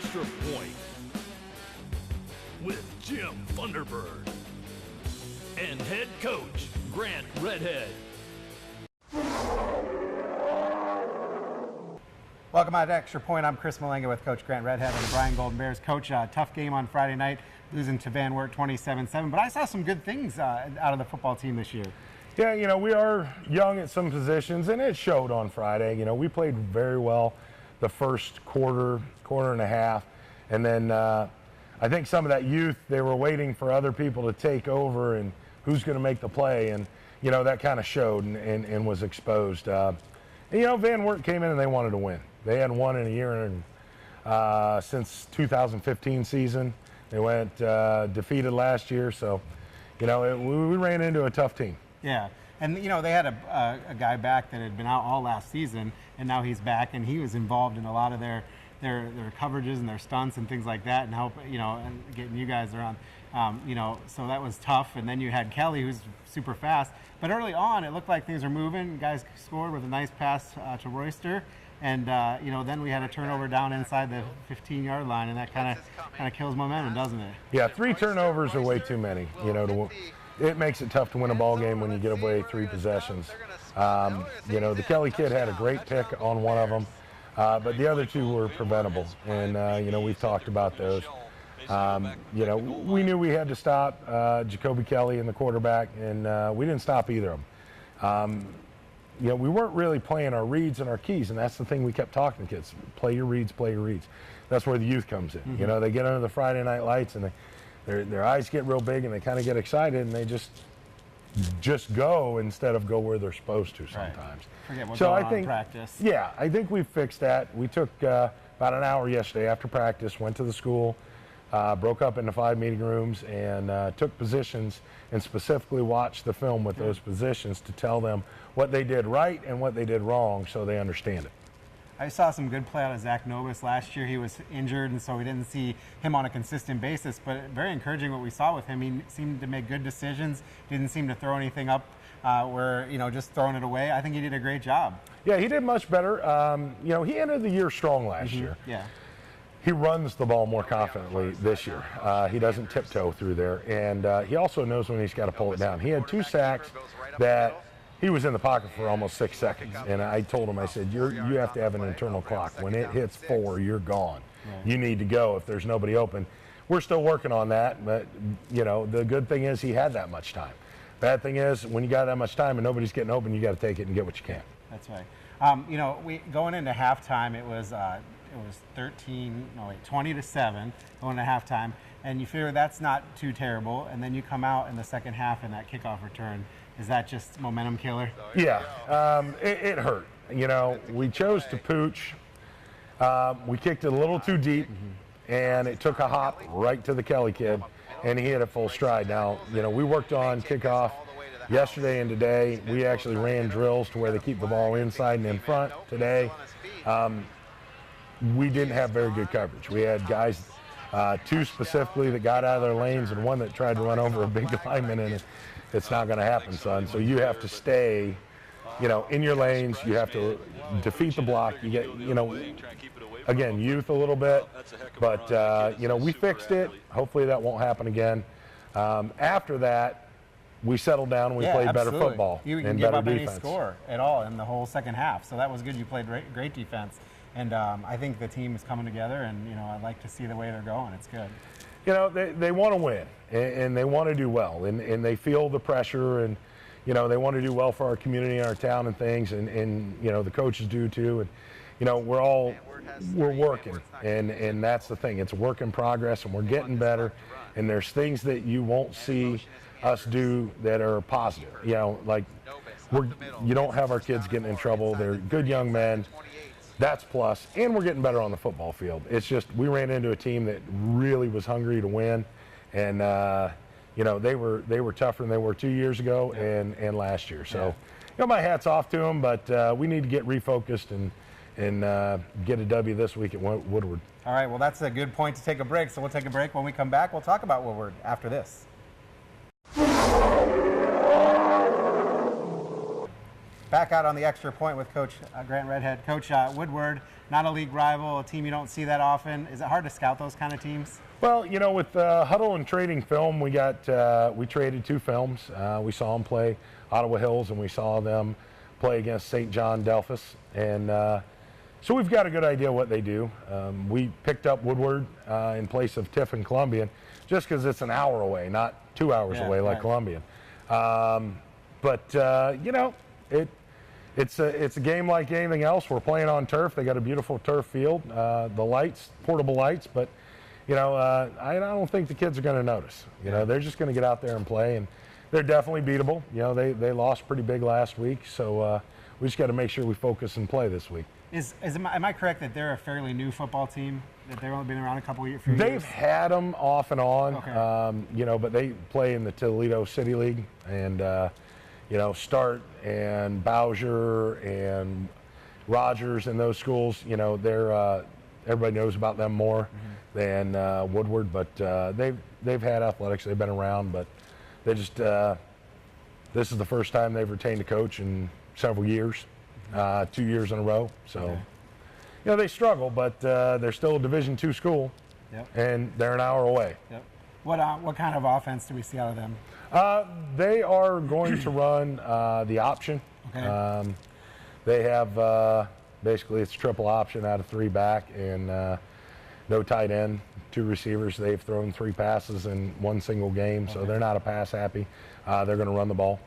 Extra Point with Jim Thunderbird and head coach Grant Redhead. Welcome back to Extra Point. I'm Chris Malenga with Coach Grant Redhead and the Bryan Golden Bears. Coach, tough game on Friday night, losing to Van Wert 27-7, but I saw some good things out of the football team this year. Yeah, you know, we are young at some positions, and it showed on Friday. You know, we played very well the first quarter and a half, and then I think some of that youth, they were waiting for other people to take over and who's going to make the play, and, you know, that kind of showed and was exposed. And, you know, Van Wert came in and they wanted to win. They hadn't won in a year since 2015 season. They went defeated last year, so, you know, we ran into a tough team. Yeah, and, you know, they had a guy back that had been out all last season, and now he's back, and he was involved in a lot of their coverages and their stunts and things like that, and help, you know, and getting you guys around, you know, so that was tough. And then you had Kelly, who's super fast, but early on it looked like things were moving. Guys scored with a nice pass to Royster, and you know, then we had a turnover down inside the 15-yard line, and that kind of kills momentum, doesn't it? Yeah, 3 turnovers are way too many. You know, it makes it tough to win a ball game when you get away 3 possessions. You know, the Kelly kid had a great pick on one of them. But the other 2 were preventable, and, you know, we've talked about those. You know, we knew we had to stop Jacoby Kelly and the quarterback, and we didn't stop either of them. You know, we weren't really playing our reads and our keys, and that's the thing we kept talking to kids. Play your reads, play your reads. That's where the youth comes in. Mm-hmm. You know, they get under the Friday night lights, and their eyes get real big, and they kind of get excited, and they just go instead of go where they're supposed to sometimes. Right. Forget what's going on in practice. Yeah, I think we fixed that. We took about an hour yesterday after practice, went to the school, broke up into 5 meeting rooms, and took positions and specifically watched the film with those positions to tell them what they did right and what they did wrong so they understand it. I saw some good play out of Zach Novus last year. He was injured, and so we didn't see him on a consistent basis, but very encouraging what we saw with him. He seemed to make good decisions, didn't seem to throw anything up where, you know, just throwing it away. I think he did a great job. Yeah, he did much better. You know, he ended the year strong last year. Yeah. He runs the ball more confidently this year. He doesn't tiptoe through there, and he also knows when he's got to pull it down. He had 2 sacks that he was in the pocket for almost 6 seconds, and I told him, I said, you have to have an internal clock. When it hits 4, you're gone. Yeah. You need to go if there's nobody open. We're still working on that, but, you know, the good thing is he had that much time. Bad thing is, when you got that much time and nobody's getting open, you got to take it and get what you can. That's right. You know, going into halftime, it was 20-7 going to halftime, and you figure that's not too terrible. And then you come out in the second half in that kickoff return. Is that just momentum killer? Yeah, it hurt. You know, we chose to pooch. We kicked it a little too deep, and it took a hop right to the Kelly kid, and he hit it full stride. Now, you know, we worked on kickoff yesterday and today. We actually ran drills to where they keep the ball inside and in front today. We didn't have very good coverage. We had guys, 2 specifically that got out of their lanes, and 1 that tried to run over a big lineman, and it's not going to happen, son. So you have to stay, you know, in your lanes. You have to defeat the block. You get, you know, again, youth a little bit, but, you know, we fixed it. Hopefully that won't happen again. After that, we settled down and we played better football you and give better up defense. Any score at all in the whole second half, so that was good. You played great defense, and I think the team is coming together, and, you know, I like to see the way they're going. It's good. You know, they want to win, and they want to do well, and they feel the pressure, and, you know, they want to do well for our community and our town and things, and you know, the coaches do too, and, you know, we're working, and that's the thing. It's a work in progress, and we're getting better, and there's things that you won't see us do that are positive. You know, like you don't have our kids getting in trouble. They're good young men. That's plus, and we're getting better on the football field. It's just we ran into a team that really was hungry to win, and you know, they were tougher than they were 2 years ago and last year. So, you know, my hat's off to them, but we need to get refocused and get a W this week at Woodward. All right, well, that's a good point to take a break. So we'll take a break. When we come back, we'll talk about Woodward after this. back out on the extra point with Coach Grant Redhead. Coach, Woodward, not a league rival, a team you don't see that often. Is it hard to scout those kind of teams? Well, you know, with Huddle and Trading Film, we traded 2 films. We saw them play Ottawa Hills, and we saw them play against St. John Delphus. And so we've got a good idea what they do. We picked up Woodward in place of Tiffin Columbian just because it's an hour away, not 2 hours away like Columbian. But you know, it's a game like anything else. We're playing on turf. They got a beautiful turf field, the lights, portable lights, but you know, I don't think the kids are going to notice. You know, they're just going to get out there and play, and they're definitely beatable. You know, they lost pretty big last week, so we just got to make sure we focus and play this week. Am I correct that they're a fairly new football team? That they've only been around a couple of years? They've had them off and on, okay. You know, but they play in the Toledo City League, and you know, Start and Bowser and Rogers and those schools. You know, they're everybody knows about them more than Woodward, but they've had athletics. They've been around, but they just this is the first time they've retained a coach in several years, 2 years in a row. So, you know, they struggle, but they're still a Division II school, and they're an hour away. Yep. What kind of offense do we see out of them? They are going to run the option. Okay. They have basically it's triple option out of 3 back and no tight end, 2 receivers. They've thrown 3 passes in 1 single game, so they're not a pass happy. They're going to run the ball.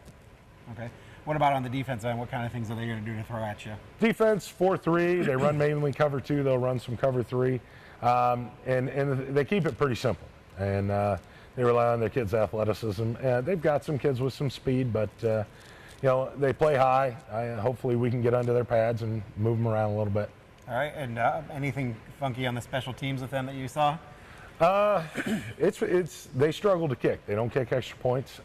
Okay. What about on the defense end? What kind of things are they going to do to throw at you? Defense 4-3. They run mainly cover 2. They'll run some cover 3, and they keep it pretty simple. And they rely on their kids' athleticism. They've got some kids with some speed, but you know, they play high. Hopefully we can get under their pads and move them around a little bit. All right, and anything funky on the special teams with them that you saw? They struggle to kick. They don't kick extra points.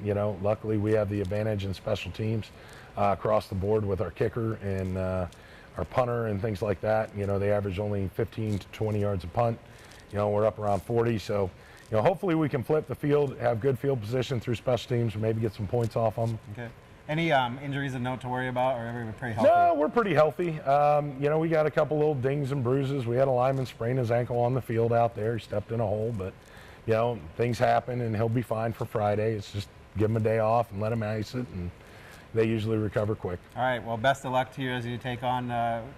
You know, luckily we have the advantage in special teams across the board with our kicker and our punter and things like that. You know, they average only 15 to 20 yards a punt. You know, we're up around 40, so you know, hopefully we can flip the field, have good field position through special teams, and maybe get some points off them. Okay. Any injuries of note to worry about, or everybody pretty healthy? No, we're pretty healthy. You know, we got a couple little dings and bruises. We had a lineman sprain his ankle on the field out there. He stepped in a hole, but you know, things happen, and he'll be fine for Friday. It's just give him a day off and let him ice it, and they usually recover quick. All right. Well, best of luck to you as you take on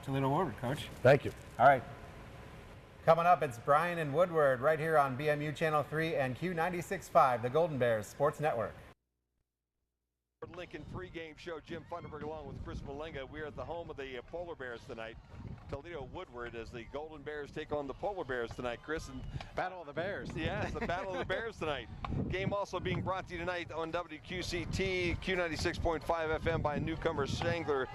Toledo Woodward, Coach. Thank you. All right. Coming up, it's Bryan and Woodward right here on BMU Channel 3 and Q96.5, the Golden Bears Sports Network. Lincoln pregame show. Jim Funderburg along with Chris Malenga. We're at the home of the Polar Bears tonight. Toledo Woodward as the Golden Bears take on the Polar Bears tonight, Chris. And Battle of the Bears. Yeah, it's the Battle of the Bears tonight. Game also being brought to you tonight on WQCT, Q96.5 FM by newcomers Spangler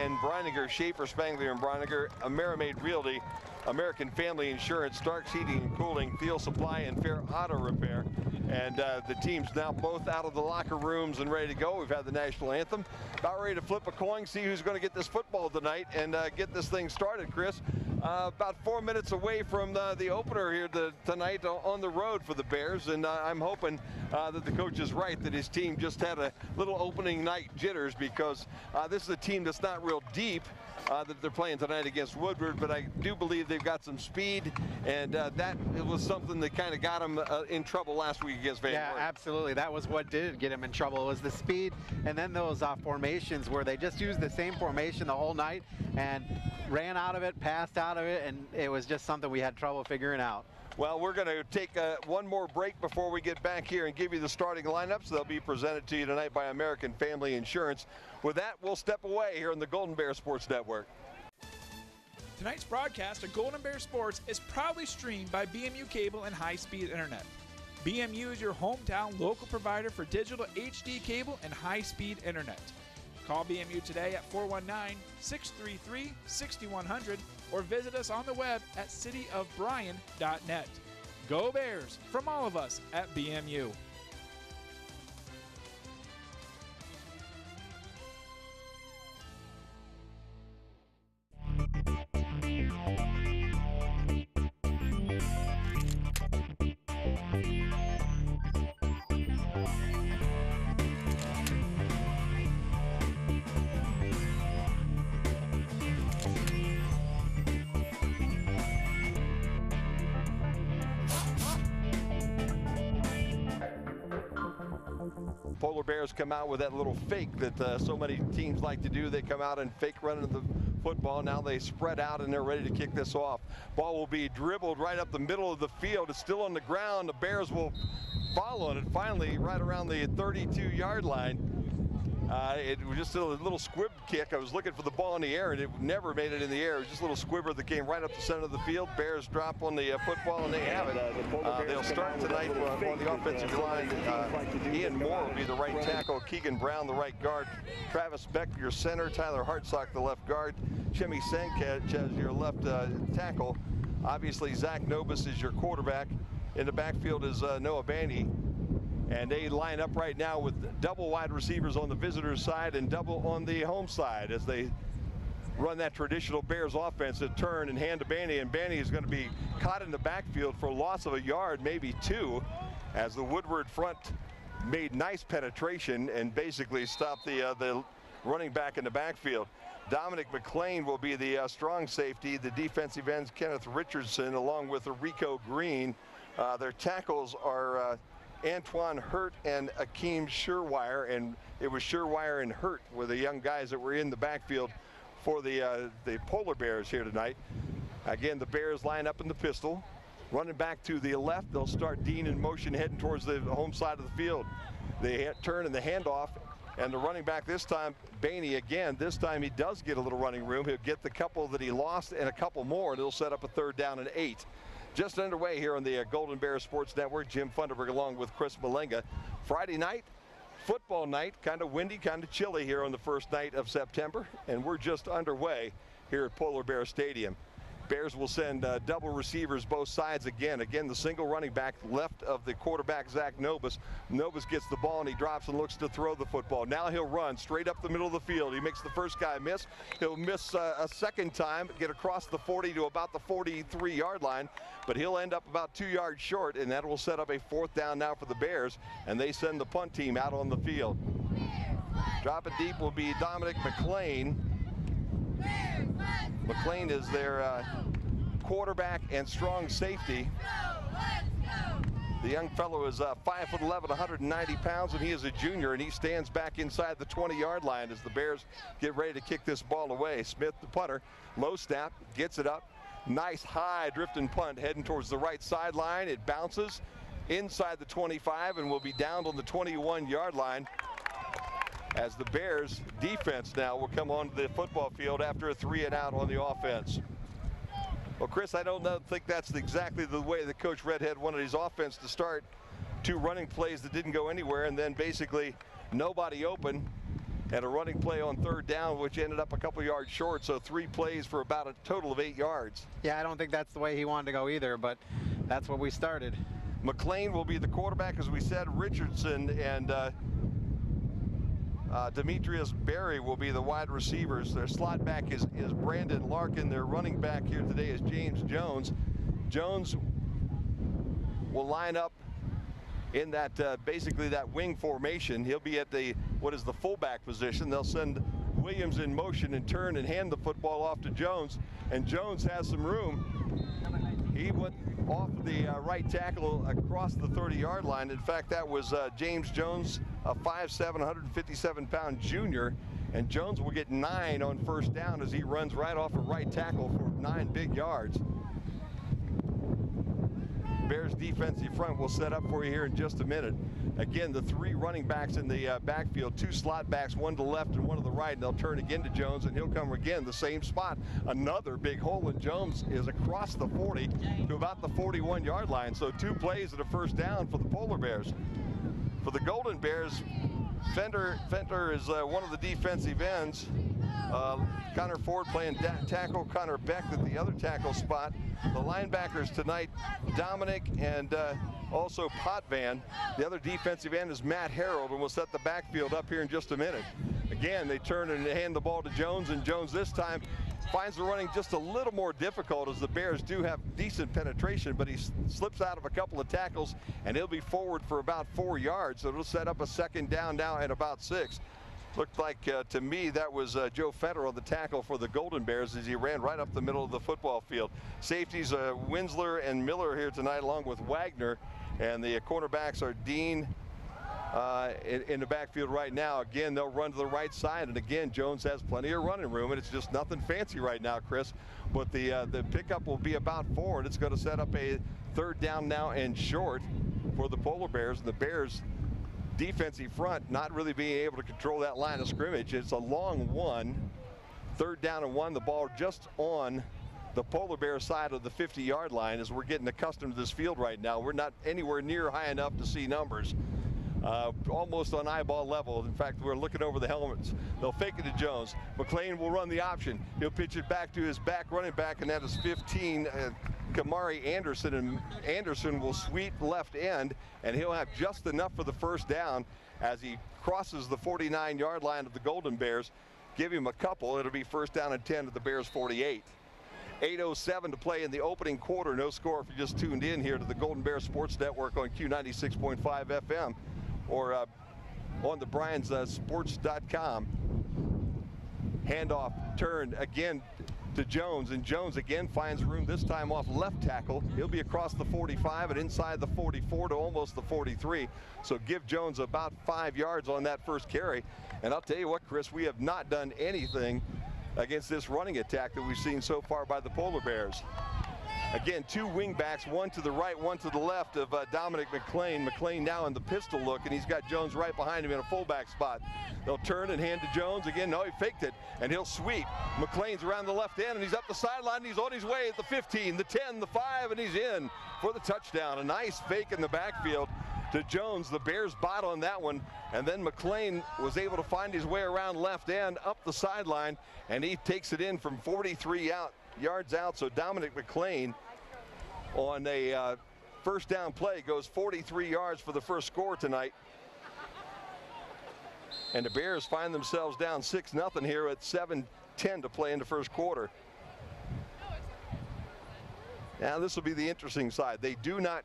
and Brininger, Schaefer, Spangler and Brininger, Amerimaid Realty, American Family Insurance, Starks Heating and Cooling, Field Supply, and Fair Auto Repair. And the teams now both out of the locker rooms and ready to go. We've had the national anthem. About ready to flip a coin, see who's going to get this football tonight and get this thing started, Chris. About 4 minutes away from the opener here tonight on the road for the Bears. And I'm hoping that the coach is right, that his team just had a little opening night jitters, because this is a team that's not real deep. That they're playing tonight against Woodward, but I do believe they've got some speed, and it was something that kind of got them in trouble last week against Van Yeah, Wert. absolutely. That was what did get them in trouble, was the speed, and then those formations where they just used the same formation the whole night and ran out of it, passed out of it, and it was just something we had trouble figuring out. Well, we're going to take one more break before we get back here and give you the starting lineups. They'll be presented to you tonight by American Family Insurance. With that, we'll step away here on the Golden Bear Sports Network. Tonight's broadcast of Golden Bear Sports is proudly streamed by BMU Cable and High-Speed Internet. BMU is your hometown local provider for digital HD cable and high-speed internet. Call BMU today at 419-633-6100 or visit us on the web at cityofbryan.net. Go Bears from all of us at BMU. Polar Bears come out with that little fake that so many teams like to do. They come out and fake running the football. Now they spread out and they're ready to kick this off. Ball will be dribbled right up the middle of the field. It's still on the ground. The Bears will follow it, and finally right around the 32-yard line. It was just a little squib kick. I was looking for the ball in the air, and it never made it in the air. It was just a little squibber that came right up the center of the field. Bears drop on the football, and they have it. They'll start tonight on the offensive line. Ian Moore will be the right tackle. Keegan Brown, the right guard. Travis Beck, your center. Tyler Hartsock, the left guard. Chimmy Sanchez, your left tackle. Obviously, Zach Nobis is your quarterback. In the backfield is Noah Bandy. And they line up right now with double wide receivers on the visitors' side and double on the home side as they run that traditional Bears offense to turn and hand to Bandy. And Bandy is going to be caught in the backfield for a loss of a yard, maybe two, as the Woodward front made nice penetration and basically stopped the running back in the backfield. Dominic McLean will be the strong safety. The defensive ends, Kenneth Richardson, along with Rico Green. Their tackles are Antoine Hurt and Akeem Sherwire, and it was Sherwire and Hurt were the young guys that were in the backfield for the Polar Bears here tonight. Again, the Bears line up in the pistol. Running back to the left, they'll start Dean in motion heading towards the home side of the field. They turn in the handoff, and the running back this time, Baney again. This time he does get a little running room. He'll get the couple that he lost and a couple more, and he'll set up a 3rd down and 8. Just underway here on the Golden Bears Sports Network. Jim Funderburg along with Chris Malenga. Friday night, football night, kind of windy, kind of chilly here on the first night of September, and we're just underway here at Polar Bear Stadium. Bears will send double receivers both sides again. Again, the single running back left of the quarterback, Zach Nobis. Nobis gets the ball and he drops and looks to throw the football. Now he'll run straight up the middle of the field. He makes the first guy miss. He'll miss a second time, get across the 40 to about the 43-yard line, but he'll end up about 2 yards short, and that will set up a 4th down now for the Bears, and they send the punt team out on the field. Drop it deep will be Dominic McLean. McLean is their quarterback and strong safety. The young fellow is 5'11", 190 pounds, and he is a junior, and he stands back inside the 20-yard line as the Bears get ready to kick this ball away. Smith, the punter, low snap, gets it up. Nice high drifting punt heading towards the right sideline. It bounces inside the 25 and will be down on the 21-yard line, as the Bears defense now will come onto the football field after a 3-and-out on the offense. Well, Chris, I don't think that's exactly the way that Coach Redhead wanted his offense to start. 2 running plays that didn't go anywhere, and then basically nobody open, and a running play on 3rd down, which ended up a couple yards short. So 3 plays for about a total of 8 yards. Yeah, I don't think that's the way he wanted to go either, but that's what we started. McLean will be the quarterback, as we said. Richardson and Demetrius Berry will be the wide receivers. Their slot back is Brandon Larkin. Their running back here today is James Jones. Jones will line up in that basically that wing formation. He'll be at the fullback position. They'll send Williams in motion and turn and hand the football off to Jones, and Jones has some room. He went off the right tackle across the 30-yard line. In fact, that was James Jones, a 5'7", 157-pound junior, and Jones will get 9 on 1st down as he runs right off a right tackle for 9 big yards. Bears defensive front will set up for you here in just a minute. Again, the 3 running backs in the backfield, 2 slot backs, 1 to the left and 1 to the right, and they'll turn again to Jones, and he'll come again the same spot. Another big hole, and Jones is across the 40 to about the 41-yard line. So 2 plays and a 1st down for the Polar Bears. For the Golden Bears, Fender is one of the defensive ends. Connor Ford playing tackle, Connor Beck at the other tackle spot. The linebackers tonight, Dominic and also Potvin. The other defensive end is Matt Harold, and we'll set the backfield up here in just a minute. Again, they turn and hand the ball to Jones, and Jones this time finds the running just a little more difficult, as the Bears do have decent penetration, but he slips out of a couple of tackles, and he'll be forward for about 4 yards. So it'll set up a 2nd down now at about 6. Looked like to me that was Joe Federer, the tackle for the Golden Bears, as he ran right up the middle of the football field. Safeties Winsler and Miller here tonight, along with Wagner, and the cornerbacks are Dean in the backfield right now. Again, they'll run to the right side, and again, Jones has plenty of running room, and it's just nothing fancy right now, Chris. But the pickup will be about 4, and it's going to set up a 3rd down now and short for the Polar Bears. And the Bears defensive front not really being able to control that line of scrimmage. It's a long 1, 3rd down and 1. The ball just on the Polar Bear side of the 50-yard line as we're getting accustomed to this field right now. We're not anywhere near high enough to see numbers. Almost on eyeball level. In fact, we're looking over the helmets. They'll fake it to Jones. McLean will run the option. He'll pitch it back to his back running back, and that is 15, Kamari Anderson. And Anderson will sweep left end, and he'll have just enough for the 1st down as he crosses the 49-yard line of the Golden Bears. Give him a couple. It'll be 1st down and 10 at the Bears 48. 8:07 to play in the opening quarter. No score if you just tuned in here to the Golden Bears Sports Network on Q96.5 FM. Or on the Bryan's sports.com. Handoff turn again to Jones, and Jones again finds room, this time off left tackle. He'll be across the 45 and inside the 44 to almost the 43. So give Jones about 5 yards on that first carry. And I'll tell you what, Chris, we have not done anything against this running attack that we've seen so far by the Polar Bears. Again, 2 wingbacks, one to the right, one to the left of Dominic McLean. McLean now in the pistol look, and he's got Jones right behind him in a fullback spot. They'll turn and hand to Jones. Again, no, he faked it, and he'll sweep. McLean's around the left end, and he's up the sideline. He's on his way at the 15, the 10, the 5, and he's in for the touchdown. A nice fake in the backfield to Jones. The Bears bot on that one, and then McLean was able to find his way around left end, up the sideline, and he takes it in from 43 yards out. So Dominic McLean on a 1st down play goes 43 yards for the first score tonight. And the Bears find themselves down 6-0 here at 7:10 to play in the first quarter. Now this will be the interesting side. They do not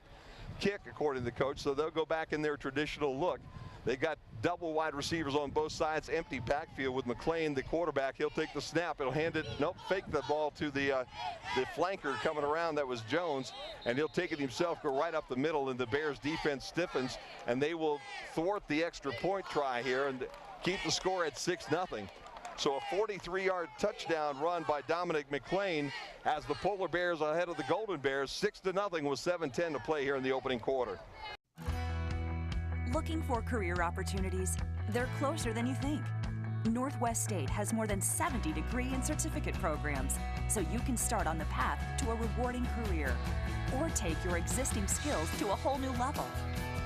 kick according to the coach, so they'll go back in their traditional look. They got double wide receivers on both sides, empty backfield with McLean, the quarterback. He'll take the snap. He'll hand it, nope, fake the ball to the flanker coming around. That was Jones, and he'll take it himself, go right up the middle, and the Bears defense stiffens, and they will thwart the extra point try here and keep the score at 6-0. So a 43-yard touchdown run by Dominic McLean has the Polar Bears ahead of the Golden Bears, 6-0 with 7:10 to play here in the opening quarter. Looking for career opportunities? They're closer than you think. Northwest State has more than 70 degree and certificate programs, so you can start on the path to a rewarding career or take your existing skills to a whole new level.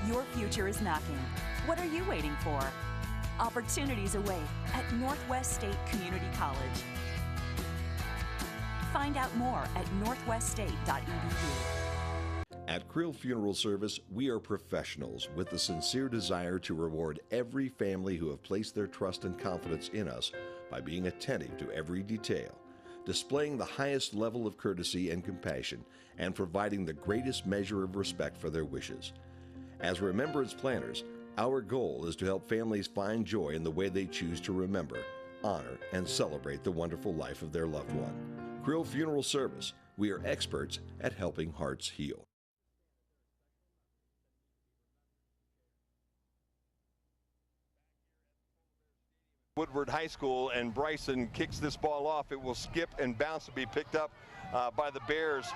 Your future is knocking. What are you waiting for? Opportunities await at Northwest State Community College. Find out more at northweststate.edu. At Krill Funeral Service, we are professionals with the sincere desire to reward every family who have placed their trust and confidence in us by being attentive to every detail, displaying the highest level of courtesy and compassion, and providing the greatest measure of respect for their wishes. As remembrance planners, our goal is to help families find joy in the way they choose to remember, honor, and celebrate the wonderful life of their loved one. Krill Funeral Service, we are experts at helping hearts heal. Woodward High School, and Bryson kicks this ball off. It will skip and bounce and be picked up by the Bears.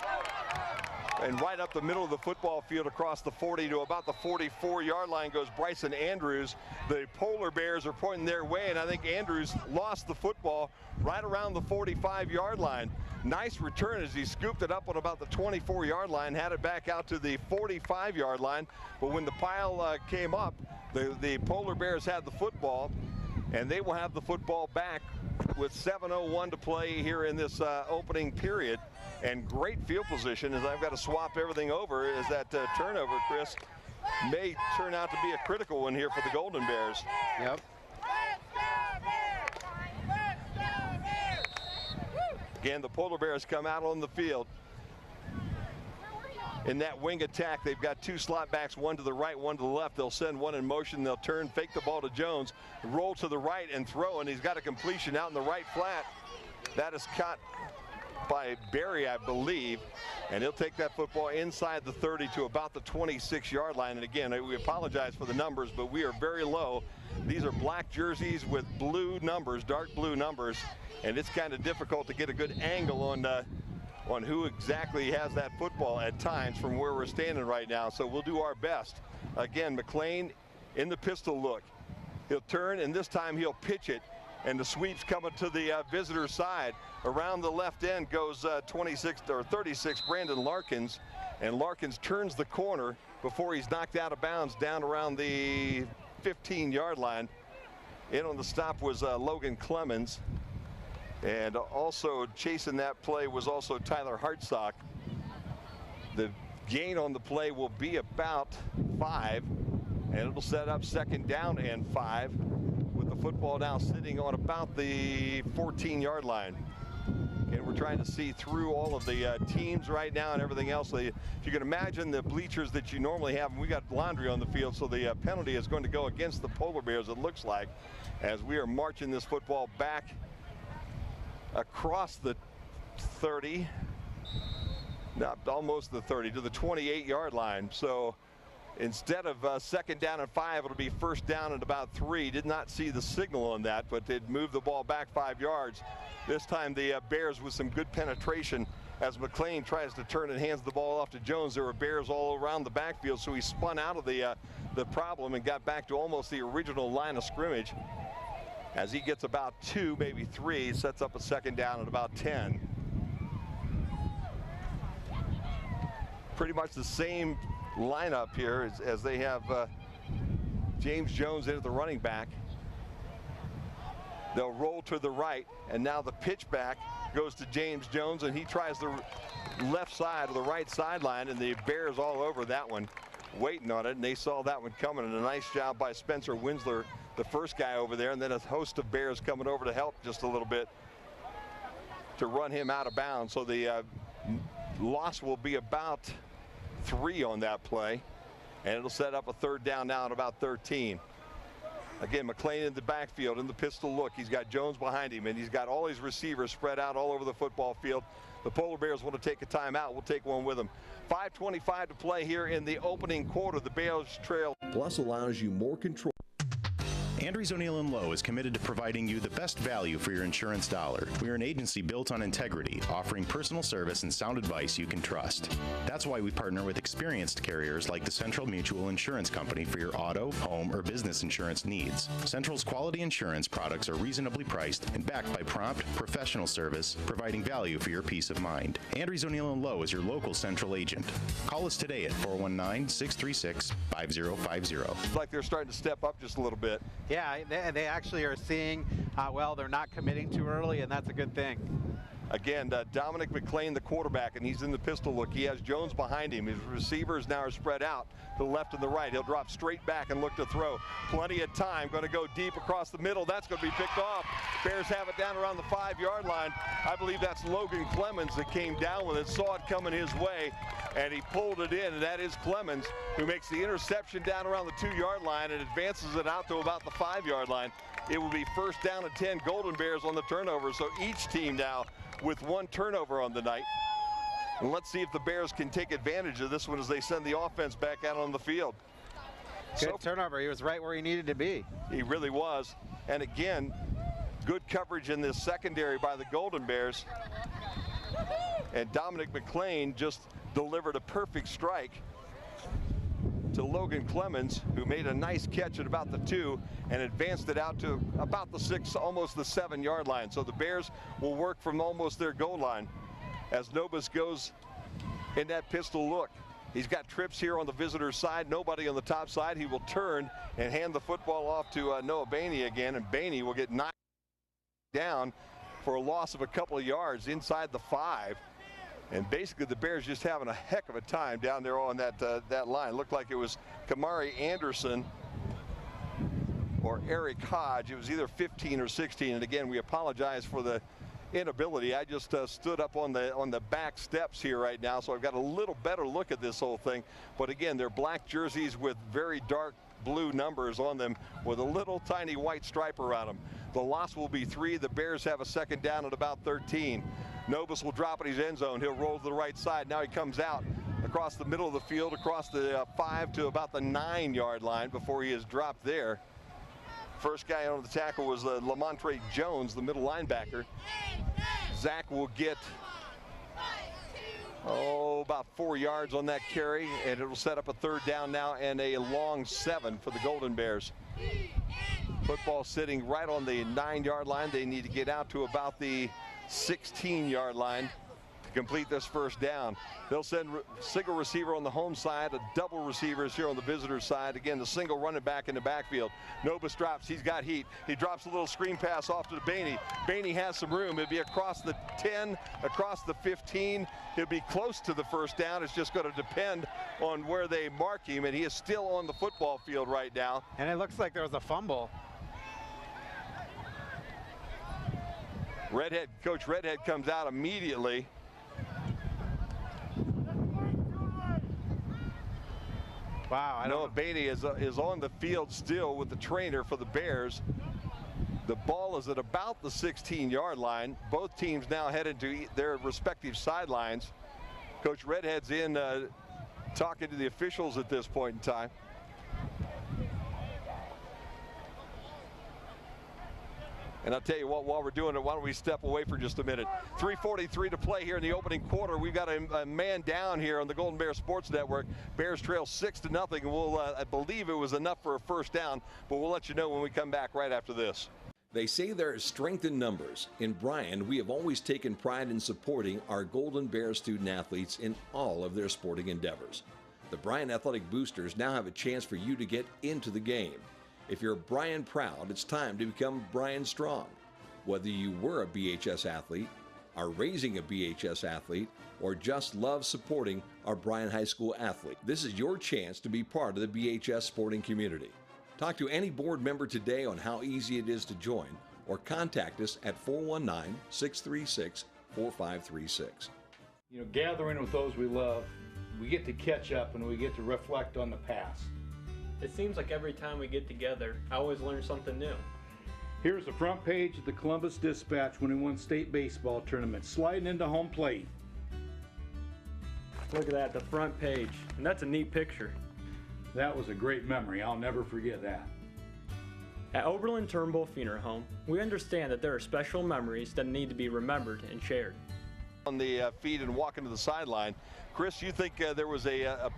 And right up the middle of the football field across the 40 to about the 44-yard line goes Bryson Andrews. The Polar Bears are pointing their way, and I think Andrews lost the football right around the 45-yard line. Nice return as he scooped it up on about the 24-yard line, had it back out to the 45-yard line. But when the pile came up, the Polar Bears had the football, and they will have the football back with 7:01 to play here in this opening period. And great field position, as I've got to swap everything over, is that turnover, Chris, may turn out to be a critical one here for the Golden Bears. Yep. Again, the Polar Bears come out on the field. In that wing attack, they've got 2 slot backs, one to the right, one to the left. They'll send one in motion. They'll turn, fake the ball to Jones, roll to the right and throw, and he's got a completion out in the right flat. That is caught by Barry, I believe. And he'll take that football inside the 30 to about the 26-yard line. And again, we apologize for the numbers, but we are very low. These are black jerseys with blue numbers, dark blue numbers, and it's kind of difficult to get a good angle on who exactly has that football at times from where we're standing right now. So we'll do our best. Again, McLean in the pistol look. He'll turn, and this time he'll pitch it. And the sweep's coming to the visitor side. Around the left end goes 36 or 36 Brandon Larkins, and Larkins turns the corner before he's knocked out of bounds down around the 15-yard line. In on the stop was Logan Clemens, and also chasing that play was also Tyler Hartsock. The gain on the play will be about 5, and it'll set up second down and 5. Football now sitting on about the 14-yard line. And we're trying to see through all of the teams right now and everything else. If you can imagine the bleachers that you normally have, and we got laundry on the field, so the penalty is going to go against the Polar Bears, it looks like, as we are marching this football back across the 30, not almost the 30, to the 28-yard line. So instead of second down and 5, it'll be first down and about 3. Did not see the signal on that, but they'd moved the ball back 5 yards. This time the Bears with some good penetration as McLean tries to turn and hands the ball off to Jones. There were Bears all around the backfield, so he spun out of the problem and got back to almost the original line of scrimmage. As he gets about 2, maybe 3, sets up a second down at about 10. Pretty much the same lineup here as they have James Jones in at the running back. They'll roll to the right, and now the pitch back goes to James Jones, and he tries the left side or the right sideline, and the Bears all over that one, waiting on it, and they saw that one coming. And a nice job by Spencer Winsler, the first guy over there, and then a host of Bears coming over to help just a little bit to run him out of bounds. So the loss will be about 3 on that play, and it'll set up a third down now at about 13. Again, McLean in the backfield in the pistol look. He's got Jones behind him, and he's got all his receivers spread out all over the football field. The Polar Bears want to take a timeout. We'll take one with them. 5:25 to play here in the opening quarter. The Bears trail. Plus allows you more control. Andrews O'Neill & Lowe is committed to providing you the best value for your insurance dollar. We are an agency built on integrity, offering personal service and sound advice you can trust. That's why we partner with experienced carriers like the Central Mutual Insurance Company for your auto, home, or business insurance needs. Central's quality insurance products are reasonably priced and backed by prompt, professional service, providing value for your peace of mind. Andrews O'Neill & Lowe is your local Central agent. Call us today at 419-636-5050. Like they're starting to step up just a little bit. Yeah, they actually are seeing, well, they're not committing too early, and that's a good thing. Again, Dominic McLean, the quarterback, and he's in the pistol look. He has Jones behind him. His receivers now are spread out to the left and the right. He'll drop straight back and look to throw. Plenty of time. Going to go deep across the middle. That's going to be picked off. Bears have it down around the 5-yard line. I believe that's Logan Clemens that came down with it, saw it coming his way, and he pulled it in. And that is Clemens who makes the interception down around the 2-yard line and advances it out to about the 5-yard line. It will be first down and 10. Golden Bears on the turnover. So each team now with 1 turnover on the night. And let's see if the Bears can take advantage of this one as they send the offense back out on the field. Good turnover. He was right where he needed to be. He really was. And again, good coverage in this secondary by the Golden Bears. And Dominic McLean just delivered a perfect strike to Logan Clemens, who made a nice catch at about the 2 and advanced it out to about the 6, almost the 7-yard line. So the Bears will work from almost their goal line as Nobis goes in that pistol look. He's got trips here on the visitor side, nobody on the top side. He will turn and hand the football off to Noah Bainey again, and Bainey will get knocked down for a loss of a couple of yards inside the 5. And basically the Bears just having a heck of a time down there on that line. Looked like it was Kamari Anderson or Eric Hodge. It was either 15 or 16. And again, we apologize for the inability. I just stood up on the back steps here right now, so I've got a little better look at this whole thing. But again, they're black jerseys with very dark blue numbers on them with a little tiny white stripe around them. The loss will be 3. The Bears have a second down at about 13. Nobis will drop in his end zone. He'll roll to the right side. Now he comes out across the middle of the field, across the 5 to about the 9-yard line before he is dropped there. First guy on the tackle was Lamontre Jones, the middle linebacker. Zach will get about 4 yards on that carry, and it'll set up a third down now and a long 7 for the Golden Bears. Football sitting right on the 9-yard line. They need to get out to about the 16-yard line to complete this first down. They'll send single receiver on the home side, a double receivers here on the visitor side. Again, the single running back in the backfield. Nobis drops. He's got heat. He drops a little screen pass off to Baney. Baney has some room. It'd be across the 10, across the 15. He'll be close to the first down. It's just going to depend on where they mark him, and he is still on the football field right now. And it looks like there was a fumble. Coach Redhead comes out immediately. Wow, Noah Baney is on the field still with the trainer for the Bears. The ball is at about the 16-yard line. Both teams now headed to their respective sidelines. Coach Redhead's in talking to the officials at this point in time. And I'll tell you what, while we're doing it, why don't we step away for just a minute. 3:43 to play here in the opening quarter. We've got a man down here on the Golden Bear Sports Network. Bears trail 6-0, and we'll, I believe it was enough for a first down, but we'll let you know when we come back right after this. They say there is strength in numbers. In Bryan, we have always taken pride in supporting our Golden Bear student athletes in all of their sporting endeavors. The Bryan Athletic Boosters now have a chance for you to get into the game. If you're Bryan proud, it's time to become Bryan strong. Whether you were a BHS athlete, are raising a BHS athlete, or just love supporting our Bryan High School athlete, this is your chance to be part of the BHS sporting community. Talk to any board member today on how easy it is to join, or contact us at 419-636-4536. You know, gathering with those we love, we get to catch up and we get to reflect on the past. It seems like every time we get together, I always learn something new. Here's the front page of the Columbus Dispatch when he won state baseball tournament, sliding into home plate. Look at that, the front page. And that's a neat picture. That was a great memory. I'll never forget that. At Oberlin Turnbull Funeral Home, we understand that there are special memories that need to be remembered and shared. On the feet and walking to the sideline. Chris, you think there was a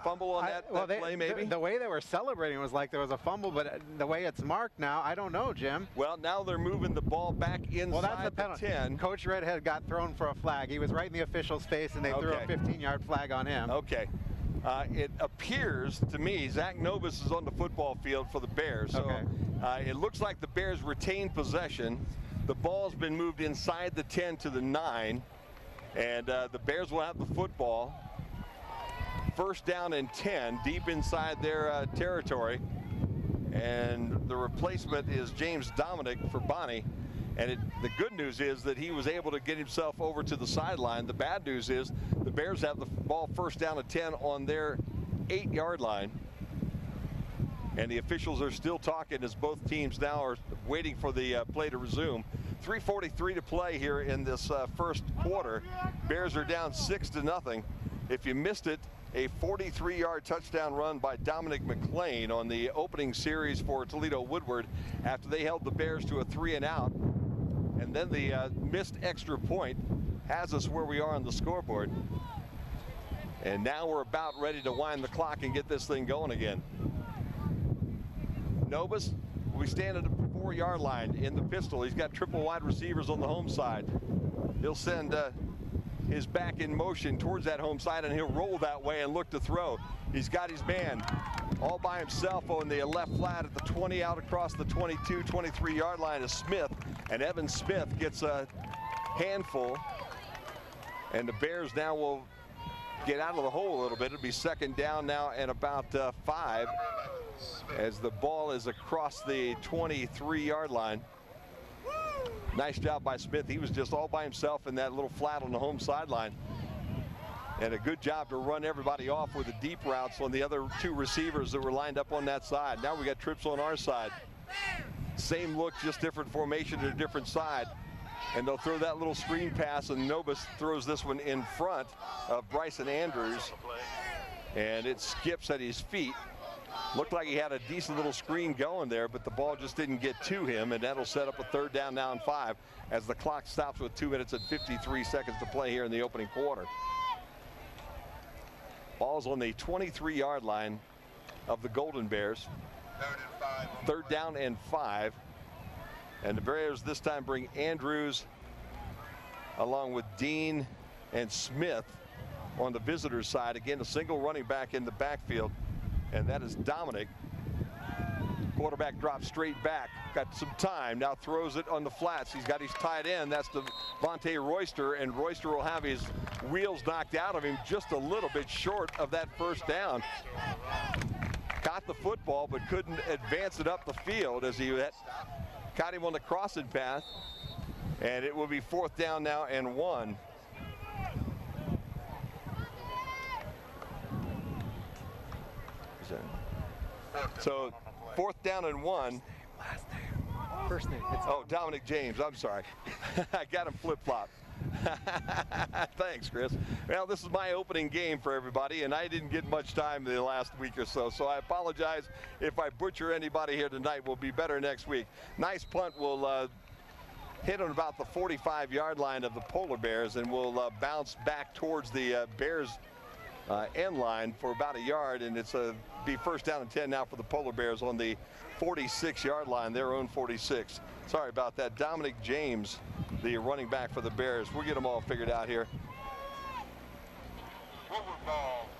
fumble on that play maybe? The way they were celebrating was like there was a fumble, but the way it's marked now, I don't know, Jim. Well, now they're moving the ball back inside the 10. Coach Redhead got thrown for a flag. He was right in the official's face, and they threw a 15-yard flag on him. Okay. It appears to me Zach Nobis is on the football field for the Bears. So it looks like the Bears retained possession. The ball's been moved inside the 10 to the 9. And the Bears will have the football. First down and 10, deep inside their territory. And the replacement is James Dominic for Bonnie. And the good news is that he was able to get himself over to the sideline. The bad news is the Bears have the ball first down and 10 on their 8-yard line. And the officials are still talking as both teams now are waiting for the play to resume. 3:43 to play here in this first quarter. Bears are down 6-0. If you missed it, a 43-yard touchdown run by Dominic McLean on the opening series for Toledo Woodward after they held the Bears to a 3-and-out. And then the missed extra point has us where we are on the scoreboard. And now we're about ready to wind the clock and get this thing going again. Nobis, we stand at the 4-yard line in the pistol. He's got triple wide receivers on the home side. He'll send his back in motion towards that home side, and he'll roll that way and look to throw. He's got his man all by himself on the left flat at the 20, out across the 22, 23-yard line is Smith, and Evan Smith gets a handful, and the Bears now will get out of the hole a little bit. It'll be second down now and about 5 as the ball is across the 23-yard line. Nice job by Smith. He was just all by himself in that little flat on the home sideline. And a good job to run everybody off with the deep routes on the other two receivers that were lined up on that side. Now we got trips on our side. Same look, just different formation to a different side. And they'll throw that little screen pass, and Nobis throws this one in front of Bryson Andrews. And it skips at his feet. Looked like he had a decent little screen going there, but the ball just didn't get to him, and that'll set up a 3rd down now and 5 as the clock stops with 2 minutes and 53 seconds to play here in the opening quarter. Ball's on the 23-yard line of the Golden Bears. 3rd down and 5. And the Bears this time bring Andrews along with Dean and Smith on the visitors' side. Again, a single running back in the backfield, and that is Dominic. Quarterback drops straight back, got some time, now throws it on the flats. He's got his tight end, that's Devontae Royster, and Royster will have his wheels knocked out of him just a little bit short of that 1st down. Caught the football but couldn't advance it up the field as he caught him on the crossing path, and it will be 4th down now and 1. So 4th down and 1. Last name. First name. Oh, Dominic James. I'm sorry. I got him flip-flopped. Thanks, Chris. Well, this is my opening game for everybody, and I didn't get much time in the last week or so, so I apologize if I butcher anybody here tonight. We'll be better next week. Nice punt will hit on about the 45-yard line of the Polar Bears, and will bounce back towards the Bears end line for about a yard, and it's be 1st down and 10 now for the Polar Bears on the 46-yard line, their own 46. Sorry about that. Dominic James, the running back for the Bears. We'll get them all figured out here.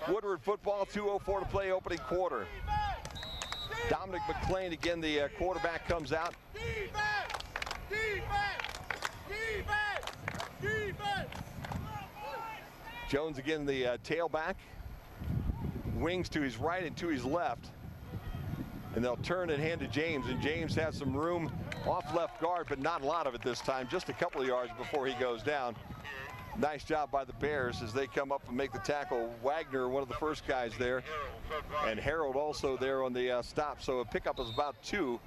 Woodward football, 2:04 to play, opening quarter. Dominic McClain, again, the quarterback, comes out. Jones again, the tailback. Wings to his right and to his left. And they'll turn and hand to James, and James has some room off left guard, but not a lot of it this time, just a couple of yards before he goes down. Nice job by the Bears as they come up and make the tackle. Wagner, one of the first guys there, and Harold also there on the stop. So a pickup is about 2,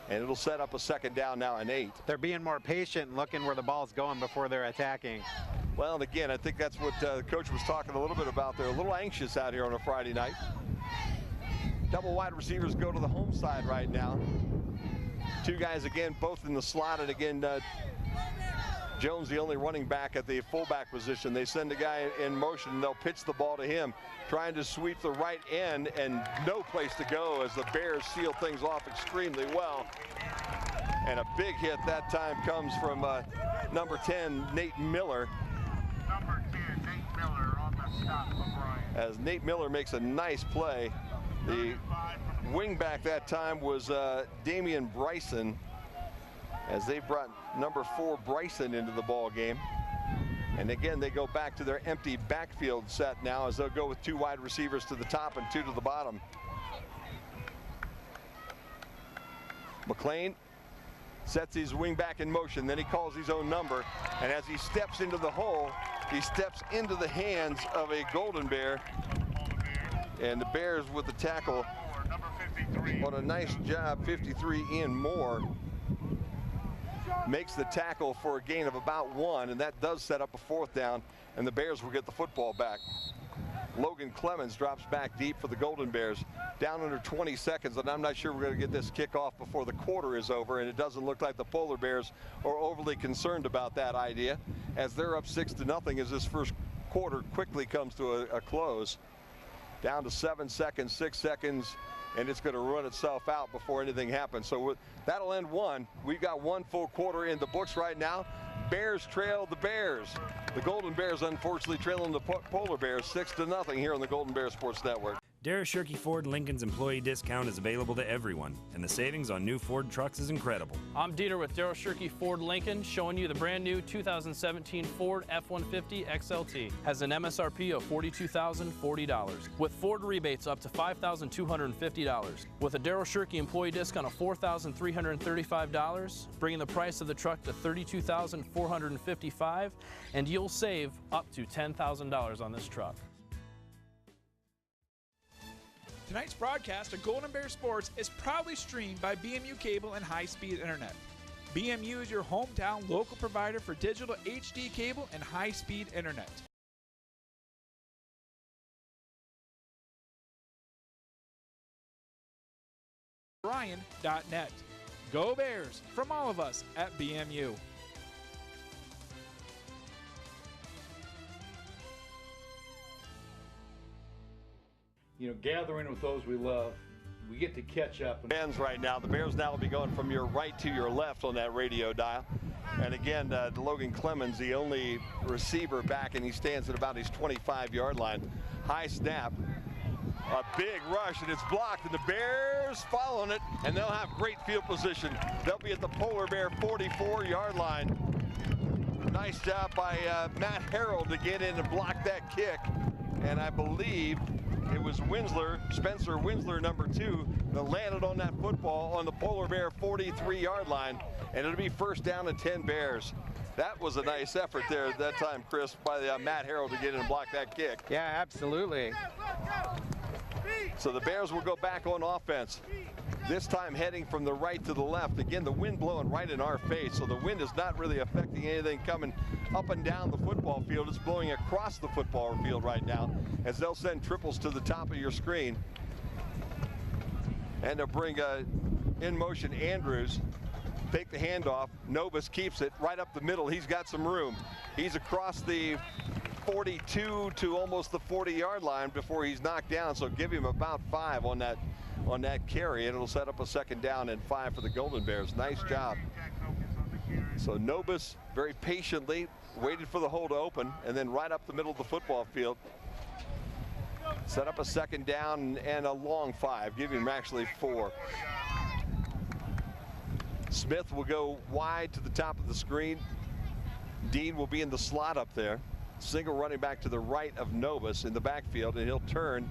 and it'll set up a 2nd down now and 8. They're being more patient and looking where the ball's going before they're attacking. Well, and again, I think that's what the coach was talking a little bit about. They're a little anxious out here on a Friday night. Double wide receivers go to the home side right now. 2 guys again, both in the slot, and again, Jones, the only running back at the fullback position. They send a guy in motion, and they'll pitch the ball to him, trying to sweep the right end, and no place to go as the Bears seal things off extremely well. And a big hit that time comes from number 10, Nate Miller. Number 10, Nate Miller on the stop for Bryan. As Nate Miller makes a nice play. The wingback that time was Damian Bryson, as they brought number 4 Bryson into the ball game. And again, they go back to their empty backfield set now, as they'll go with 2 wide receivers to the top and 2 to the bottom. McClain sets his wing back in motion, then he calls his own number, and as he steps into the hole, he steps into the hands of a Golden Bear, and the Bears with the tackle on a nice job. 53, Ian Moore makes the tackle for a gain of about 1, and that does set up a 4th down, and the Bears will get the football back. Logan Clemens drops back deep for the Golden Bears. Down under 20 seconds, and I'm not sure we're going to get this kickoff before the quarter is over, and it doesn't look like the Polar Bears are overly concerned about that idea, as they're up 6-0 as this first quarter quickly comes to a close. Down to 7 seconds, 6 seconds, and it's going to run itself out before anything happens. So that'll end 1. We've got 1 full quarter in the books right now. Bears trail the Bears. The Golden Bears unfortunately trailing the Polar Bears 6-0 here on the Golden Bear Sports Network. Darragh Shirky Ford Lincoln's employee discount is available to everyone, and the savings on new Ford trucks is incredible. I'm Dieter with Darragh Shirky Ford Lincoln, showing you the brand new 2017 Ford F-150 XLT. Has an MSRP of $42,040, with Ford rebates up to $5,250. With a Darragh Shirky employee discount of $4,335, bringing the price of the truck to $32,455, and you'll save up to $10,000 on this truck. Tonight's broadcast of Golden Bear Sports is proudly streamed by BMU Cable and High-Speed Internet. BMU is your hometown local provider for digital HD cable and high-speed internet. Bryan.net. Go Bears from all of us at BMU. You know, gathering with those we love, we get to catch up. Fans right now, the Bears now will be going from your right to your left on that radio dial. And again, Logan Clemens, the only receiver back, and he stands at about his 25-yard line. High snap, a big rush, and it's blocked, and the Bears following it, and they'll have great field position. They'll be at the Polar Bear 44-yard line. Nice job by Matt Harrell to get in and block that kick. And I believe it was Winsler, Spencer Winsler, number 2, that landed on that football on the Polar Bear 43-yard line, and it'll be first down and 10 Bears. That was a nice effort there at that time, Chris, by Matt Harrell to get in and block that kick. Yeah, absolutely. So the Bears will go back on offense. This time heading from the right to the left. Again, the wind blowing right in our face, so the wind is not really affecting anything coming up and down the football field. It's blowing across the football field right now as they'll send triples to the top of your screen. And they'll bring in motion Andrews. Take the handoff. Novus keeps it right up the middle. He's got some room. He's across the 42 to almost the 40-yard line before he's knocked down, so give him about 5 on that carry, and it'll set up a second down and 5 for the Golden Bears. Nice job. So Novus very patiently waited for the hole to open, and then right up the middle of the football field set up a second down and a long 5, giving him actually 4. Smith will go wide to the top of the screen. Dean will be in the slot up there. Single running back to the right of Novus in the backfield, and he'll turn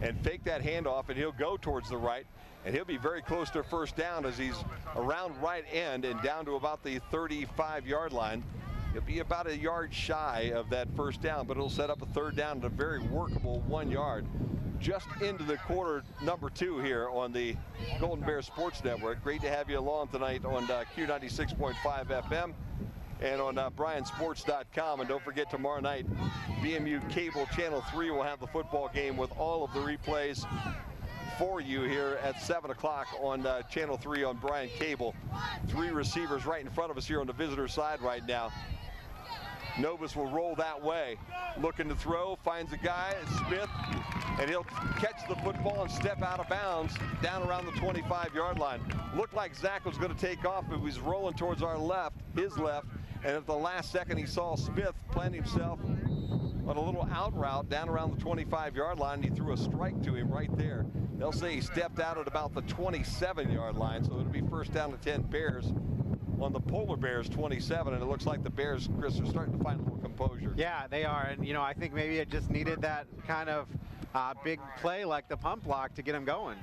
and fake that handoff, and he'll go towards the right, and he'll be very close to a first down as he's around right end and down to about the 35-yard line. He'll be about a yard shy of that first down, but it'll set up a third down at a very workable 1 yard. Just into the quarter number 2 here on the Golden Bear Sports Network. Great to have you along tonight on Q96.5 FM. And on BryanSports.com. And don't forget, tomorrow night, BMU Cable Channel 3 will have the football game with all of the replays for you here at 7 o'clock on Channel 3 on Bryan Cable. 3 receivers right in front of us here on the visitor side right now. Novus will roll that way. Looking to throw, finds a guy, Smith, and he'll catch the football and step out of bounds down around the 25-yard line. Looked like Zach was going to take off, but he was rolling towards our left, his left, and at the last second he saw Smith plant himself on a little out route down around the 25-yard line. He threw a strike to him right there. They'll say he stepped out at about the 27-yard line, so it'll be first down to 10 Bears on the Polar Bears 27, and it looks like the Bears, Chris, are starting to find a little composure. Yeah, they are, and you know, I think maybe it just needed that kind of big play like the pump block to get him going.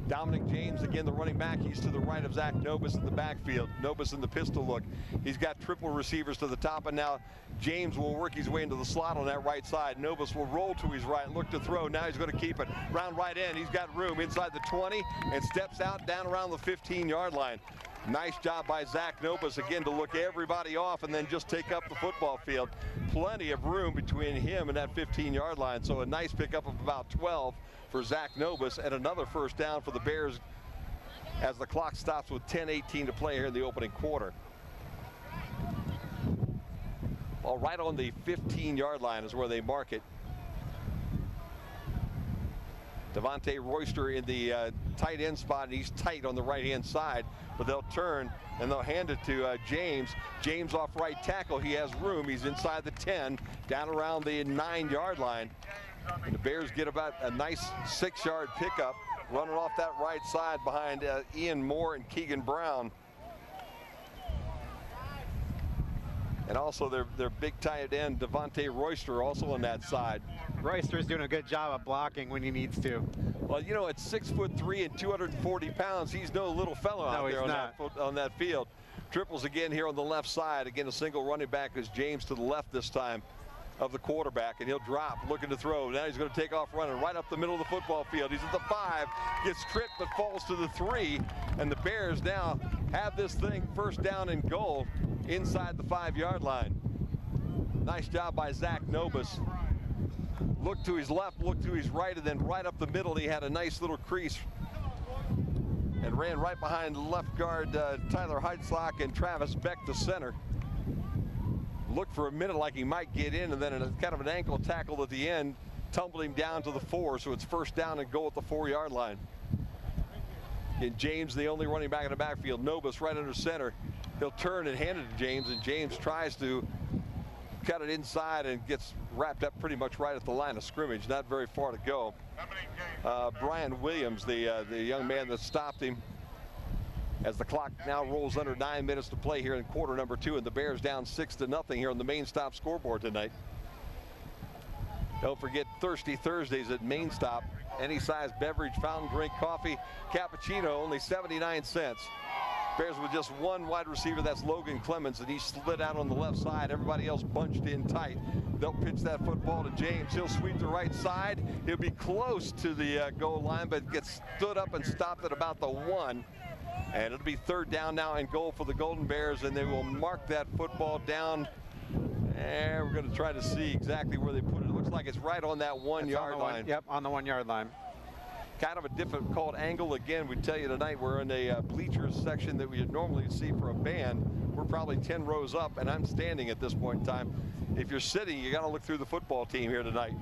Dominic James, again, the running back. He's to the right of Zach Novus in the backfield. Novus in the pistol look. He's got triple receivers to the top, and now James will work his way into the slot on that right side. Novus will roll to his right, look to throw. Now he's going to keep it. Round right end. He's got room inside the 20 and steps out down around the 15-yard line. Nice job by Zach Novus, again, to look everybody off and then just take up the football field. Plenty of room between him and that 15-yard line, so a nice pickup of about 12 for Zach Novus, and another first down for the Bears as the clock stops with 10:18 to play here in the opening quarter. Well, right on the 15-yard line is where they mark it. Devontae Royster in the tight end spot, and he's tight on the right-hand side, but they'll turn and they'll hand it to James. James off right tackle. He has room. He's inside the 10, down around the 9-yard line. And the Bears get about a nice 6-yard pickup, running off that right side behind Ian Moore and Keegan Brown. And also their big tight end, Devontae Royster, also on that side. Royster's doing a good job of blocking when he needs to. Well, you know, at 6'3" and 240 pounds, he's no little fellow out there on that field. Triples again here on the left side. Again, a single running back is James to the left this time of the quarterback, and he'll drop, looking to throw. Now he's going to take off running right up the middle of the football field. He's at the 5, gets tripped but falls to the 3, and the Bears now have this thing first down and goal inside the 5-yard line. Nice job by Zach Nobis. Looked to his left, looked to his right, and then right up the middle he had a nice little crease and ran right behind left guard Tyler Heitzlock and Travis Beck, the center. Looked for a minute like he might get in, and then in a kind of an ankle tackle at the end tumbled him down to the 4, so it's first down and goal at the 4-yard line. And James, the only running back in the backfield. Nobis right under center. He'll turn and hand it to James, and James tries to cut it inside and gets wrapped up pretty much right at the line of scrimmage. Not very far to go. Bryan Williams, the young man that stopped him, as the clock now rolls under 9 minutes to play here in quarter number 2, and the Bears down 6-0 here on the Main Stop scoreboard tonight. Don't forget Thirsty Thursdays at Main Stop. Any size beverage, fountain drink, coffee, cappuccino, only 79 cents. Bears with just one wide receiver, that's Logan Clemens, and he slid out on the left side. Everybody else bunched in tight. They'll pitch that football to James. He'll sweep the right side. He'll be close to the goal line, but gets stood up and stopped at about the 1. And it'll be third down now and goal for the Golden Bears, and they will mark that football down. And we're going to try to see exactly where they put it. It looks like it's right on that 1-yard line. Yep, on the 1-yard line. Kind of a difficult angle. Again, we tell you tonight we're in a bleachers section that we would normally see for a band. We're probably 10 rows up, and I'm standing at this point in time. If you're sitting, you got to look through the football team here tonight.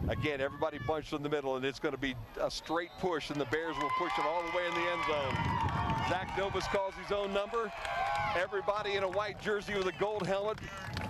Again, everybody bunched in the middle, and it's going to be a straight push, and the Bears will push it all the way in the end zone. Zach Nobis calls his own number. Everybody in a white jersey with a gold helmet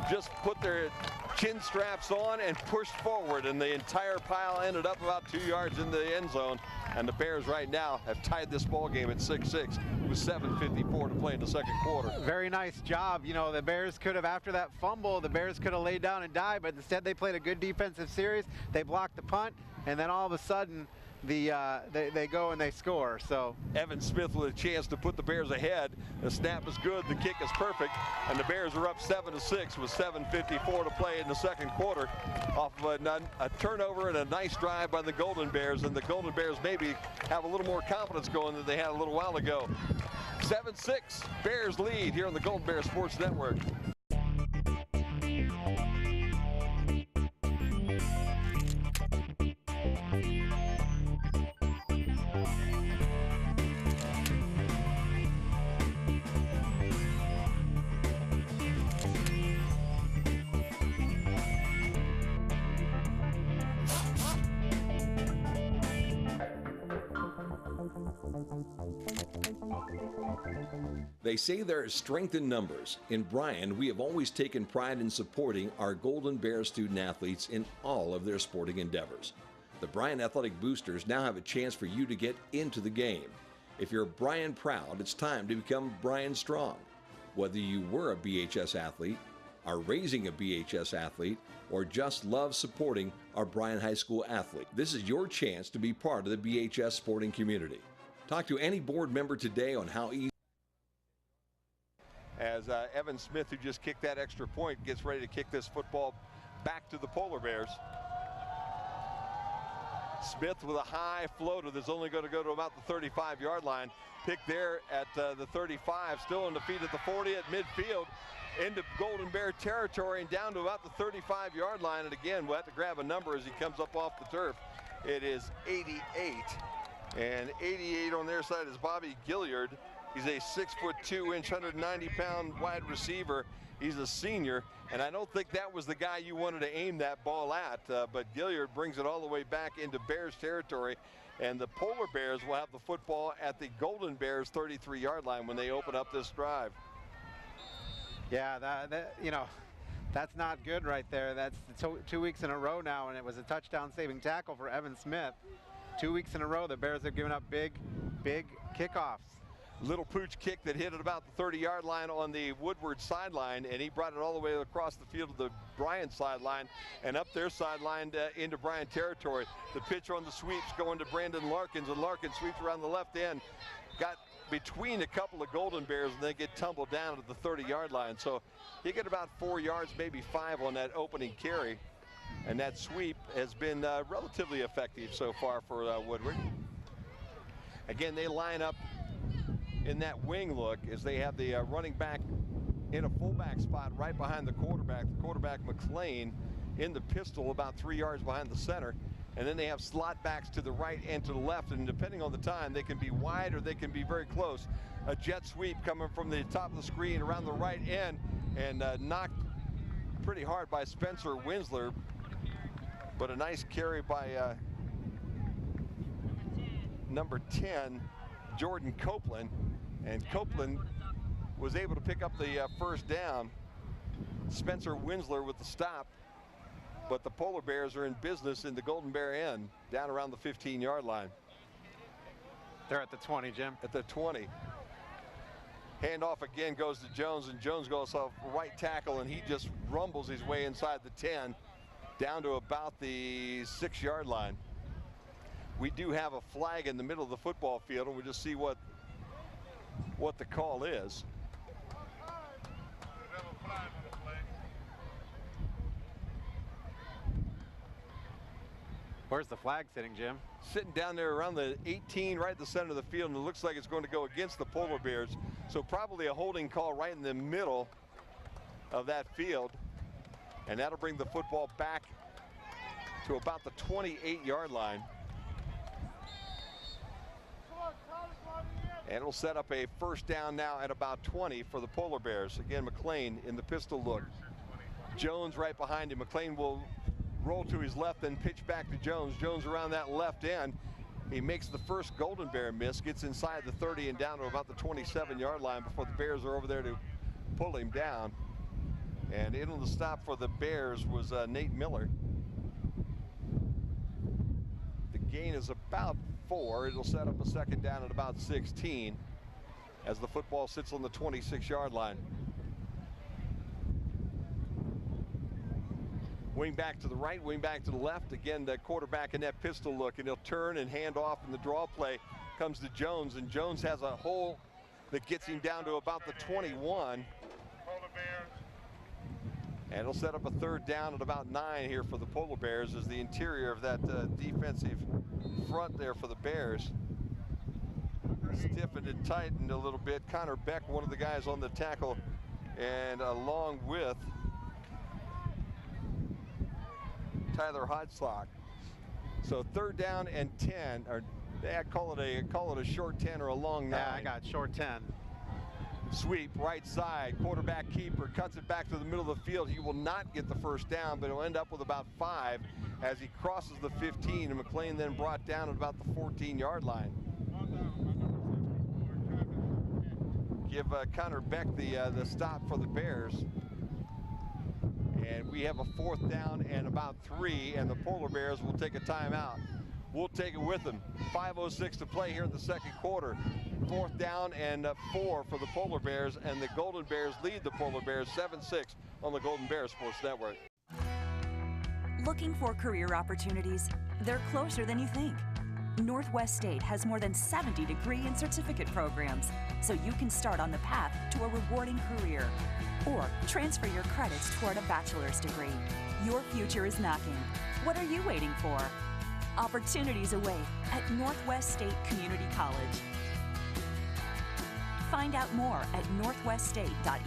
just put their chin straps on and pushed forward, and the entire pile ended up about 2 yards in the end zone. And the Bears right now have tied this ball game at 6-6 with 7:54 to play in the second quarter. Very nice job. You know, the Bears could have, after that fumble, the Bears could have laid down and died, but instead they played a good defensive series. They blocked the punt, and then all of a sudden they go and they score. So Evan Smith with a chance to put the Bears ahead. The snap is good, the kick is perfect, and the Bears are up 7-6 with 7:54 to play in the second quarter off of a turnover and a nice drive by the Golden Bears, and the Golden Bears maybe have a little more confidence going than they had a little while ago. 7-6, Bears lead here on the Golden Bear Sports Network. They say there is strength in numbers. In Bryan, we have always taken pride in supporting our Golden Bears student athletes in all of their sporting endeavors. The Bryan Athletic Boosters now have a chance for you to get into the game. If you're Bryan proud, it's time to become Bryan strong. Whether you were a BHS athlete, are raising a BHS athlete, or just love supporting our Bryan High School athlete, this is your chance to be part of the BHS sporting community. Talk to any board member today on how easy. As Evan Smith, who just kicked that extra point, gets ready to kick this football back to the Polar Bears. Smith with a high floater that's only going to go to about the 35-yard line. Pick there at the 35, still on the feet at the 40 at midfield, into Golden Bear territory and down to about the 35-yard line. And again, we'll have to grab a number as he comes up off the turf. It is 88. And 88 on their side is Bobby Gilliard. He's a 6'2", 190-pound wide receiver. He's a senior, and I don't think that was the guy you wanted to aim that ball at, but Gilliard brings it all the way back into Bears territory, and the Polar Bears will have the football at the Golden Bears 33-yard line when they open up this drive. Yeah, that's not good right there. That's 2 weeks in a row now, and it was a touchdown-saving tackle for Evan Smith. 2 weeks in a row, the Bears have given up big kickoffs. Little pooch kick that hit at about the 30-yard line on the Woodward sideline, and he brought it all the way across the field to the Bryan sideline and up their sideline into Bryan territory. The pitch on the sweeps going to Brandon Larkins, and Larkins sweeps around the left end. Got between a couple of Golden Bears, and they get tumbled down at the 30-yard line. So he got about 4 yards, maybe 5 on that opening carry, and that sweep has been relatively effective so far for Woodward. Again, they line up in that wing look is they have the running back in a fullback spot right behind the quarterback McLean in the pistol about 3 yards behind the center. And then they have slot backs to the right and to the left, and depending on the time, they can be wide or they can be very close. A jet sweep coming from the top of the screen around the right end and knocked pretty hard by Spencer Winsler, but a nice carry by number 10, Jordan Copeland, and Copeland was able to pick up the first down. Spencer Winsler with the stop, but the Polar Bears are in business in the Golden Bear end, down around the 15-yard line. They're at the 20, Jim. At the 20. Handoff again goes to Jones, and Jones goes off right tackle, and he just rumbles his way inside the 10, down to about the 6-yard line. We do have a flag in the middle of the football field, and we'll just see what the call is. Where's the flag sitting, Jim? Sitting down there around the 18, right at the center of the field, and it looks like it's going to go against the Polar Bears. So probably a holding call right in the middle of that field, and that'll bring the football back to about the 28-yard line. And it'll set up a first down now at about 20 for the Polar Bears. Again, McLean in the pistol look. Jones right behind him. McLean will roll to his left, then pitch back to Jones. Jones around that left end. He makes the first Golden Bear miss, gets inside the 30 and down to about the 27-yard line before the Bears are over there to pull him down. And in on the stop for the Bears was Nate Miller. The gain is about 4. It'll set up a second down at about 16 as the football sits on the 26-yard line. Wing back to the right, wing back to the left. Again, the quarterback in that pistol look, and he'll turn and hand off, and the draw play comes to Jones, and Jones has a hole that gets him down to about the 21. And it'll set up a third down at about 9 here for the Polar Bears as the interior of that defensive front there for the Bears stiffened and tightened a little bit. Connor Beck, one of the guys on the tackle, and along with Tyler Hodgsock. So third down and 10, or I call it a short 10 or a long 9. Yeah, I got short 10. Sweep right side, quarterback keeper cuts it back to the middle of the field. He will not get the first down, but he'll end up with about 5 as he crosses the 15, and McLean then brought down at about the 14-yard line. Give Connor Beck the stop for the Bears. And we have a fourth down and about 3, and the Polar Bears will take a timeout. We'll take it with them. 5:06 to play here in the second quarter. Fourth down and 4 for the Polar Bears, and the Golden Bears lead the Polar Bears 7-6 on the Golden Bears Sports Network. Looking for career opportunities? They're closer than you think. Northwest State has more than 70 degree and certificate programs, so you can start on the path to a rewarding career. Or transfer your credits toward a bachelor's degree. Your future is knocking. What are you waiting for? Opportunities await at Northwest State Community College. Find out more at northweststate.edu.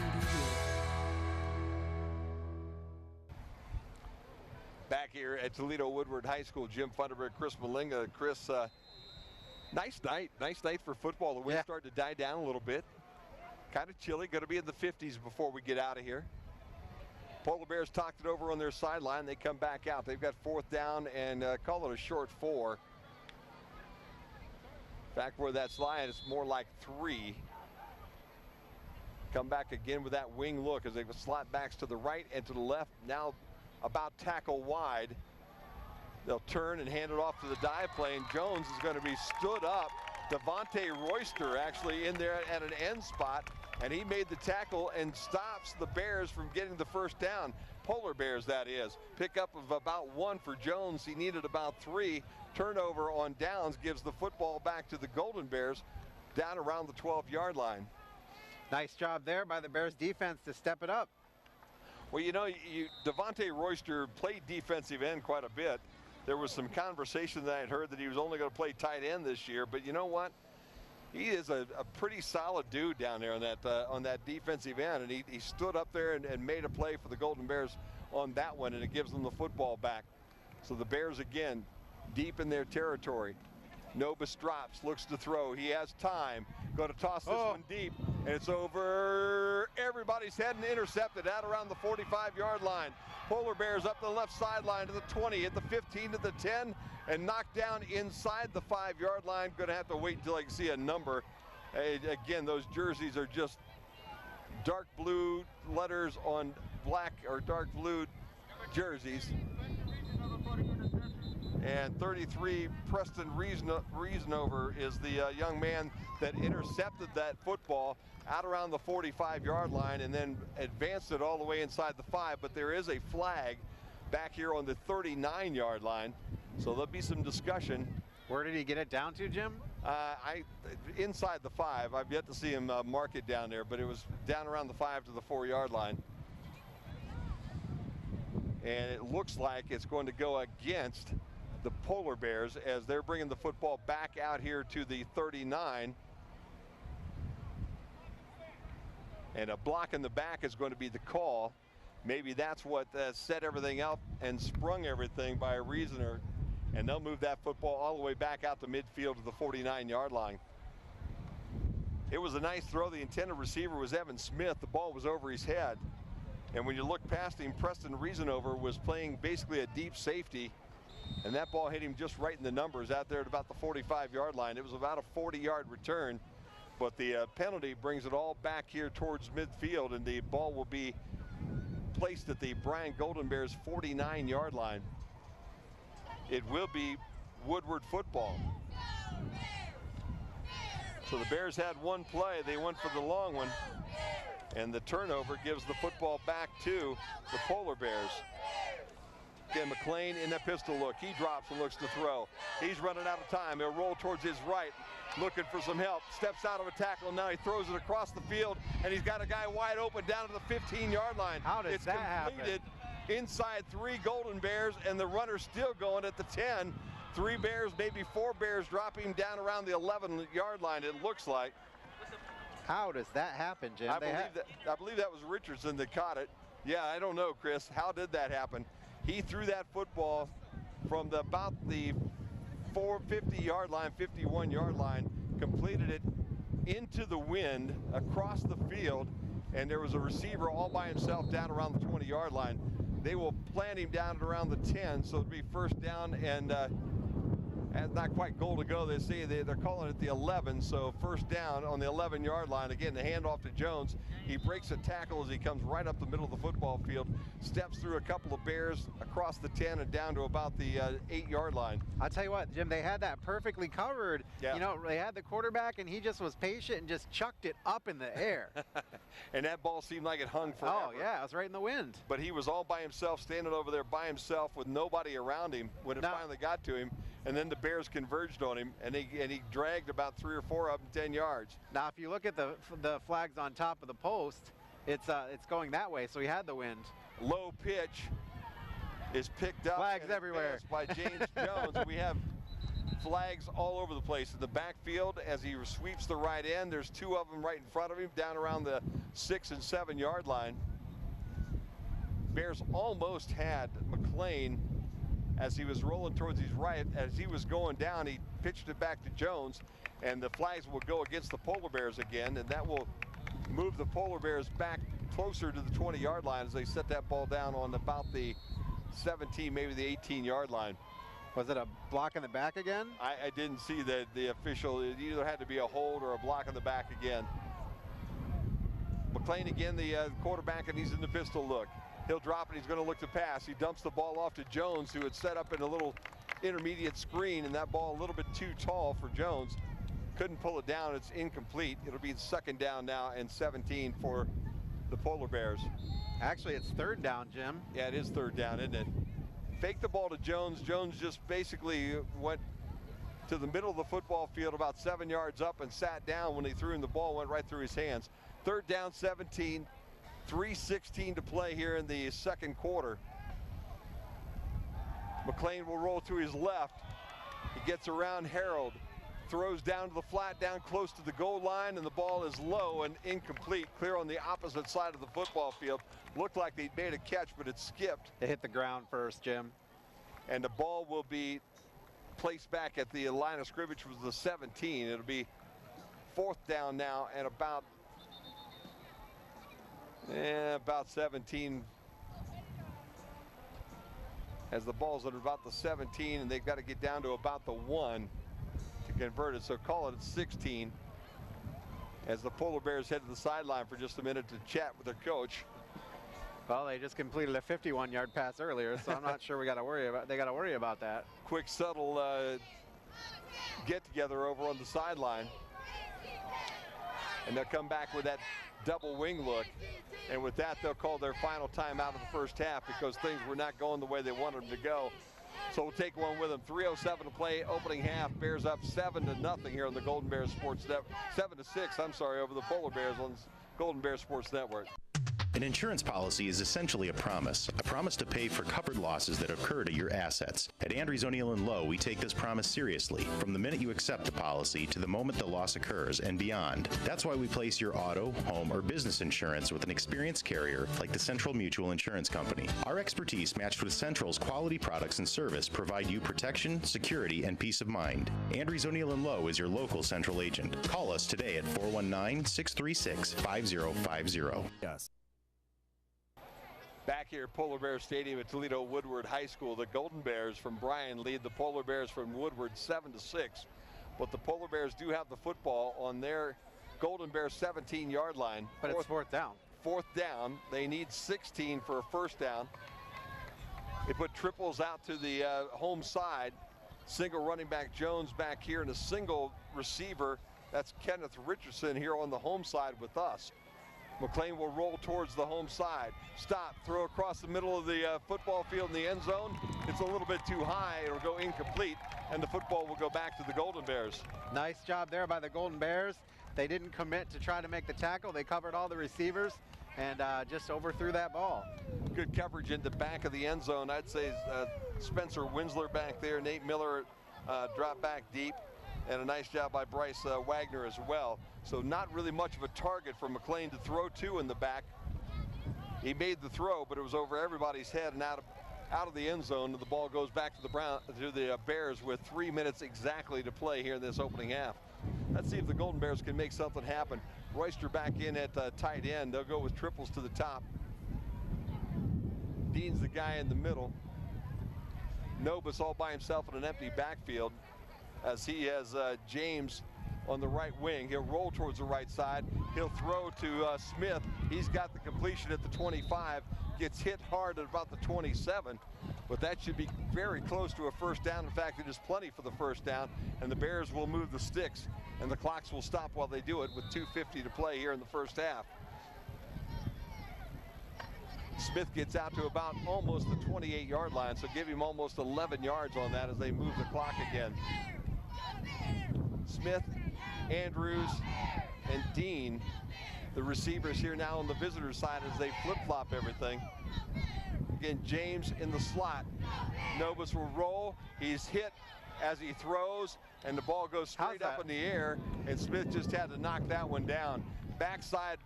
Back here at Toledo Woodward High School, Jim Funderburg, Chris Malinga. Chris, nice night for football. The wind started to die down a little bit. Kind of chilly, going to be in the 50s before we get out of here. Polar Bears talked it over on their sideline. They come back out. They've got fourth down and call it a short 4. Back where that's lying, it's more like 3. Come back again with that wing look as they slot backs to the right and to the left. Now about tackle wide. They'll turn and hand it off to the dive play, and Jones is going to be stood up. Devontae Royster actually in there at an end spot, and he made the tackle and stops the Bears from getting the first down. Polar Bears, that is. Pickup of about 1 for Jones. He needed about 3. Turnover on downs gives the football back to the Golden Bears down around the 12-yard line. Nice job there by the Bears defense to step it up. Well, you know, Devontae Royster played defensive end quite a bit. There was some conversation that I had heard that he was only going to play tight end this year, but you know what? He is a pretty solid dude down there on that defensive end, and he stood up there and made a play for the Golden Bears on that one, and it gives them the football back. So the Bears again deep in their territory. Nobis drops, looks to throw. He has time. Going to toss this one deep, and it's over everybody's head and intercepted out around the 45-yard line. Polar Bears up the left sideline to the 20, at the 15, to the 10, and knocked down inside the 5-yard line. Going to have to wait until I can see a number. Again, those jerseys are just dark blue letters on black or dark blue jerseys. And 33, Preston Reasonover is the young man that intercepted that football out around the 45-yard line and then advanced it all the way inside the 5. But there is a flag back here on the 39-yard line, so there'll be some discussion. Where did he get it down to, Jim? Inside the 5. I've yet to see him mark it down there, but it was down around the 5 to the 4-yard line. And it looks like it's going to go against the Polar Bears as they're bringing the football back out here to the 39. And a block in the back is going to be the call. Maybe that's what set everything up and sprung everything by a reasoner. And they'll move that football all the way back out to midfield to the 49-yard line. It was a nice throw. The intended receiver was Evan Smith. The ball was over his head. And when you look past him, Preston Reasonover was playing basically a deep safety. And that ball hit him just right in the numbers out there at about the 45-yard line. It was about a 40-yard return, but the penalty brings it all back here towards midfield, and the ball will be placed at the Bryan Golden Bears 49-yard line. It will be Woodward football. So the Bears had one play. They went for the long one, and the turnover gives the football back to the Polar Bears. Again, McLean in that pistol look. He drops and looks to throw. He's running out of time. He'll roll towards his right, looking for some help. Steps out of a tackle. Now he throws it across the field, and he's got a guy wide open down to the 15-yard line. How does that happen? It's completed inside 3 Golden Bears, and the runner's still going at the 10. 3 Bears, maybe 4 Bears, dropping down around the 11-yard line, it looks like. How does that happen, Jim? I believe that was Richardson that caught it. Yeah, I don't know, Chris. How did that happen? He threw that football from about the 50-yard line, 51-yard line, completed it into the wind across the field, and there was a receiver all by himself down around the 20-yard line. They will plant him down at around the 10, so it'll be first down and not quite goal to go. They say they're calling it the 11, so first down on the 11-yard line. Again, the handoff to Jones. He breaks a tackle as he comes right up the middle of the football field, steps through a couple of Bears across the 10 and down to about the 8-yard line. I'll tell you what, Jim, they had that perfectly covered. Yeah. You know, they had the quarterback, and he just was patient and just chucked it up in the air. And that ball seemed like it hung forever. Oh, yeah, it was right in the wind. But he was all by himself, standing over there by himself with nobody around him when it finally got to him. And then the Bears converged on him, and he dragged about 3 or 4 of them 10 yards. Now, if you look at the flags on top of the post, it's going that way, so he had the wind. Low pitch is picked up. Flags everywhere. By James Jones. We have flags all over the place. In the backfield, as he sweeps the right end, there's 2 of them right in front of him, down around the 6 and 7-yard line. Bears almost had McLean as he was rolling towards his right. As he was going down, he pitched it back to Jones, and the flags will go against the Polar Bears again, and that will move the Polar Bears back closer to the 20-yard line as they set that ball down on about the 17, maybe the 18-yard line. Was it a block in the back again? I didn't see the official. It either had to be a hold or a block in the back again. McLean again, the quarterback, and he's in the pistol look. He'll drop, and he's going to look to pass. He dumps the ball off to Jones, who had set up in a little intermediate screen, and that ball a little bit too tall for Jones. Couldn't pull it down. It's incomplete. It'll be second down now and 17 for the Polar Bears. Actually, it's third down, Jim. Yeah, it is third down, isn't it? Fake the ball to Jones. Jones just basically went to the middle of the football field about 7 yards up and sat down when he threw him the ball, went right through his hands. Third down, 17. 3:16 to play here in the second quarter. McLean will roll to his left. He gets around Harold, throws down to the flat, down close to the goal line, and the ball is low and incomplete, clear on the opposite side of the football field. Looked like they made a catch, but it skipped. It hit the ground first, Jim. And the ball will be placed back at the line of scrimmage, which was the 17. It'll be 4th down now and about 17. As the ball's at about the 17, and they've got to get down to about the 1 to convert it. So call it at 16. As the Polar Bears head to the sideline for just a minute to chat with their coach. Well, they just completed a 51-yard pass earlier, so I'm not sure they got to worry about that. Quick, subtle get together over on the sideline. And they'll come back with that double wing look. And with that, they'll call their final timeout of the first half because things were not going the way they wanted them to go. So we'll take one with them. 3:07 to play, opening half. Bears up 7-0 here on the Golden Bears Sports Network. 7-6, I'm sorry, over the Polar Bears on Golden Bears Sports Network. An insurance policy is essentially a promise to pay for covered losses that occur to your assets. At Andrews O'Neill & Lowe, we take this promise seriously, from the minute you accept the policy to the moment the loss occurs and beyond. That's why we place your auto, home, or business insurance with an experienced carrier like the Central Mutual Insurance Company. Our expertise, matched with Central's quality products and service, provide you protection, security, and peace of mind. Andrews O'Neill & Lowe is your local Central agent. Call us today at 419-636-5050. Yes. Back here at Polar Bear Stadium at Toledo Woodward High School, the Golden Bears from Bryan lead the Polar Bears from Woodward 7-6. But the Polar Bears do have the football on their Golden Bears 17-yard line. But it's 4th down. 4th down. They need 16 for a first down. They put triples out to the home side. Single running back Jones back here and a single receiver. That's Kenneth Richardson here on the home side with us. McLean will roll towards the home side. Stop, throw across the middle of the football field in the end zone. It's a little bit too high. It'll go incomplete, and the football will go back to the Golden Bears. Nice job there by the Golden Bears. They didn't commit to try to make the tackle. They covered all the receivers and just overthrew that ball. Good coverage in the back of the end zone. I'd say Spencer Winsler back there. Nate Miller dropped back deep. And a nice job by Bryce Wagner as well. So not really much of a target for McLean to throw to in the back. He made the throw, but it was over everybody's head and out of the end zone. The ball goes back to the Bears with 3 minutes exactly to play here in this opening half. Let's see if the Golden Bears can make something happen. Royster back in at tight end. They'll go with triples to the top. Dean's the guy in the middle. Nobis all by himself in an empty backfield, as he has James on the right wing. He'll roll towards the right side. He'll throw to Smith. He's got the completion at the 25. Gets hit hard at about the 27. But that should be very close to a first down. In fact, it is plenty for the first down. And the Bears will move the sticks. And the clocks will stop while they do it with 2:50 to play here in the first half. Smith gets out to about almost the 28-yard line. So give him almost 11 yards on that as they move the clock again. Smith, Andrews, and Dean, the receivers here now on the visitor side as they flip-flop everything. Again, James in the slot. Nobis will roll. He's hit as he throws, and the ball goes straight up in the air, and Smith just had to knock that one down. Backside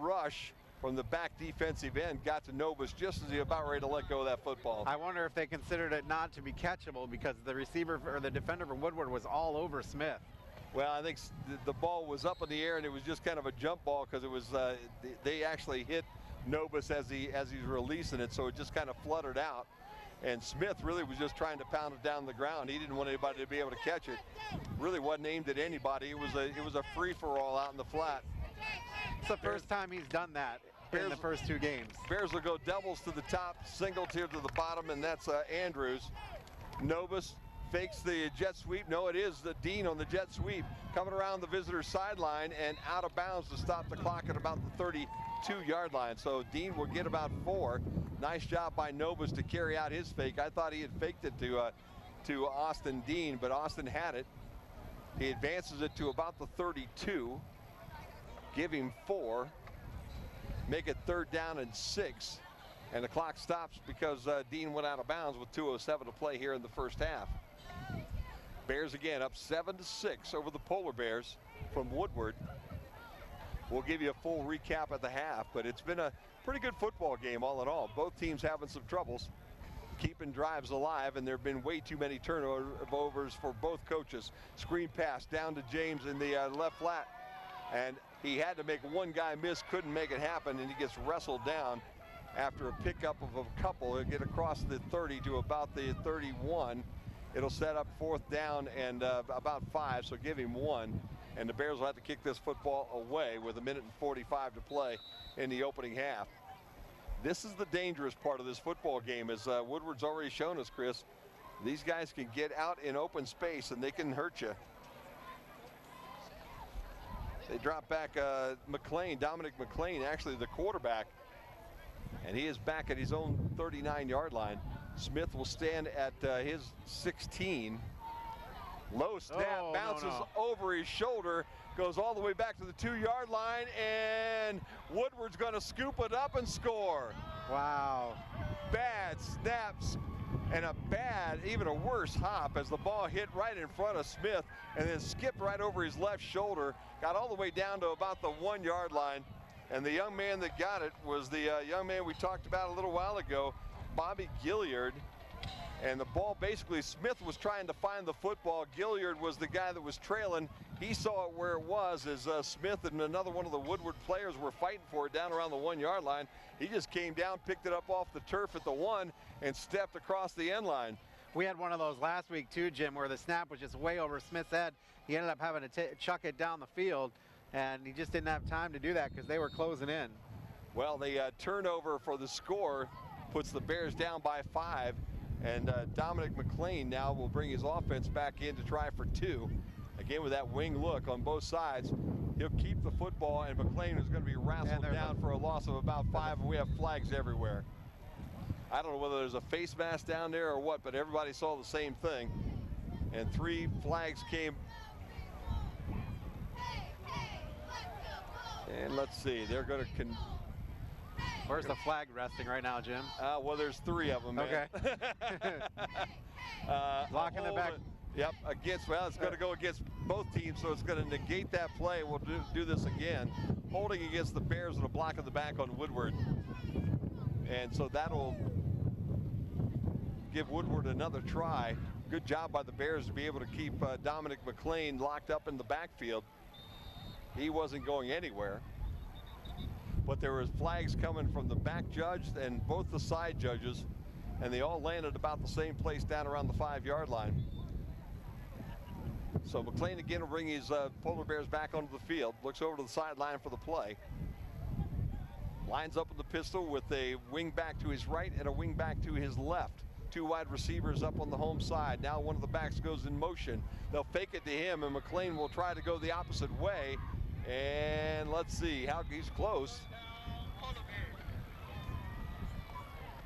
rush from the back defensive end got to Nobis just as he was about ready to let go of that football. I wonder if they considered it not to be catchable because the receiver or the defender from Woodward was all over Smith. Well, I think the ball was up in the air, and it was just kind of a jump ball because it was they actually hit Nobis as he's releasing it, so it just kind of fluttered out. And Smith really was just trying to pound it down the ground. He didn't want anybody to be able to catch it. Really wasn't aimed at anybody. It was a free-for-all out in the flat. It's the first time he's done that in the first 2 games. Bears will go doubles to the top, singles here to the bottom, and that's Andrews. Nobis fakes the jet sweep. No, it is the Dean on the jet sweep. Coming around the visitor sideline and out of bounds to stop the clock at about the 32-yard line. So Dean will get about 4. Nice job by Nobis to carry out his fake. I thought he had faked it to Austin Dean, but Austin had it. He advances it to about the 32. Give him 4. Make it 3rd down and 6. And the clock stops because Dean went out of bounds with 2:07 to play here in the first half. Bears again up 7-6 over the Polar Bears from Woodward. We'll give you a full recap at the half, but it's been a pretty good football game all in all. Both teams having some troubles keeping drives alive, and there have been way too many turnovers for both coaches. Screen pass down to James in the left flat, and he had to make one guy miss, couldn't make it happen, and he gets wrestled down after a pickup of a couple. He'll get across the 30 to about the 31. It'll set up 4th down and about 5, so give him 1. And the Bears will have to kick this football away with 1:45 to play in the opening half. This is the dangerous part of this football game, as Woodward's already shown us, Chris. These guys can get out in open space and they can hurt you. They drop back McLean, Dominic McLean, actually the quarterback. And he is back at his own 39-yard line. Smith will stand at his 16. Low snap, bounces over his shoulder, goes all the way back to the 2-yard line, and Woodward's going to scoop it up and score. Wow. Bad snaps and a bad, even a worse hop as the ball hit right in front of Smith and then skipped right over his left shoulder, got all the way down to about the 1-yard line. And the young man that got it was the young man we talked about a little while ago, Bobby Gilliard. And the ball, basically, Smith was trying to find the football. Gilliard was the guy that was trailing. He saw it where it was as Smith and another one of the Woodward players were fighting for it down around the 1-yard line. He just came down, picked it up off the turf at the 1, and stepped across the end line. We had one of those last week too, Jim, where the snap was just way over Smith's head. He ended up having to chuck it down the field, and he just didn't have time to do that because they were closing in. Well, the turnover for the score puts the Bears down by 5. And Dominic McLean now will bring his offense back in to try for 2. Again, with that wing look on both sides, he'll keep the football, and McLean is going to be wrestled down for a loss of about 5, and we have flags everywhere. I don't know whether there's a face mask down there or what, but everybody saw the same thing. And 3 flags came. And let's see, they're going to Where's the flag resting right now, Jim? Well, there's 3 of them, man. Okay. Lock in the back. Yep, against, well, it's going to go against both teams, so it's going to negate that play. We'll do this again. Holding against the Bears and a block in the back on Woodward. And so that'll give Woodward another try. Good job by the Bears to be able to keep Dominic McLean locked up in the backfield. He wasn't going anywhere. But there was flags coming from the back judge and both the side judges, and they all landed about the same place down around the 5-yard line. So McLean again will bring his Polar Bears back onto the field, looks over to the sideline for the play. Lines up with the pistol with a wing back to his right and a wing back to his left. 2 wide receivers up on the home side. Now one of the backs goes in motion. They'll fake it to him, and McLean will try to go the opposite way. And let's see how he's close.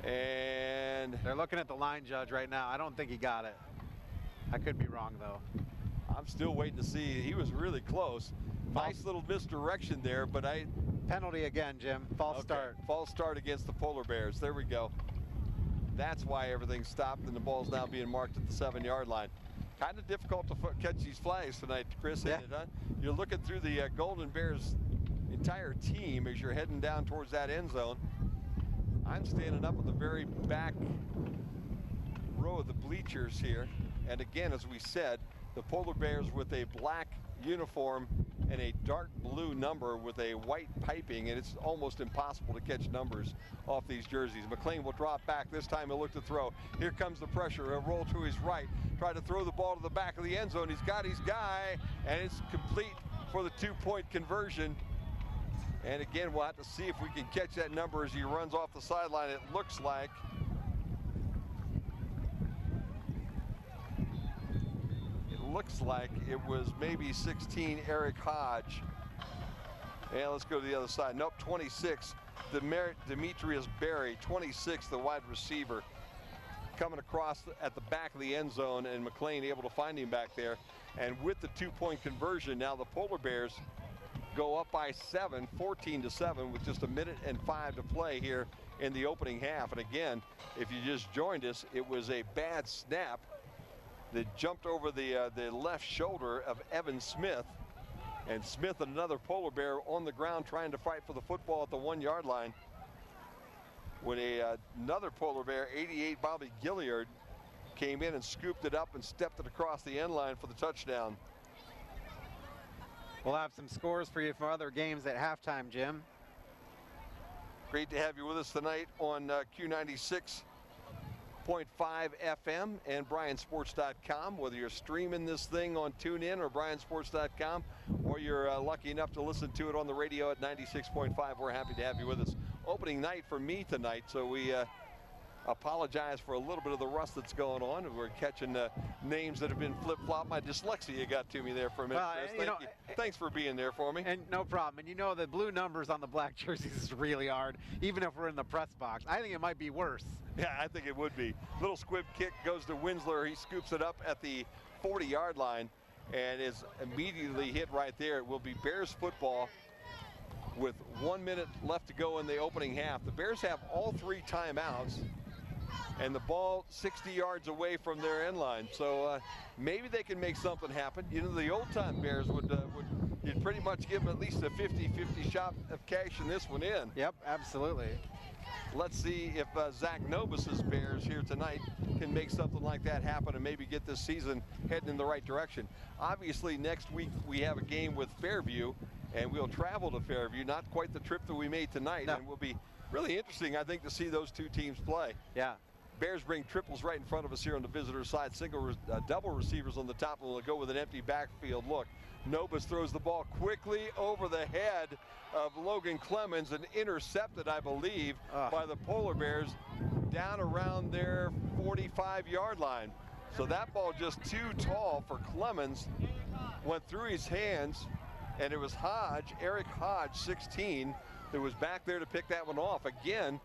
And they're looking at the line judge right now. I don't think he got it. I could be wrong though. I'm still waiting to see. He was really close. Nice little misdirection there, but penalty again, Jim. False start. False start against the Polar Bears. There we go. That's why everything stopped, and the ball's now being marked at the 7-yard line. Kind of difficult to catch these flags tonight, Chris, isn't it, huh? You're looking through the Golden Bears entire team as you're heading down towards that end zone. I'm standing up at the very back row of the bleachers here. And again, as we said, the Polar Bears with a black uniform and a dark blue number with a white piping, and it's almost impossible to catch numbers off these jerseys. McLean will drop back. This time he'll look to throw. Here comes the pressure. He'll roll to his right, try to throw the ball to the back of the end zone. He's got his guy, and it's complete for the 2-point conversion. And again, we'll have to see if we can catch that number as he runs off the sideline. It looks like it was maybe 16, Eric Hodge. And let's go to the other side. Nope, 26, Demetrius Berry, 26, the wide receiver, coming across at the back of the end zone, and McLean able to find him back there. And with the 2-point conversion, now the Polar Bears go up by 7, 14-7, with just 1:05 to play here in the opening half. And again, if you just joined us, it was a bad snap that jumped over the left shoulder of Evan Smith. And Smith and another polar bear on the ground trying to fight for the football at the 1-yard line. When another polar bear, 88 Bobby Gilliard, came in and scooped it up and stepped it across the end line for the touchdown. We'll have some scores for you from other games at halftime, Jim. Great to have you with us tonight on Q96.5 FM and BryanSports.com. Whether you're streaming this thing on TuneIn or BryanSports.com, or you're lucky enough to listen to it on the radio at 96.5, we're happy to have you with us. Opening night for me tonight, so we apologize for a little bit of the rust that's going on. We're catching names that have been flip-flopped. My dyslexia got to me there for a minute. Well, Thanks for being there for me. And no problem. And you know the blue numbers on the black jerseys is really hard, even if we're in the press box. I think it might be worse. Yeah, I think it would be. Little squib kick goes to Winsler. He scoops it up at the 40-yard line and is immediately hit right there. It will be Bears football with 1 minute left to go in the opening half. The Bears have all 3 timeouts, and the ball 60 yards away from their end line. So maybe they can make something happen. You know, the old-time Bears would you'd pretty much give them at least a 50-50 shot of cashing this one in. Yep, absolutely. Let's see if Zach Novus's Bears here tonight can make something like that happen and maybe get this season heading in the right direction. Obviously, next week we have a game with Fairview, and we'll travel to Fairview. Not quite the trip that we made tonight, no. And it will be really interesting, I think, to see those 2 teams play. Yeah. Bears bring triples right in front of us here on the visitor side. Double receivers on the top, and we'll go with an empty backfield look. Novus throws the ball quickly over the head of Logan Clemens and intercepted, I believe, by the Polar Bears down around their 45-yard line. So that ball just too tall for Clemens, went through his hands, and it was Hodge, Eric Hodge, 16, that was back there to pick that one off. Again,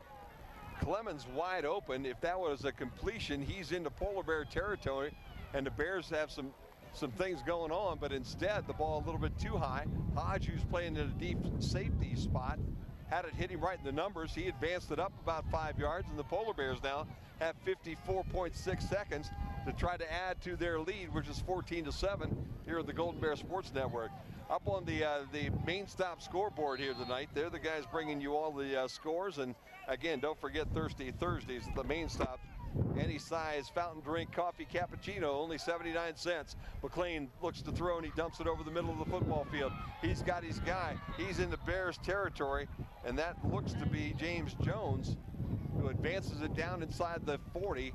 Clemens wide open. If that was a completion, he's into Polar Bear territory, and the Bears have some things going on, but instead the ball a little bit too high. Hodge, who's playing in a deep safety spot, had it hit him right in the numbers. He advanced it up about 5 yards, and the Polar Bears now have 54.6 seconds to try to add to their lead, which is 14-7 here at the Golden Bear Sports Network. Up on the main stop scoreboard here tonight, they're the guys bringing you all the scores. And again, don't forget Thursdays at the main stop. Any size fountain drink, coffee, cappuccino, only 79 cents. McLean looks to throw, and he dumps it over the middle of the football field. He's got his guy. He's in the Bears territory, and that looks to be James Jones, who advances it down inside the 40.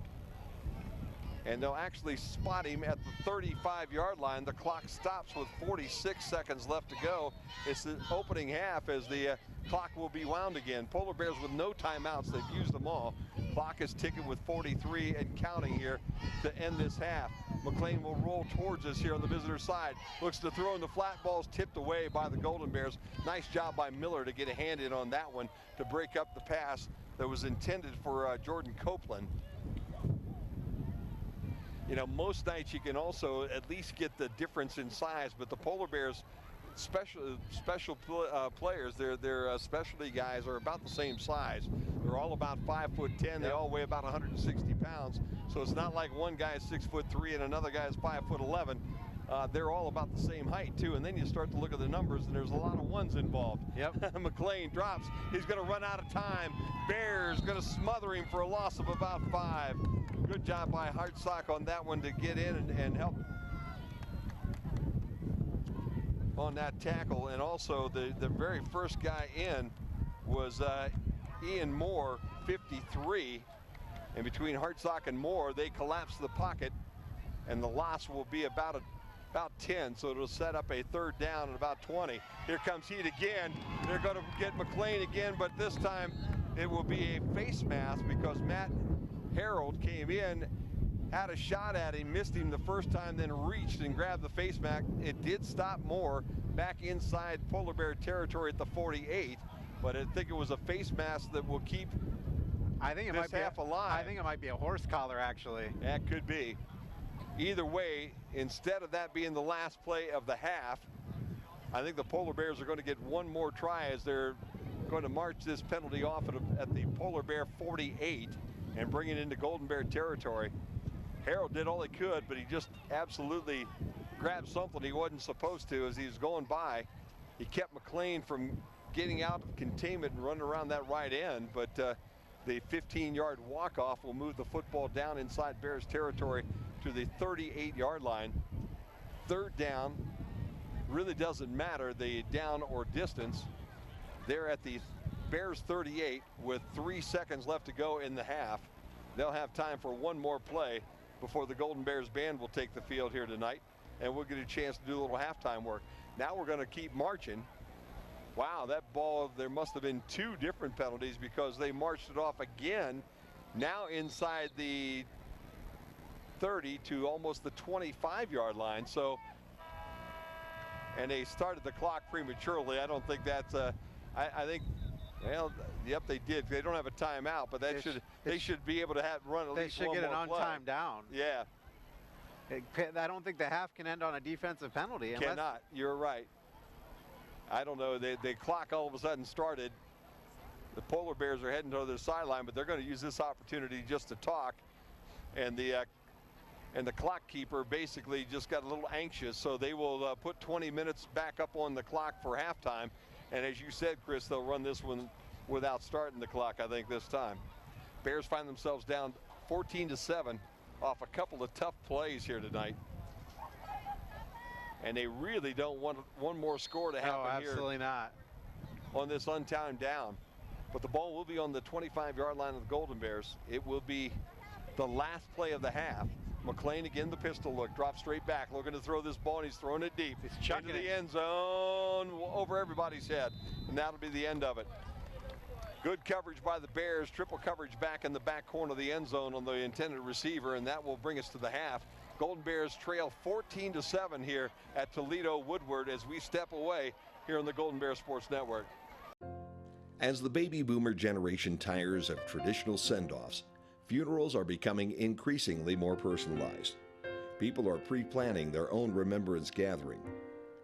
And they'll actually spot him at the 35-yard line. The clock stops with 46 seconds left to go. It's the opening half as the clock will be wound again. Polar Bears with no timeouts. They've used them all. Clock is ticking with 43 and counting here to end this half. McLean will roll towards us here on the visitor side. Looks to throw, in the flat ball's tipped away by the Golden Bears. Nice job by Miller to get a hand in on that one to break up the pass that was intended for Jordan Copeland. You know, most nights you can also at least get the difference in size, but the Polar Bears special players, their specialty guys are about the same size. They're all about 5'10". They all weigh about 160 pounds. So it's not like one guy is 6'3" and another guy is 5'11". They're all about the same height too. And then you start to look at the numbers, and there's a lot of ones involved. Yep. McLean drops. He's going to run out of time. Bears going to smother him for a loss of about 5. Good job by Hartsock on that one to get in and help on that tackle. And also the very first guy in was Ian Moore, 53. And between Hartsock and Moore, they collapse the pocket, and the loss will be about 10, so it'll set up a third down at about 20. Here comes Heat again. They're going to get McLean again, but this time it will be a face mask because Matt Harold came in, had a shot at him, missed him the first time, then reached and grabbed the face mask. It did stop Moore back inside Polar Bear territory at the 48, but I think it was a face mask that will keep this half alive. I think it might be a horse collar, actually. That could be. Either way, instead of that being the last play of the half, I think the Polar Bears are going to get one more try as they're going to march this penalty off at the Polar Bear 48 and bring it into Golden Bear territory. Harold did all he could, but he just absolutely grabbed something he wasn't supposed to as he was going by. He kept McLean from getting out of containment and running around that right end, but the 15-yard walk-off will move the football down inside Bears territory to the 38-yard line. Third down, really doesn't matter the down or distance. They're at the Bears 38 with 3 seconds left to go in the half. They'll have time for one more play before the Golden Bears band will take the field here tonight, and we'll get a chance to do a little halftime work. Now we're going to keep marching. Wow, that ball, there must have been 2 different penalties because they marched it off again, now inside the 30 to almost the 25-yard line. So, and they started the clock prematurely. I don't think that's I think, well, yep, they did. They don't have a timeout, but that they should be able to run at least one more play. They should get an on-time down. Yeah. I don't think the half can end on a defensive penalty. Cannot. You're right. I don't know. The clock all of a sudden started. The Polar Bears are heading to their sideline, but they're going to use this opportunity just to talk. And the clock keeper basically just got a little anxious, so they will put 20 minutes back up on the clock for halftime. And as you said, Chris, they'll run this one without starting the clock, I think, this time. Bears find themselves down 14-7 off a couple of tough plays here tonight. And they really don't want one more score to happen here. No, absolutely not. On this untimed down. But the ball will be on the 25-yard line of the Golden Bears. It will be the last play of the half. McLean again, the pistol look, drops straight back, looking to throw this ball, and he's throwing it deep. He's chucking into the end zone, over everybody's head, and that'll be the end of it. Good coverage by the Bears, triple coverage back in the back corner of the end zone on the intended receiver, and that will bring us to the half. Golden Bears trail 14-7 here at Toledo Woodward as we step away here on the Golden Bear Sports Network. As the baby boomer generation tires of traditional send-offs, funerals are becoming increasingly more personalized. People are pre-planning their own remembrance gathering.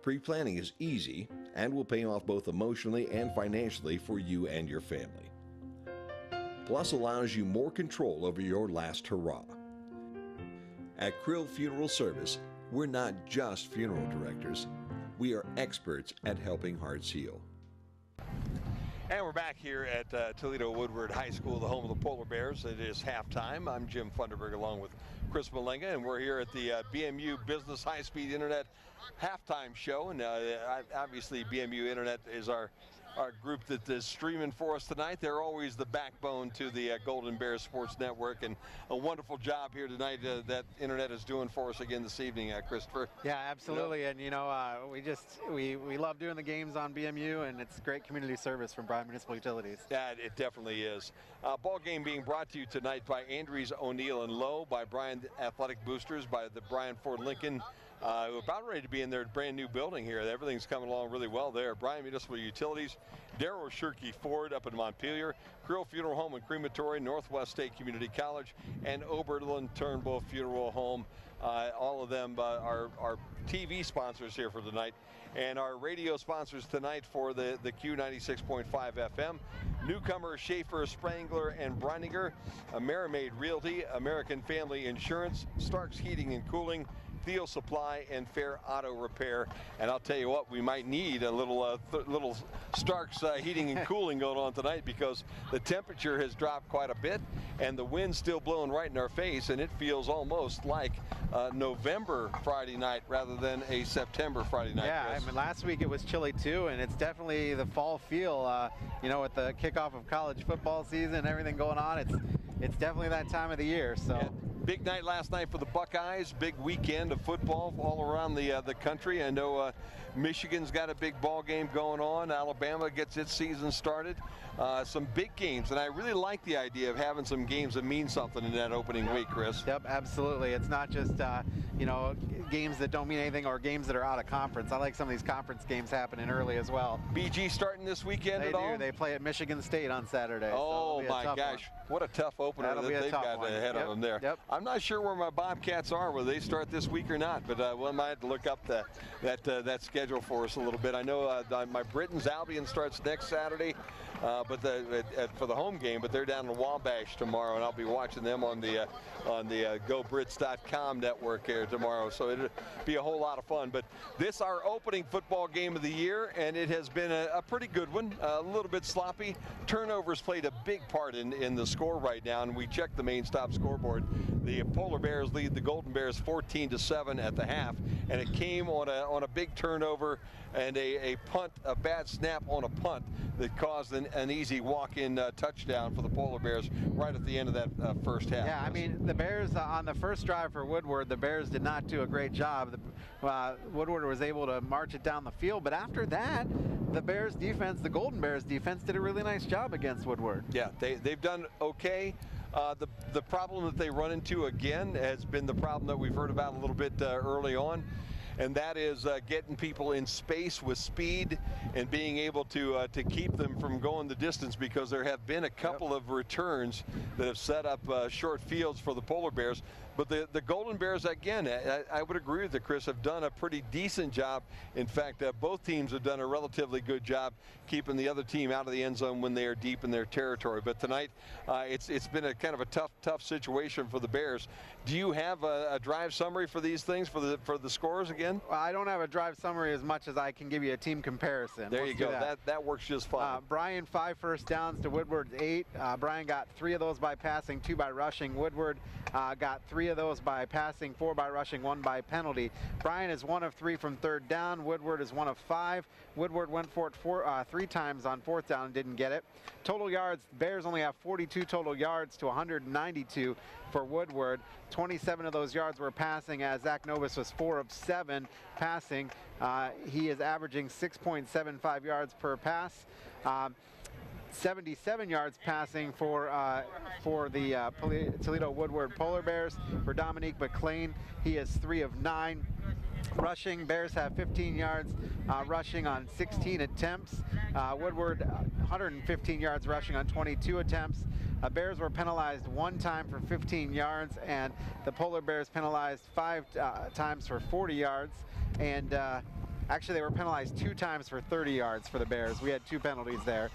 Pre-planning is easy and will pay off both emotionally and financially for you and your family. Plus allows you more control over your last hurrah. At Krill Funeral Service, we're not just funeral directors. We are experts at helping hearts heal. And we're back here at Toledo Woodward High School, the home of the Polar Bears. It is halftime. I'm Jim Funderburg along with Chris Malenga, and we're here at the BMU Business High Speed Internet halftime show. And obviously BMU Internet is our group that is streaming for us tonight. They're always the backbone to the Golden Bears Sports Network, and a wonderful job here tonight that Internet is doing for us again this evening, Christopher. Yeah, absolutely. And we love doing the games on BMU, and it's great community service from Bryan Municipal Utilities. Yeah, it definitely is. Ball game being brought to you tonight by Andrews O'Neill and Lowe, by Bryan Athletic Boosters, by the Bryan Ford Lincoln. We're about ready to be in their brand new building here. Everything's coming along really well there. Bryan Municipal Utilities, Darrell Shirkey Ford up in Montpelier, Krill Funeral Home and Crematory, Northwest State Community College, and Oberlin Turnbull Funeral Home. All of them are TV sponsors here for tonight, and our radio sponsors tonight for the Q96.5 FM. Newcomer, Schaefer, Spangler, and Breininger, Amerimaid Realty, American Family Insurance, Starks Heating and Cooling, Theo Supply, and Fair Auto Repair. And I'll tell you what, we might need a little Starks heating and cooling going on tonight, because the temperature has dropped quite a bit and the wind's still blowing right in our face, and it feels almost like November Friday night rather than a September Friday night. Yeah, Chris. I mean, last week it was chilly too, and it's definitely the fall feel, with the kickoff of college football season, everything going on. It's definitely that time of the year. So. Yeah. Big night last night for the Buckeyes. Big weekend of football all around the country. I know Michigan's got a big ball game going on. Alabama gets its season started. Some big games, and I really like the idea of having some games that mean something in that opening week, Chris. Yep, absolutely. It's not just games that don't mean anything or games that are out of conference. I like some of these conference games happening early as well. BG starting this weekend at all? They do. They play at Michigan State on Saturday. Oh, so my gosh. What a tough opener that they've got ahead of them there. Yep. I'm not sure where my Bobcats are, whether they start this week or not, but we might have to look up that schedule for us a little bit. I know my Britons Albion starts next Saturday. for the home game, but they're down in Wabash tomorrow, and I'll be watching them on the GoBrits.com network here tomorrow. So it'll be a whole lot of fun. But this our opening football game of the year, and it has been a pretty good one. A little bit sloppy. Turnovers played a big part in the score right now, and we checked the main stop scoreboard. The Polar Bears lead the Golden Bears 14-7 at the half, and it came on a big turnover and a punt, a bad snap on a punt that caused an easy walk-in touchdown for the Polar Bears right at the end of that first half. Yeah, I mean, the Bears on the first drive for Woodward, the Bears did not do a great job. Woodward was able to march it down the field, but after that, the Bears defense, the Golden Bears defense, did a really nice job against Woodward. Yeah, they've done okay. The problem that they run into again has been the problem that we've heard about a little bit early on, and that is getting people in space with speed and being able to keep them from going the distance, because there have been a couple of returns that have set up short fields for the Polar Bears. But the Golden Bears, again, I would agree with you, Chris, have done a pretty decent job. In fact, both teams have done a relatively good job keeping the other team out of the end zone when they are deep in their territory. But tonight, it's been a kind of a tough situation for the Bears. Do you have a drive summary for these things, for the scores again? Well, I don't have a drive summary as much as I can give you a team comparison. There you go. That works just fine. Bryan, 5 first downs to Woodward's 8. Bryan got 3 of those by passing, 2 by rushing. Woodward got 3 of those by passing, 4 by rushing, 1 by penalty. Bryan is 1 of 3 from third down. Woodward is 1 of 5. Woodward went for it 3 times on fourth down and didn't get it. Total yards, Bears only have 42 total yards to 192 for Woodward. 27 of those yards were passing, as Zach Novus was 4 of 7 passing. He is averaging 6.75 yards per pass. 77 yards passing for the Toledo Woodward Polar Bears. For Dominique McLean, he is 3 of 9. Rushing, Bears have 15 yards rushing on 16 attempts. Woodward 115 yards rushing on 22 attempts. Bears were penalized 1 time for 15 yards, and the Polar Bears penalized 5 times for 40 yards. And actually, they were penalized 2 times for 30 yards for the Bears. We had 2 penalties there.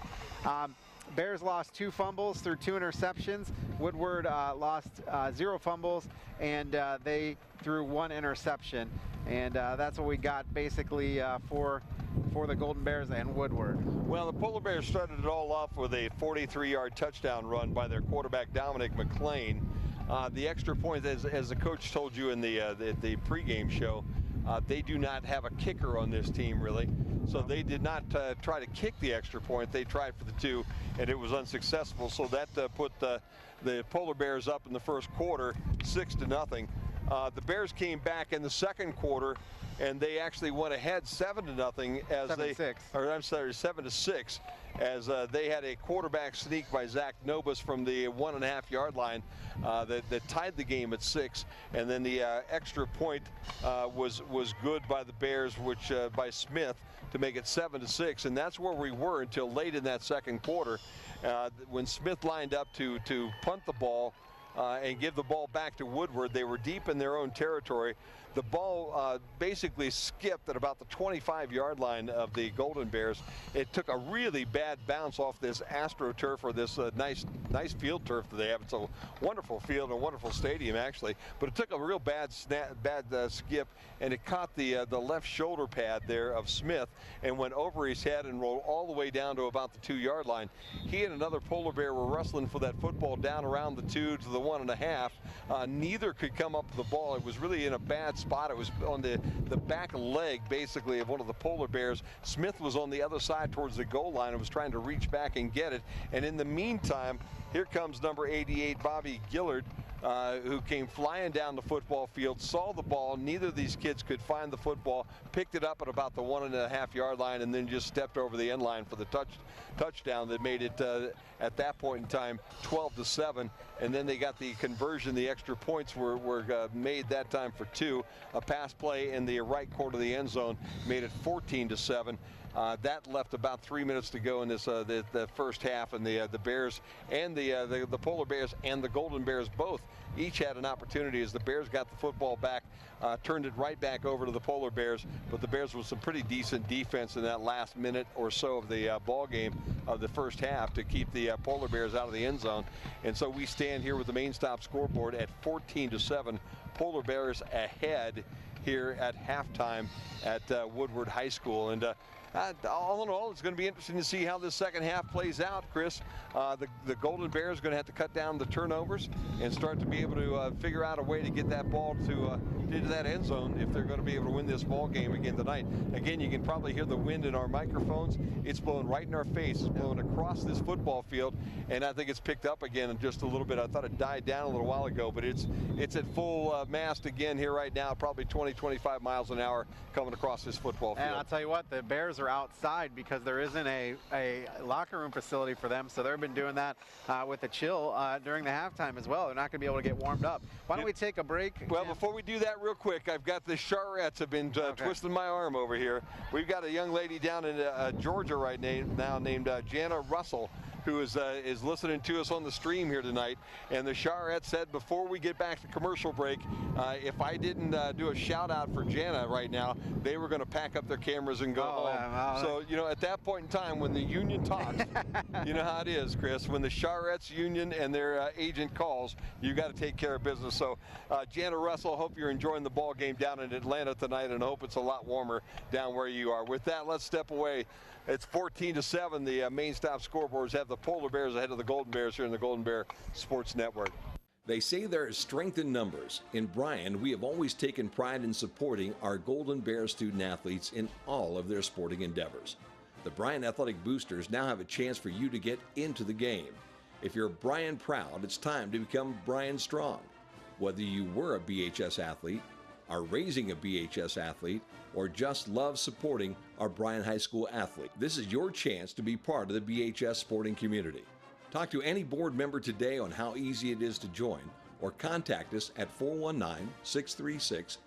Bears lost 2 fumbles through 2 interceptions. Woodward lost 0 fumbles, and they threw 1 interception. And that's what we got basically for the Golden Bears and Woodward. Well, the Polar Bears started it all off with a 43-yard touchdown run by their quarterback, Dominic McLean. The extra point, as the coach told you in the pregame show, they do not have a kicker on this team, really. So they did not try to kick the extra point. They tried for the 2, and it was unsuccessful. So that put the Polar Bears up in the first quarter, 6-0. The Bears came back in the second quarter, and they actually went ahead 7-0 as 7-6, as they had a quarterback sneak by Zach Nobus from the 1.5-yard line that tied the game at 6, and then the extra point was good by the Bears, which by Smith, to make it 7-6, and that's where we were until late in that second quarter, when Smith lined up to punt the ball and give the ball back to Woodward. They were deep in their own territory. The ball basically skipped at about the 25-yard line of the Golden Bears. It took a really bad bounce off this AstroTurf, or this nice field turf that they have. It's a wonderful field and a wonderful stadium, actually. But it took a real bad skip, and it caught the left shoulder pad there of Smith and went over his head and rolled all the way down to about the 2-yard line. He and another Polar Bear were wrestling for that football down around the 2 to the 1.5. Neither could come up with the ball. It was really in a bad spot. It was on the back leg, basically, of one of the Polar Bears. Smith was on the other side towards the goal line and was trying to reach back and get it. And in the meantime, here comes number 88, Bobby Gillard, who came flying down the football field, saw the ball. Neither of these kids could find the football, picked it up at about the 1.5-yard line, and then just stepped over the end line for the touchdown that made it, at that point in time, 12-7. And then they got the conversion. The extra points were made that time for 2. A pass play in the right corner of the end zone made it 14-7. That left about 3 minutes to go in this the first half, and the Bears and the Polar Bears and the Golden Bears both each had an opportunity as the Bears got the football back, turned it right back over to the Polar Bears, but the Bears with some pretty decent defense in that last minute or so of the ball game of the first half to keep the Polar Bears out of the end zone. And so we stand here with the main stop scoreboard at 14-7. Polar Bears ahead here at halftime at Woodward High School. And all in all, it's going to be interesting to see how this second half plays out, Chris. The Golden Bears are going to have to cut down the turnovers and start to be able to figure out a way to get that ball to into that end zone if they're going to be able to win this ball game again tonight. Again, you can probably hear the wind in our microphones. It's blowing right in our face. It's blowing across this football field, and I think it's picked up again in just a little bit. I thought it died down a little while ago, but it's at full mast again here right now, probably 20-25 miles an hour coming across this football field. And I'll tell you what, the Bears are outside because there isn't a locker room facility for them, so they've been doing that with the chill during the halftime as well. They're not going to be able to get warmed up. Why don't we take a break? Well, before we do that real quick, I've got the Charettes have been twisting my arm over here. We've got a young lady down in Georgia right now named Jana Russell, who is listening to us on the stream here tonight. And the Charettes said before we get back to commercial break, if I didn't do a shout out for Jana right now, they were going to pack up their cameras and go home. So, you know, at that point in time when the union talks, you know how it is, Chris. When the Charettes union and their agent calls, you got to take care of business. So, Jana Russell, hope you're enjoying the ball game down in Atlanta tonight, and hope it's a lot warmer down where you are. With that, let's step away. It's 14-7. The main stop scoreboards have the Polar Bears ahead of the Golden Bears here in the Golden Bear Sports Network. They say there is strength in numbers. In Bryan, we have always taken pride in supporting our Golden Bear student athletes in all of their sporting endeavors. The Bryan Athletic Boosters now have a chance for you to get into the game. If you're Bryan proud, it's time to become Bryan strong. Whether you were a BHS athlete, are raising a BHS athlete, or just love supporting our Bryan High School athlete, this is your chance to be part of the BHS sporting community. Talk to any board member today on how easy it is to join, or contact us at 419-636-4536.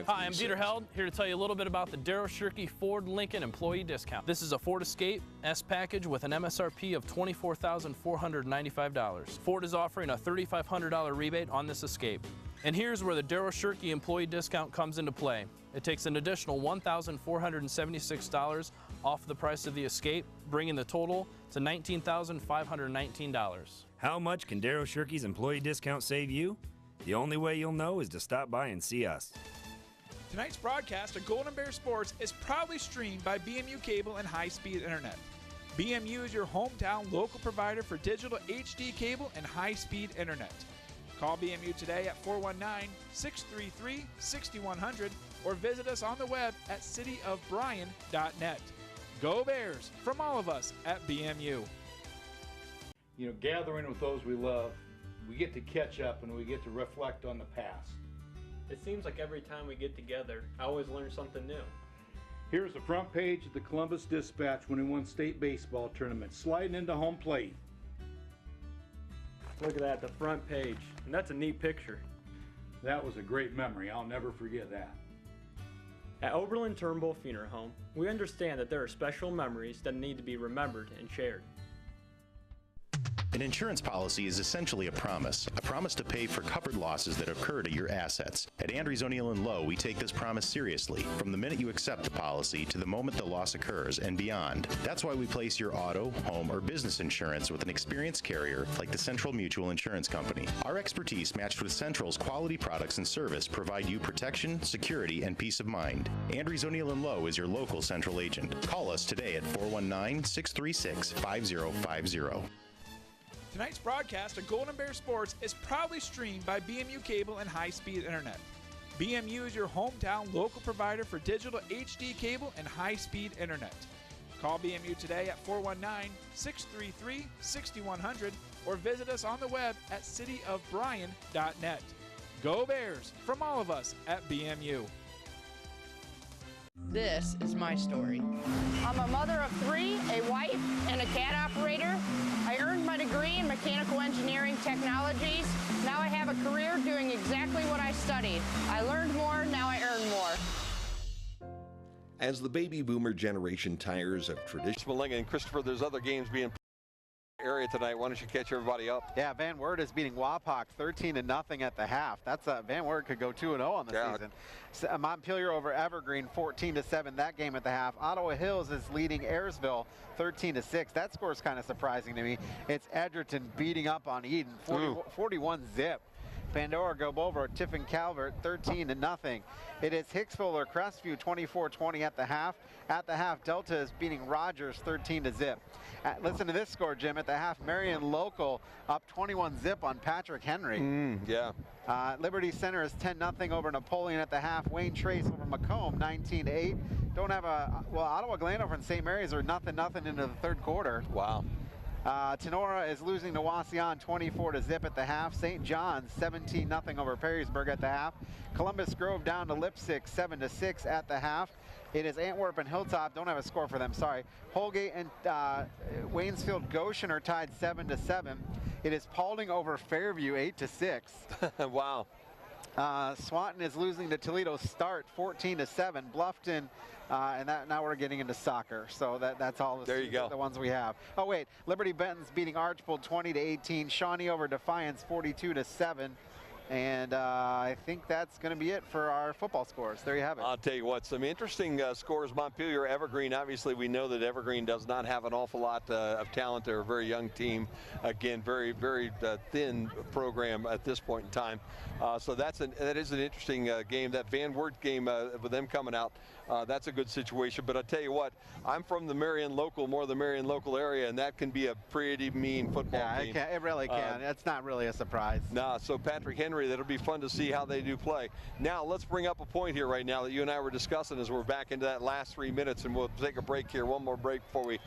Hi, I'm Dieter Held, here to tell you a little bit about the Darryl Shirkey Ford Lincoln Employee Discount. This is a Ford Escape S package with an MSRP of $24,495. Ford is offering a $3,500 rebate on this Escape. And here's where the Darryl Shirkey Employee Discount comes into play. It takes an additional $1,476 off the price of the Escape, bringing the total to $19,519. How much can Darryl Shirkey's employee discount save you? The only way you'll know is to stop by and see us. Tonight's broadcast of Golden Bear Sports is proudly streamed by BMU Cable and High-Speed Internet. BMU is your hometown local provider for digital HD cable and high-speed internet. Call BMU today at 419-633-6100 or visit us on the web at cityofbryan.net. Go Bears from all of us at BMU. You know, gathering with those we love, we get to catch up and we get to reflect on the past. It seems like every time we get together, I always learn something new. Here's the front page of the Columbus Dispatch when he won state baseball tournament, sliding into home plate. Look at that, the front page. And that's a neat picture. That was a great memory. I'll never forget that. At Oberlin Turnbull Funeral Home, we understand that there are special memories that need to be remembered and shared. An insurance policy is essentially a promise to pay for covered losses that occur to your assets. At Andrews O'Neill & Lowe, we take this promise seriously, from the minute you accept the policy to the moment the loss occurs and beyond. That's why we place your auto, home, or business insurance with an experienced carrier like the Central Mutual Insurance Company. Our expertise, matched with Central's quality products and service, provide you protection, security, and peace of mind. Andrews O'Neill & Lowe is your local Central agent. Call us today at 419-636-5050. Tonight's broadcast of Golden Bear Sports is proudly streamed by BMU Cable and High-Speed Internet. BMU is your hometown local provider for digital HD cable and high-speed internet. Call BMU today at 419-633-6100 or visit us on the web at cityofbryan.net. Go Bears from all of us at BMU. This is my story. I'm a mother of three, a wife, and a CAD operator. I earned my degree in mechanical engineering technologies. Now I have a career doing exactly what I studied. I learned more, now I earn more. As the baby boomer generation tires of tradition. Smalinga and Christopher, there's other games being area tonight. Why don't you catch everybody up? Yeah, Van Wert is beating Wapak 13-0 at the half. That's Van Wert could go 2-0 on the season. So, Montpelier over Evergreen 14-7 that game at the half. Ottawa Hills is leading Ayersville 13-6. That score is kind of surprising to me. It's Edgerton beating up on Eden 41-zip. Pandora Gilboa, Tiffin Calvert 13-0. It is Hicksville or Crestview 24-20 at the half. At the half, Delta is beating Rogers 13-0. Listen to this score, Jim. At the half, Marion Local up 21-0 on Patrick Henry. Liberty Center is 10-0 over Napoleon at the half. Wayne Trace over Macomb 19-8. Don't have Ottawa Glandover and St. Mary's are 0-0 into the third quarter. Wow. Tenora is losing to Wasion 24-0 at the half. St. John's 17-0 over Perrysburg at the half. Columbus Grove down to Lipsick 7-6 at the half. It is Antwerp and Hilltop. Don't have a score for them, sorry. Holgate and Waynesfield Goshen are tied 7-7. It is Paulding over Fairview 8-6. Wow. Swanton is losing to Toledo Start 14-7. Bluffton, and now we're getting into soccer. So that's all the ones we have. Oh wait, Liberty Benton's beating Archbold 20-18. Shawnee over Defiance 42-7. And I think that's going to be it for our football scores. There you have it. I'll tell you what, some interesting scores. Montpelier, Evergreen. Obviously, we know that Evergreen does not have an awful lot of talent. They're a very young team. Again, very, very thin program at this point in time. So that is an interesting game. That Van Wert game with them coming out, that's a good situation. But I'll tell you what, I'm from the Marion local, more of the Marion local area, and that can be a pretty mean football team. Yeah, it really can. It's not really a surprise. Nah, so Patrick Henry, that'll be fun to see how they do play. Now, let's bring up a point here right now that you and I were discussing as we're back into that last 3 minutes, and we'll take a break here, one more break before we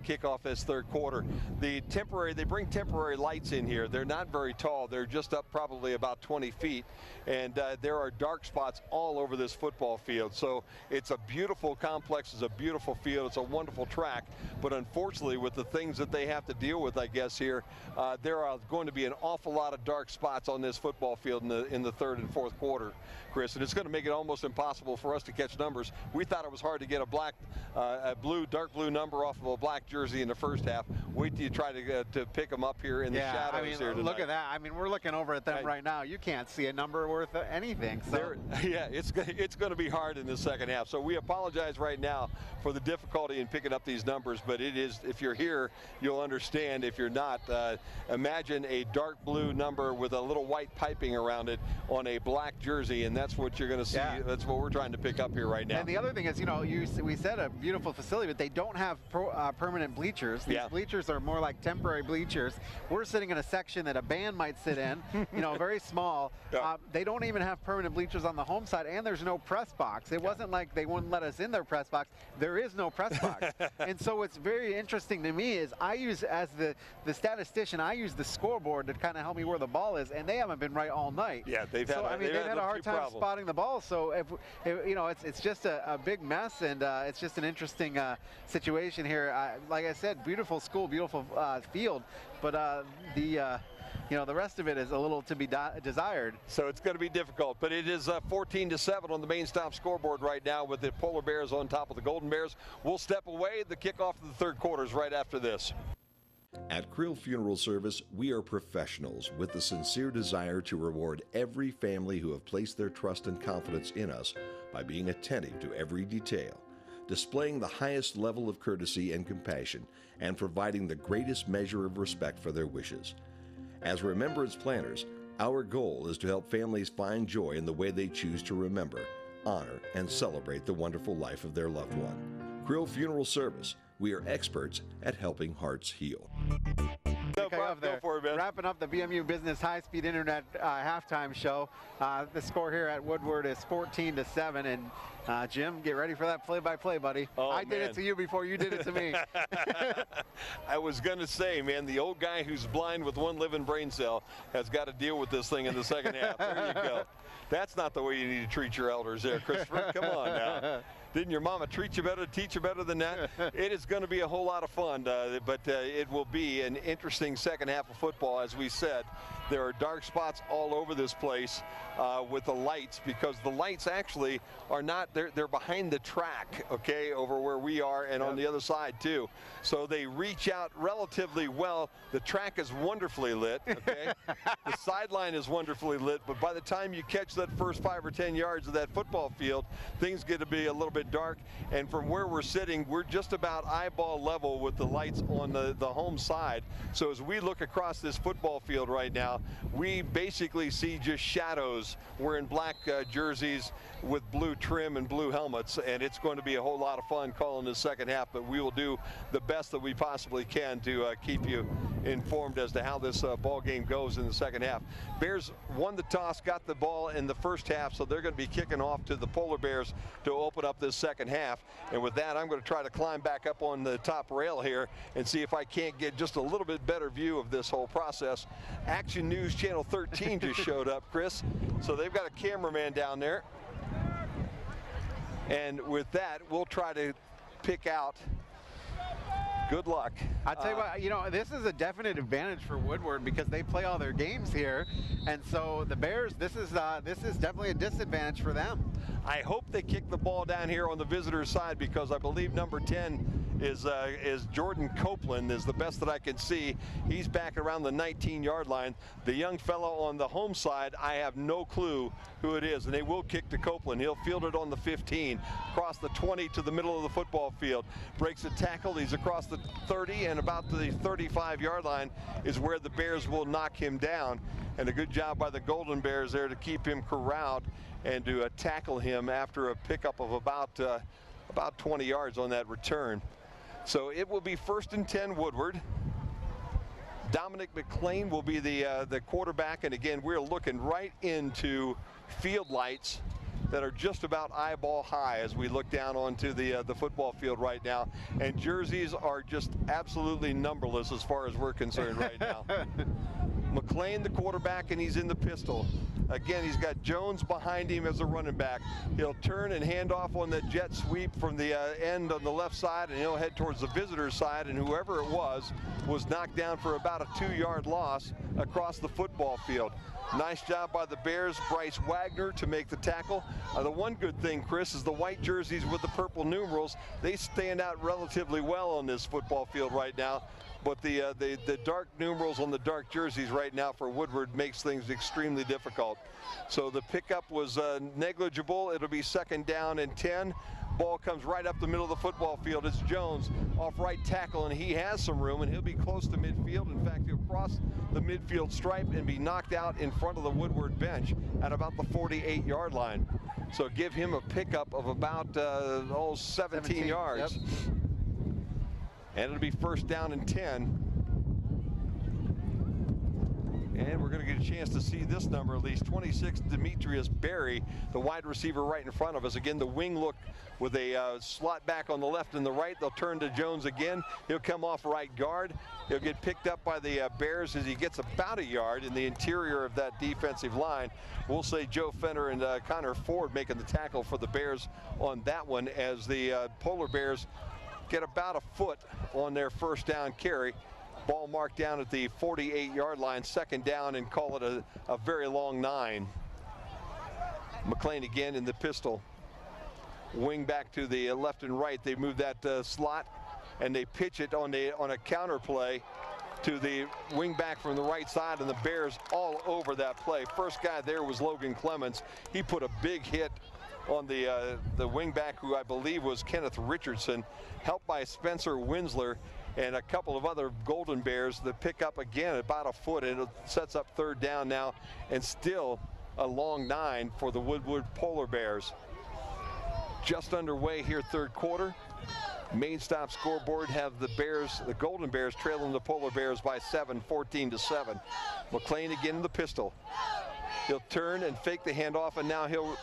kick off this third quarter. They bring temporary lights in here. They're not very tall. They're just up probably about 20 feet, and there are dark spots all over this football field. So it's a beautiful complex. It's a beautiful field. It's a wonderful track, but unfortunately, with the things that they have to deal with, I guess, here, there are going to be an awful lot of dark spots on this football field in the third and fourth quarter, Chris, and it's going to make it almost impossible for us to catch numbers. We thought it was hard to get a dark blue number off of a black jersey in the first half. Wait till you try to pick them up here in the shadows here tonight. Look at that. I mean, we're looking over at them right now. You can't see a number worth anything. So. Yeah, it's going to be hard in the second half. So we apologize right now for the difficulty in picking up these numbers, but it is, if you're here, you'll understand. If you're not, imagine a dark blue number with a little white piping around it on a black jersey, and that's what you're going to see. Yeah. That's what we're trying to pick up here right now. And the other thing is, we said a beautiful facility, but they don't have permanent bleachers. These bleachers are more like temporary bleachers. We're sitting in a section that a band might sit in, very small. They don't even have permanent bleachers on the home side, and there's no press box. It wasn't like they wouldn't let us in their press box. There is no press box. And so what's very interesting to me is I use, as the statistician, I use the scoreboard to kind of help me where the ball is, and they haven't been right all night. Yeah, they've had a hard time spotting the ball. So it's just a big mess, and it's just an interesting situation here. Like I said, beautiful school, beautiful field, but the rest of it is a little to be desired. So it's going to be difficult, but it is 14-7 on the main stop scoreboard right now with the Polar Bears on top of the Golden Bears. We'll step away. The kickoff of the third quarter is right after this. At Krill Funeral Service, we are professionals with the sincere desire to reward every family who have placed their trust and confidence in us by being attentive to every detail, displaying the highest level of courtesy and compassion, and providing the greatest measure of respect for their wishes. As remembrance planners, our goal is to help families find joy in the way they choose to remember, honor, and celebrate the wonderful life of their loved one. Krill Funeral Service, we are experts at helping hearts heal. Go for it, man. Wrapping up the BMU Business High-Speed Internet halftime show. The score here at Woodward is 14-7, and Jim, get ready for that play-by-play, buddy. I did it to you before you did it to me. I was going to say, man, the old guy who's blind with one living brain cell has got to deal with this thing in the second half. There you go. That's not the way you need to treat your elders there, Christopher. Come on now. Didn't your mama treat you better, teach you better than that? It is going to be a whole lot of fun, but it will be an interesting second half of football. As we said, there are dark spots all over this place with the lights, because the lights actually are not, they're behind the track, okay, over where we are and on the other side too. So they reach out relatively well. The track is wonderfully lit, okay? The sideline is wonderfully lit, but by the time you catch that first 5 or 10 yards of that football field, things get to be a little bit dark. And from where we're sitting, we're just about eyeball level with the lights on the home side. So as we look across this football field right now, we basically see just shadows. We're in black jerseys with blue trim and blue helmets, and it's going to be a whole lot of fun calling the second half, but we will do the best that we possibly can to keep you informed as to how this ball game goes in the second half. Bears won the toss, got the ball in the first half, so they're going to be kicking off to the Polar Bears to open up this second half. And with that, I'm going to try to climb back up on the top rail here and see if I can't get just a little bit better view of this whole process. Action News Channel 13 just showed up, Chris. So they've got a cameraman down there. And with that, we'll try to pick out. Good luck. I'll tell you what, you know, this is a definite advantage for Woodward because they play all their games here, and so the Bears, this is definitely a disadvantage for them. I hope they kick the ball down here on the visitor side, because I believe number 10 is Jordan Copeland, is the best that I can see. He's back around the 19-yard line. The young fellow on the home side, I have no clue who it is, and they will kick to Copeland. He'll field it on the 15, across the 20 to the middle of the football field. Breaks a tackle. He's across the 30, and about the 35-yard line is where the Bears will knock him down. And a good job by the Golden Bears there to keep him corralled and to tackle him after a pickup of about 20 yards on that return. So it will be 1st and 10 Woodward. Dominic McLean will be the quarterback, and again, we're looking right into field lights that are just about eyeball high as we look down onto the football field right now, and jerseys are just absolutely numberless as far as we're concerned right now. McLean, the quarterback, and he's in the pistol. Again, he's got Jones behind him as a running back. He'll turn and hand off on the jet sweep from the end on the left side, and he'll head towards the visitor side, and whoever it was knocked down for about a 2-yard loss across the football field. Nice job by the Bears, Bryce Wagner, to make the tackle. The one good thing, Chris, is the white jerseys with the purple numerals. They stand out relatively well on this football field right now. But the dark numerals on the dark jerseys right now for Woodward makes things extremely difficult. So the pickup was negligible. It'll be 2nd down and 10. Ball comes right up the middle of the football field. It's Jones off right tackle, and he has some room, and he'll be close to midfield. In fact, he'll cross the midfield stripe and be knocked out in front of the Woodward bench at about the 48-yard line. So give him a pickup of about 17 yards. Yep. And it'll be 1st down and 10. And we're going to get a chance to see this number, at least 26, Demetrius Berry, the wide receiver right in front of us. Again, the wing look with a slot back on the left and the right. They'll turn to Jones again. He'll come off right guard. He'll get picked up by the Bears as he gets about a yard in the interior of that defensive line. We'll say Joe Fenner and Connor Ford making the tackle for the Bears on that one, as the Polar Bears get about a foot on their 1st down carry. Ball marked down at the 48-yard line, 2nd down, and call it a very long 9. McLean again in the pistol. Wing back to the left and right. They move that slot, and they pitch it on a counter play to the wing back from the right side, and the Bears all over that play. First guy there was Logan Clements. He put a big hit on the wing back, who I believe was Kenneth Richardson, helped by Spencer Winsler and a couple of other Golden Bears. The pickup again about a foot, and it sets up 3rd down now, and still a long 9 for the Woodward Polar Bears. Just underway here, 3rd quarter. Main stop scoreboard have the Golden Bears trailing the Polar Bears by 7, 14-7. McLean again in the pistol. He'll turn and fake the handoff, and now he'll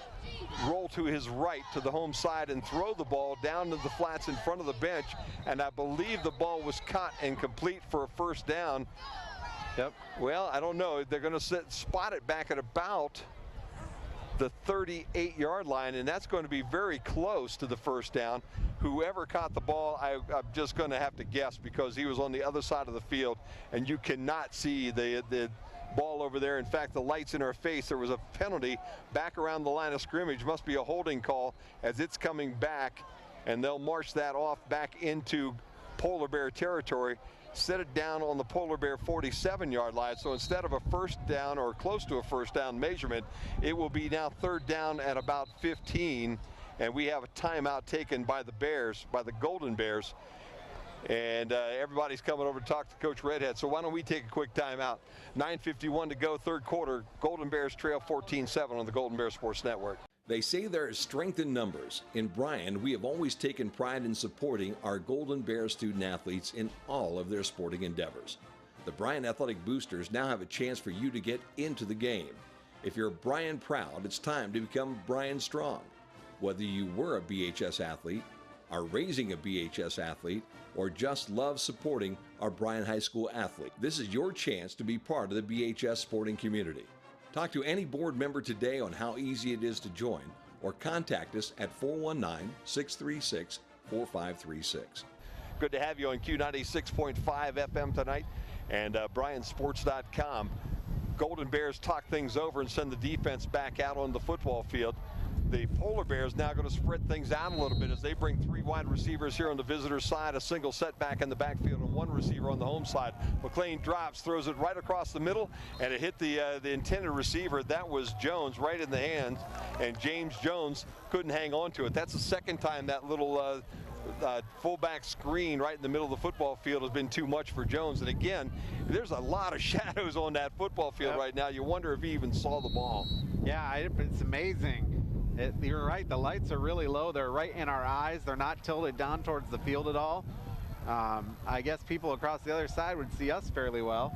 roll to his right to the home side and throw the ball down to the flats in front of the bench, and I believe the ball was caught and complete for a 1st down. Yep. Well, I don't know. They're going to spot it back at about the 38-yard line, and that's going to be very close to the first down. Whoever caught the ball, I'm just going to have to guess because he was on the other side of the field, and you cannot see the ball over there. In fact, the light's in our face. There was a penalty back around the line of scrimmage. Must be a holding call as it's coming back, and they'll march that off back into Polar Bear territory. Set it down on the Polar Bear 47-yard line. So instead of a first down or close to a first down measurement, it will be now third down at about 15. And we have a timeout taken by the Bears, by the Golden Bears. And everybody's coming over to talk to Coach Redhead. So why don't we take a quick timeout? 9:51 to go, third quarter. Golden Bears trail 14-7 on the Golden Bear Sports Network. They say there is strength in numbers. In Bryan, we have always taken pride in supporting our Golden Bear student athletes in all of their sporting endeavors. The Bryan Athletic Boosters now have a chance for you to get into the game. If you're Bryan proud, it's time to become Bryan strong. Whether you were a BHS athlete, are raising a BHS athlete, or just love supporting our Bryan High School athlete, this is your chance to be part of the BHS sporting community. Talk to any board member today on how easy it is to join, or contact us at 419-636-4536. Good to have you on Q96.5 FM tonight and BryanSports.com. Golden Bears talk things over and send the defense back out on the football field. The Polar Bears now going to spread things out a little bit as they bring three wide receivers here on the visitor side, a single setback in the backfield, and one receiver on the home side. McLean drops, throws it right across the middle, and it hit the intended receiver. That was Jones right in the hand, and James Jones couldn't hang on to it. That's the second time that little fullback screen right in the middle of the football field has been too much for Jones. And again, there's a lot of shadows on that football field right now. You wonder if he even saw the ball. Yeah, it's amazing. You're right, the lights are really low. They're right in our eyes. They're not tilted down towards the field at all. I guess people across the other side would see us fairly well.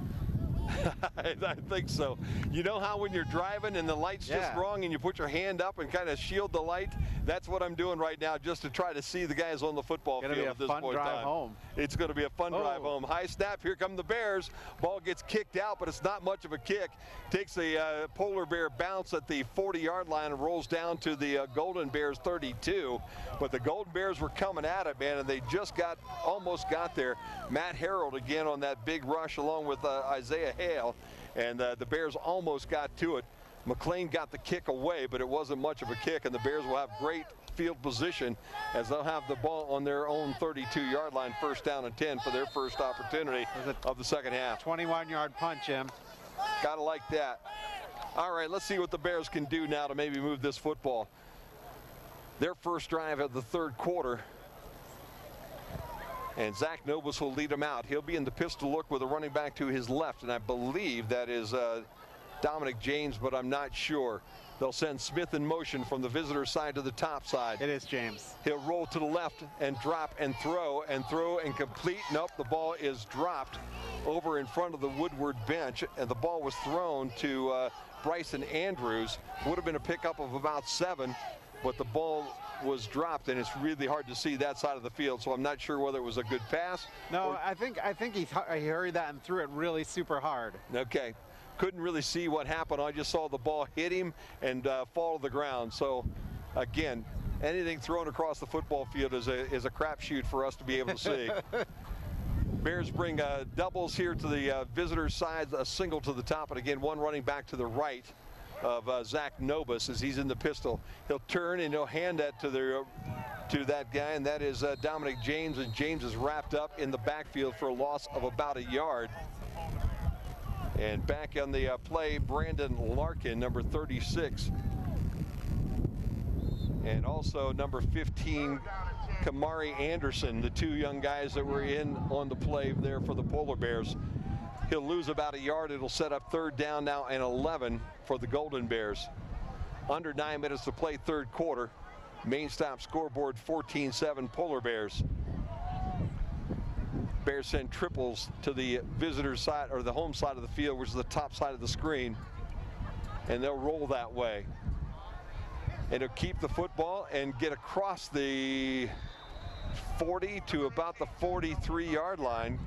I think so. You know how when you're driving and the light's just wrong and you put your hand up and kind of shield the light? That's what I'm doing right now, just to try to see the guys on the football field at this point in time. It's going to be a fun drive home. High snap, here come the Bears. Ball gets kicked out, but it's not much of a kick. Takes a Polar Bear bounce at the 40-yard line and rolls down to the Golden Bears 32. But the Golden Bears were coming at it, man, and they just almost got there. Matt Harreld again on that big rush along with Isaiah Hale, and the Bears almost got to it. McLean got the kick away, but it wasn't much of a kick, and the Bears will have great field position as they'll have the ball on their own 32-yard line, first down and 10 for their first opportunity of the second half. 21-yard punch, Jim. Gotta like that. All right, let's see what the Bears can do now to maybe move this football. Their first drive of the third quarter. And Zach Nobis will lead them out. He'll be in the pistol look with a running back to his left, and I believe that is Dominic James, but I'm not sure. They'll send Smith in motion from the visitor side to the top side. It is James. He'll roll to the left and drop and throw and complete. Nope, the ball is dropped over in front of the Woodward bench, and the ball was thrown to Bryson Andrews. Would have been a pickup of about 7, but the ball was dropped, and it's really hard to see that side of the field, so I'm not sure whether it was a good pass. No, I think he hurried that and threw it really super hard. Okay. Couldn't really see what happened. I just saw the ball hit him and fall to the ground. So, again, anything thrown across the football field is a crapshoot for us to be able to see. Bears bring doubles here to the visitor side, a single to the top, and again, one running back to the right of Zach Nobis as he's in the pistol. He'll turn and he'll hand that to that guy, and that is Dominic James, and James is wrapped up in the backfield for a loss of about a yard. And back on the play, Brandon Larkin, number 36. And also number 15, Kamari Anderson, the two young guys that were in on the play there for the Polar Bears. He'll lose about a yard. It'll set up third down now and 11 for the Golden Bears. Under 9 minutes to play, third quarter. Main stop scoreboard 14-7 Polar Bears. Bears send triples to the visitor side, or the home side of the field, which is the top side of the screen, and they'll roll that way. And he'll keep the football and get across the 40 to about the 43-yard line.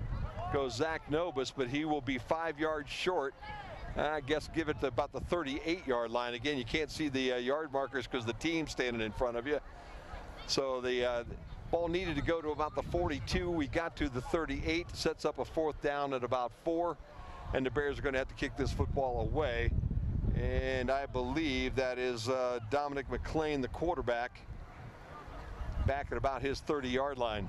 Goes Zach Nobis, but he will be 5 yards short I guess give it to about the 38-yard line. Again, you can't see the yard markers because the team's standing in front of you. So the ball needed to go to about the 42. We got to the 38, sets up a 4th down at about 4, and the Bears are going to have to kick this football away. And I believe that is Dominic McLean, the quarterback, back at about his 30-yard line.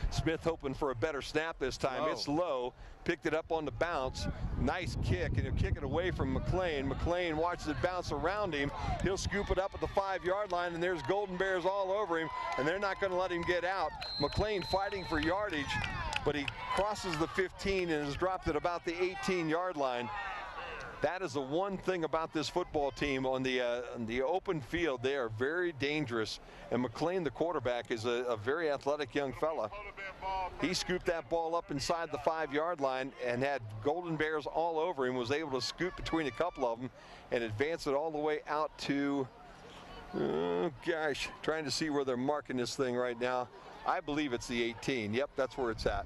Smith hoping for a better snap this time. It's low, picked it up on the bounce. Nice kick, and he'll kick it away from McLean. McLean watches it bounce around him. He'll scoop it up at the 5-yard line, and there's Golden Bears all over him, and they're not going to let him get out. McLean fighting for yardage, but he crosses the 15 and is dropped at about the 18-yard line. That is the one thing about this football team on the open field. They are very dangerous. And McLean, the quarterback, is a very athletic young fella. He scooped that ball up inside the 5-yard line and had Golden Bears all over him, was able to scoop between a couple of them and advance it all the way out to, oh gosh, trying to see where they're marking this thing right now. I believe it's the 18. Yep, that's where it's at.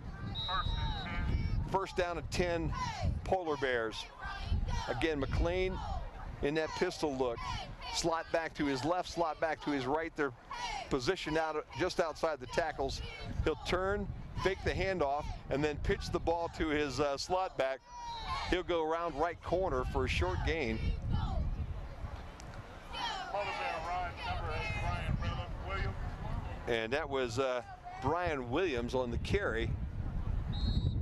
First down at 10, Polar Bears. Again, McLean in that pistol look. Slot back to his left, slot back to his right. They're positioned out just outside the tackles. He'll turn, fake the handoff, and then pitch the ball to his slot back. He'll go around right corner for a short gain. And that was Bryan Williams on the carry.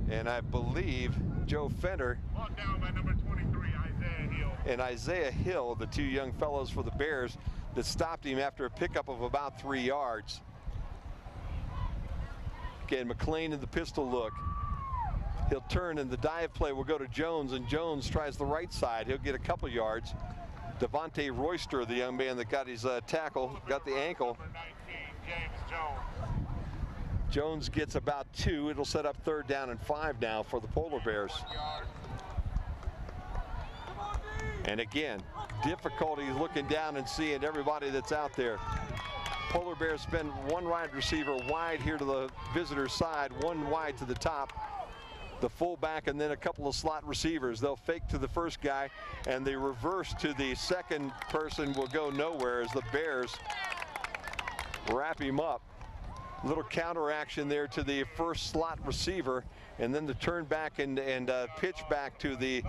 And I believe Joe Fender and Isaiah Hill, the 2 young fellows for the Bears that stopped him after a pickup of about 3 yards. Again, McLean in the pistol look. He'll turn, and the dive play will go to Jones, and Jones tries the right side. He'll get a couple yards. Devontae Royster, the young man that got his tackle, got the ankle. Jones gets about 2. It'll set up 3rd down and 5 now for the Polar Bears. And again, difficulty looking down and seeing everybody that's out there. Polar Bears spend 1 wide receiver wide here to the visitor side, 1 wide to the top. The fullback and then a couple of slot receivers. They'll fake to the first guy, and the reverse to the second person will go nowhere as the Bears wrap him up. Little counter action there to the first slot receiver, and then the turn back and pitch back to the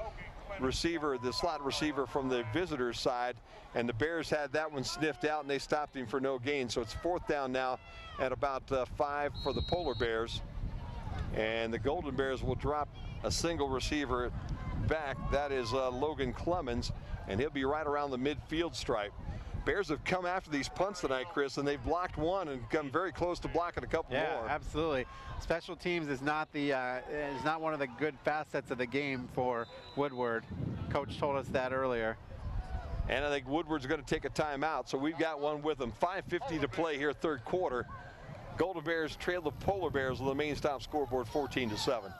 receiver, the slot receiver from the visitor side, and the Bears had that one sniffed out and they stopped him for no gain. So it's 4th down now at about 5 for the Polar Bears, and the Golden Bears will drop a single receiver back. That is Logan Clemens, and he'll be right around the midfield stripe. Bears have come after these punts tonight, Chris, and they've blocked one and come very close to blocking a couple more. Yeah, absolutely. Special teams is not one of the good facets of the game for Woodward. Coach told us that earlier. And I think Woodward's going to take a timeout, so we've got one with them. 5:50 to play here, 3rd quarter. Golden Bears trail the Polar Bears on the main stop scoreboard 14-7.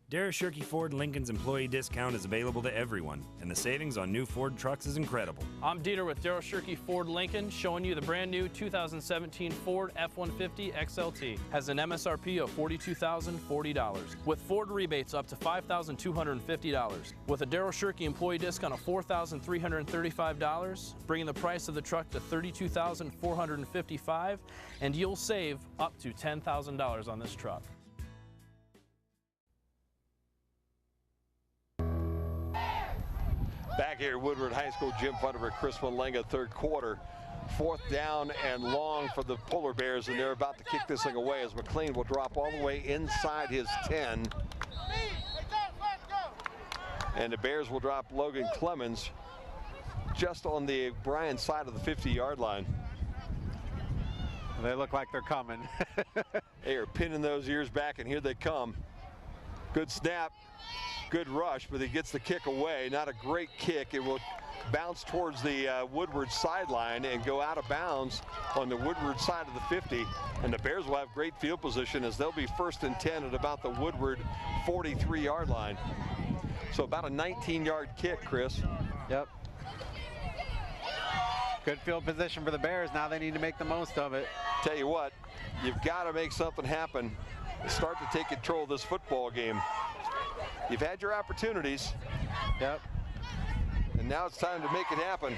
Dara Shirky Ford Lincoln's employee discount is available to everyone, and the savings on new Ford trucks is incredible. I'm Dieter with Daryl Shirky Ford Lincoln, showing you the brand new 2017 Ford F-150 XLT. Has an MSRP of $42,040, with Ford rebates up to $5,250. With a Daryl Shirky employee discount of $4,335, bringing the price of the truck to $32,455, and you'll save up to $10,000 on this truck. Back here at Woodward High School, Jim Funderburg, Chris Malenga, 3rd quarter. 4th down and long for the Polar Bears, and they're about to kick this thing away as McLean will drop all the way inside his 10. And the Bears will drop Logan Clemens just on the Bryan side of the 50-yard line. They look like they're coming. They are pinning those ears back, and here they come. Good snap. Good rush, but he gets the kick away. Not a great kick. It will bounce towards the Woodward sideline and go out of bounds on the Woodward side of the 50. And the Bears will have great field position as they'll be 1st and 10 at about the Woodward 43-yard line. So about a 19-yard kick, Chris. Yep. Good field position for the Bears. Now they need to make the most of it. Tell you what, you've got to make something happen and start to take control of this football game. You've had your opportunities. Yep. And now it's time to make it happen.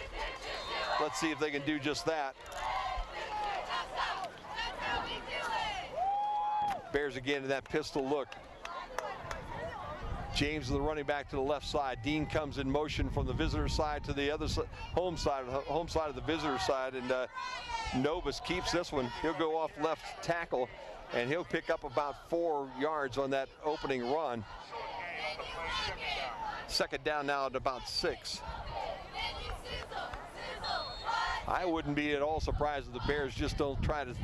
Let's see if they can do just that. Bears again in that pistol look. James, the running back to the left side. Dean comes in motion from the visitor side to the other home side of the visitor side, and Novus keeps this one. He'll go off left tackle, and he'll pick up about 4 yards on that opening run. Second down now at about 6. I wouldn't be at all surprised if the Bears just don't try to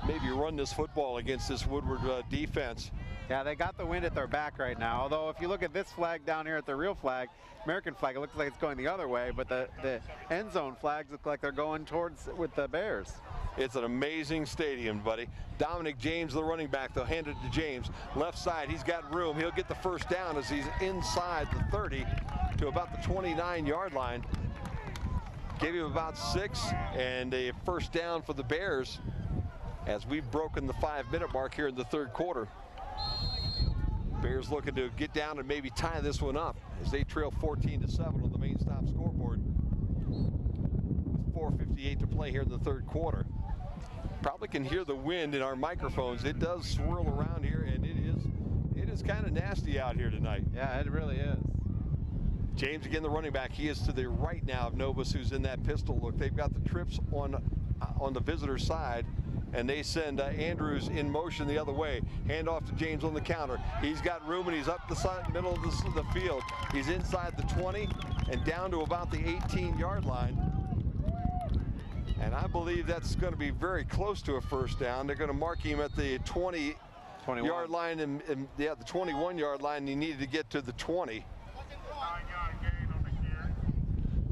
maybe run this football against this Woodward defense. Yeah, they got the wind at their back right now. Although if you look at this flag down here at the real flag, American flag, it looks like it's going the other way, but the end zone flags look like they're going towards with the Bears. It's an amazing stadium, buddy. Dominic James, the running back, they'll hand it to James. Left side, he's got room. He'll get the first down as he's inside the 30 to about the 29-yard line. Give him about 6 and a first down for the Bears as we've broken the 5-minute mark here in the third quarter. Bears looking to get down and maybe tie this one up as they trail 14-7 on the main stop scoreboard. With 4:58 to play here in the third quarter. Probably can hear the wind in our microphones. It does swirl around here, and it is kind of nasty out here tonight. Yeah, it really is. James again, the running back. He is to the right now of Novus, who's in that pistol look. They've got the trips on the visitor side, and they send Andrews in motion the other way. Hand off to James on the counter. He's got room, and he's up the side, middle of the field. He's inside the 20 and down to about the 18-yard line. And I believe that's going to be very close to a first down. They're going to mark him at the 20-yard line, and yeah, the 21-yard line. He needed to get to the 20.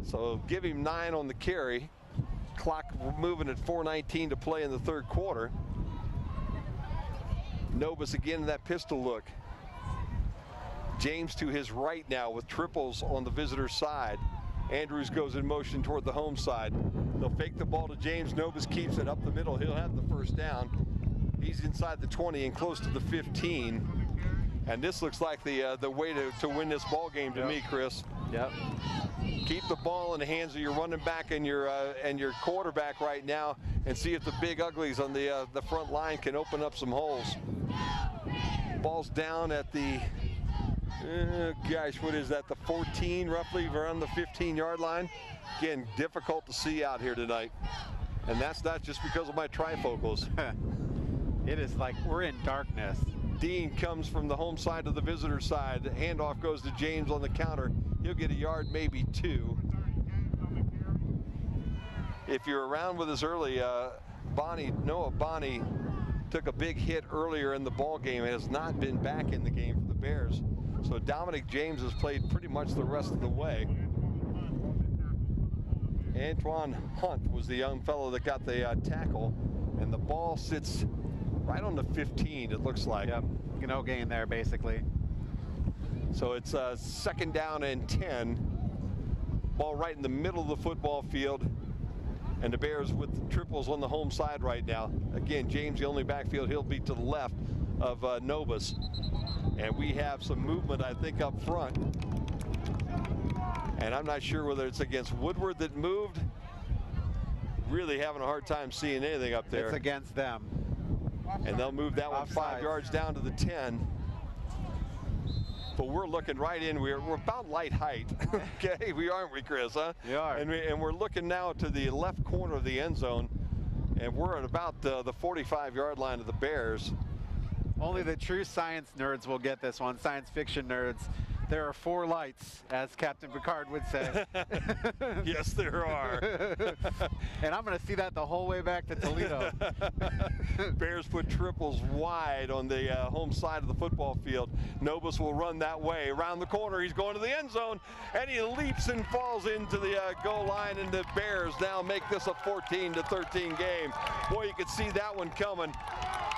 So give him 9 on the carry. Clock moving at 4:19 to play in the third quarter. Novus again in that pistol look. James to his right now with triples on the visitor side. Andrews goes in motion toward the home side. They'll fake the ball to James. Novus keeps it up the middle. He'll have the first down. He's inside the 20 and close to the 15. And this looks like the way to win this ball game to me, Chris. Yep. Keep the ball in the hands of your running back and your quarterback right now, and see if the big uglies on the front line can open up some holes. Ball's down at the what is that? The 14, roughly around the 15-yard line. Again, difficult to see out here tonight, and that's not just because of my trifocals. It is like we're in darkness. Dean comes from the home side to the visitor side. The handoff goes to James on the counter. He'll get a yard, maybe 2. If you're around with us early, Noah Bonney took a big hit earlier in the ball game and has not been back in the game for the Bears. So Dominic James has played pretty much the rest of the way. Antoine Hunt was the young fellow that got the tackle, and the ball sits right on the 15, it looks like. Yep, no gain there, basically. So it's second down and 10. Ball right in the middle of the football field. And the Bears with the triples on the home side right now. Again, James, the only backfield, he'll be to the left of Novus. And we have some movement, I think, up front. And I'm not sure whether it's against Woodward that moved. Really having a hard time seeing anything up there. It's against them. And they'll move that one 5 yards down to the 10. But we're looking right in. We're about light height. Okay, aren't we, Chris? Huh? We are. And we're looking now to the left corner of the end zone, and we're at about the 45-yard line of the Bears. Only the true science nerds will get this one. Science fiction nerds. There are 4 lights, as Captain Picard would say. Yes, there are. And I'm going to see that the whole way back to Toledo. Bears put triples wide on the home side of the football field. Novus will run that way. Around the corner, he's going to the end zone, and he leaps and falls into the goal line, and the Bears now make this a 14-13 game. Boy, you could see that one coming.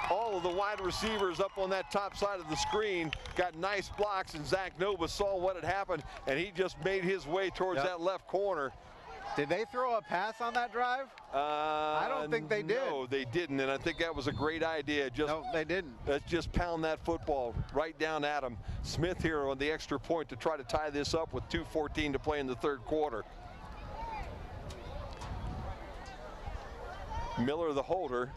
All of the wide receivers up on that top side of the screen got nice blocks, and Zach Novus saw what had happened, and he just made his way towards that left corner. Did they throw a pass on that drive? I don't think they did. No, they didn't, and I think that was a great idea. No, they didn't. Let's just pound that football right down at him. Smith here on the extra point to try to tie this up with 2:14 to play in the third quarter. Miller the holder.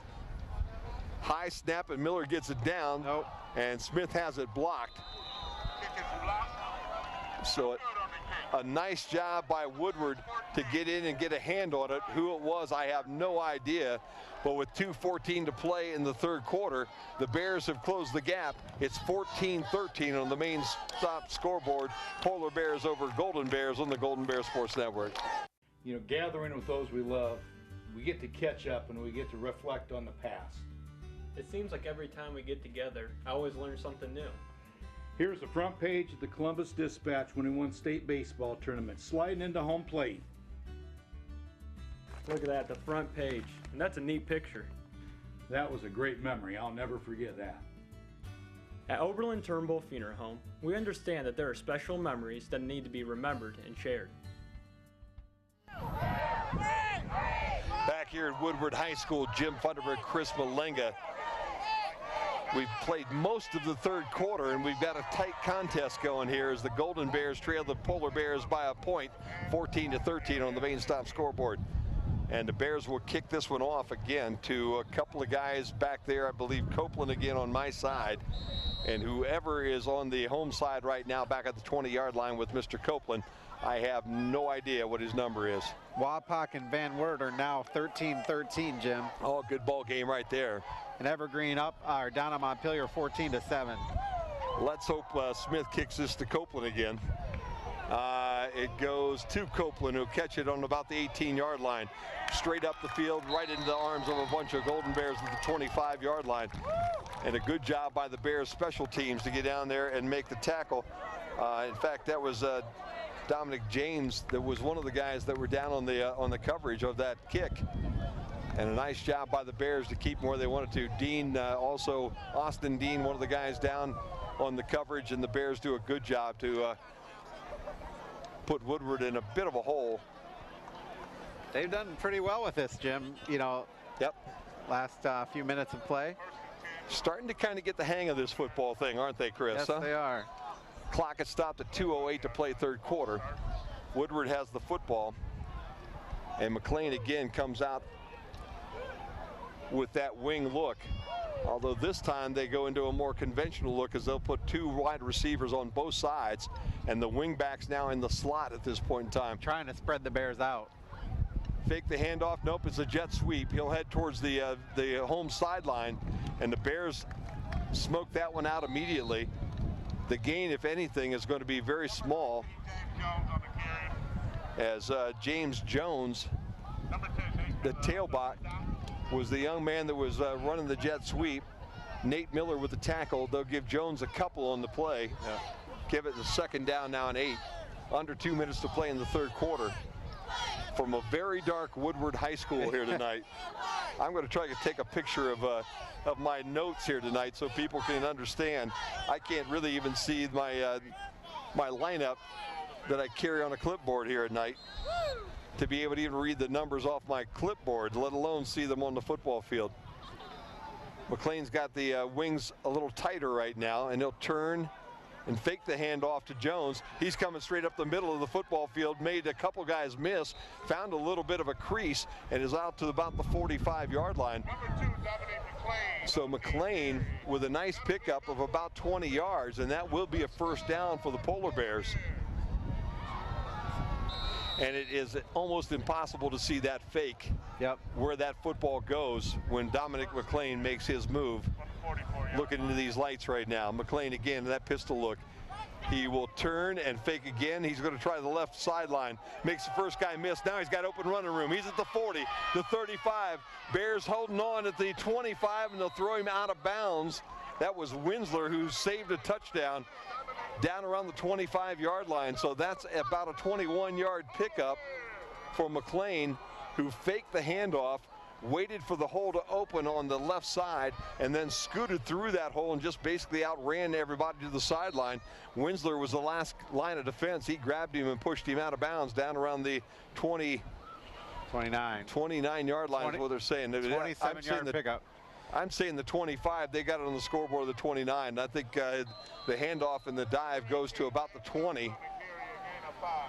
High snap, and Miller gets it down. Nope. And Smith has it blocked. So a nice job by Woodward to get in and get a hand on it. Who it was, I have no idea. But with 2:14 to play in the third quarter, the Bears have closed the gap. It's 14-13 on the main stop scoreboard. Polar Bears over Golden Bears on the Golden Bear Sports Network. You know, gathering with those we love, we get to catch up and we get to reflect on the past. It seems like every time we get together, I always learn something new. Here's the front page of the Columbus Dispatch when he won state baseball tournament, sliding into home plate. Look at that, the front page. And that's a neat picture. That was a great memory. I'll never forget that. At Oberlin Turnbull Funeral Home, we understand that there are special memories that need to be remembered and shared. Back here at Woodward High School, Jim Funderburg, Chris Malenga. We've played most of the third quarter, and we've got a tight contest going here as the Golden Bears trail the Polar Bears by a point, 14-13 on the main stop scoreboard. And the Bears will kick this one off again to a couple of guys back there. I believe Copeland again on my side. And whoever is on the home side right now back at the 20-yard line with Mr. Copeland, I have no idea what his number is. Wapak and Van Wert are now 13-13, Jim. Oh, good ball game right there. And Evergreen up, or down on Montpelier 14-7. Let's hope Smith kicks this to Copeland again. It goes to Copeland, who'll catch it on about the 18-yard line. Straight up the field, right into the arms of a bunch of Golden Bears at the 25-yard line. And a good job by the Bears special teams to get down there and make the tackle. In fact, that was Dominic James that was one of the guys that were down on the coverage of that kick. And a nice job by the Bears to keep them where they wanted to. Dean, also Austin Dean, one of the guys down on the coverage, and the Bears do a good job to put Woodward in a bit of a hole. They've done pretty well with this, Jim. You know, yep. Last few minutes of play. Starting to kind of get the hang of this football thing, aren't they, Chris? Yes, they are. Clock has stopped at 2:08 to play third quarter. Woodward has the football. And McLean again comes out with that wing look. Although this time they go into a more conventional look as they'll put two wide receivers on both sides. And the wing back's now in the slot at this point in time. Trying to spread the Bears out. Fake the handoff. Nope, it's a jet sweep. He'll head towards the home sideline. And the Bears smoke that one out immediately. The gain, if anything, is going to be very small. As James Jones, the tailback, was the young man that was running the jet sweep. Nate Miller with the tackle. They'll give Jones a couple on the play. Yeah. Give it the second down now and 8. Under 2 minutes to play in the third quarter. From a very dark Woodward High School here tonight. I'm going to try to take a picture of my notes here tonight so people can understand. I can't really even see my my lineup that I carry on a clipboard here at night to be able to even read the numbers off my clipboard, let alone see them on the football field. McLean's got the wings a little tighter right now, and he'll turn and fake the handoff to Jones. He's coming straight up the middle of the football field, made a couple guys miss, found a little bit of a crease, and is out to about the 45-yard line. So McLean with a nice pickup of about 20 yards, and that will be a first down for the Polar Bears. And it is almost impossible to see that fake, where that football goes when Dominic McLean makes his move. Looking into these lights right now. McLean again, that pistol look. He will turn and fake again. He's going to try the left sideline. Makes the first guy miss. Now he's got open running room. He's at the 40, the 35. Bears holding on at the 25, and they'll throw him out of bounds. That was Winsler who saved a touchdown down around the 25-yard line. So that's about a 21-yard pickup for McLean, who faked the handoff, waited for the hole to open on the left side, and then scooted through that hole and just basically outran everybody to the sideline. Winsler was the last line of defense. He grabbed him and pushed him out of bounds down around the 20, 29. 29-yard line is what they're saying. 27-yard pickup. I'm saying the 25. They got it on the scoreboard of the 29. I think the handoff and the dive goes to about the 20.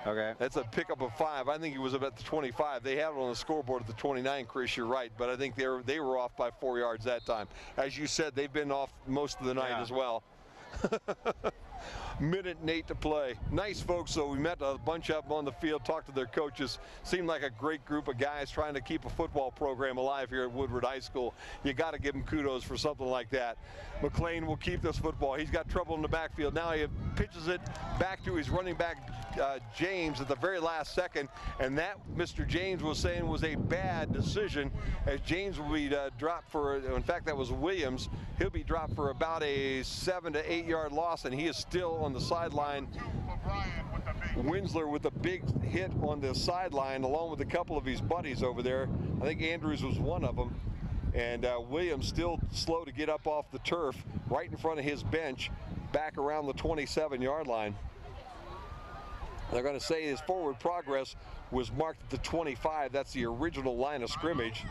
Okay. That's a pickup of 5. I think he was about the 25. They had it on the scoreboard at the 29, Chris, you're right. But I think they were off by 4 yards that time. As you said, they've been off most of the night as well. Minute and 8 to play. Nice folks. So we met a bunch of them on the field, talked to their coaches. Seemed like a great group of guys trying to keep a football program alive here at Woodward High School. You got to give them kudos for something like that. McLean will keep this football. He's got trouble in the backfield. Now he pitches it back to his running back, James, at the very last second. And that, Mr. James was saying, was a bad decision, as James will be dropped for, in fact, that was Williams. He'll be dropped for about a 7 to 8 yard loss, and he is still on the sideline. Winsler with a big hit on the sideline, along with a couple of his buddies over there. I think Andrews was one of them. And Williams still slow to get up off the turf, right in front of his bench, back around the 27-yard line. They're going to say his forward progress was marked at the 25. That's the original line of scrimmage.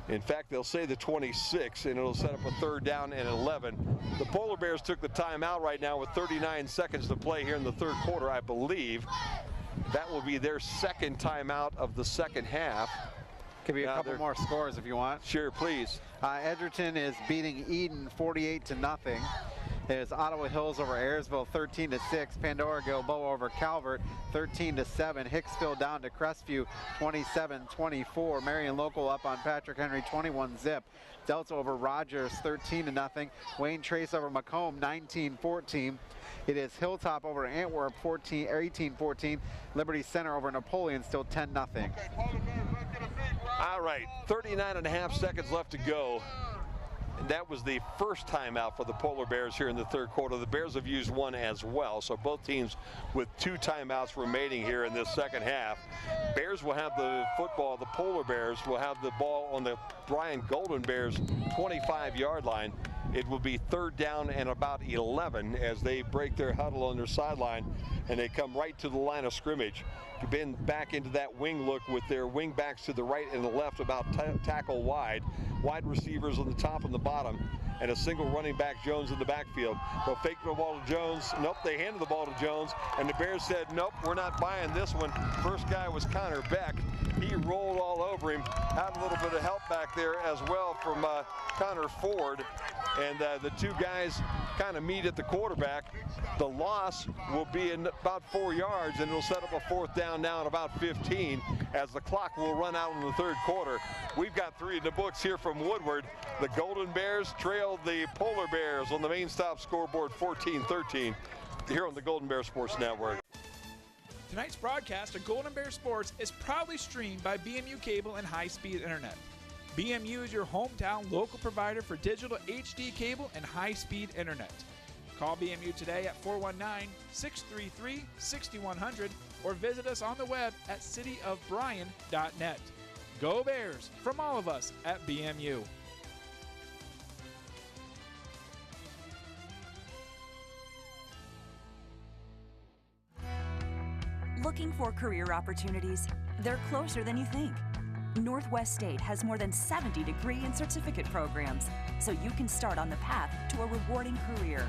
In fact, they'll say the 26, and it'll set up a 3rd down and 11. The Polar Bears took the timeout right now with 39 seconds to play here in the 3rd quarter, I believe. That will be their 2nd timeout of the 2nd half. Could be a couple more scores if you want. Sure, please. Edgerton is beating Eden 48-0. There's Ottawa Hills over Ayersville 13-6. Pandora Gilboa over Calvert 13-7. Hicksville down to Crestview 27-24. Marion Local up on Patrick Henry 21-zip. Delta over Rogers 13-0. Wayne Trace over Macomb 19-14. It is Hilltop over Antwerp 18-14. Liberty Center over Napoleon still 10-0. All right, 39.5 seconds left to go. And that was the first timeout for the Polar Bears here in the 3rd quarter. The Bears have used one as well, so both teams with 2 timeouts remaining here in this 2nd half. Bears will have the football. The Polar Bears will have the ball on the Bryan Golden Bears 25-yard line. It will be 3rd down and about 11 as they break their huddle on their sideline, and they come right to the line of scrimmage. Been back into that wing look with their wing backs to the right and the left, about tackle wide. Wide receivers on the top and the bottom, and a single running back, Jones, in the backfield. They'll fake the ball to Jones. Nope, they handed the ball to Jones, and the Bears said, nope, we're not buying this one. First guy was Connor Beck. He rolled all over him. Had a little bit of help back there as well from Connor Ford. And the 2 guys kind of meet at the quarterback. The loss will be in about 4 yards, and it'll set up a 4th down now at about 15 as the clock will run out in the 3rd quarter. We've got 3 in the books here from Woodward. The Golden Bears trailed the Polar Bears on the main stop scoreboard 14-13 here on the Golden Bear Sports Network. Tonight's broadcast of Golden Bear Sports is proudly streamed by BMU Cable and high-speed internet. BMU is your hometown local provider for digital HD cable and high-speed internet. Call BMU today at 419-633-6100 or visit us on the web at cityofbryan.net. Go Bears from all of us at BMU. Looking for career opportunities? They're closer than you think. Northwest State has more than 70 degree and certificate programs, so you can start on the path to a rewarding career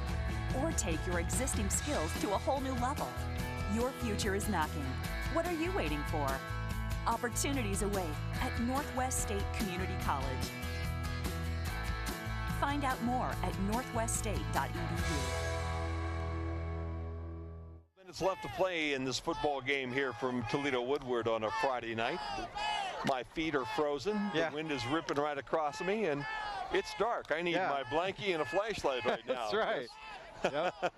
or take your existing skills to a whole new level. Your future is knocking. What are you waiting for? Opportunities await at Northwest State Community College. Find out more at northweststate.edu. Minutes left to play in this football game here from Toledo Woodward on a Friday night. My feet are frozen. The wind is ripping right across me, and it's dark. I need my blankie and a flashlight right now. That's right. Yep.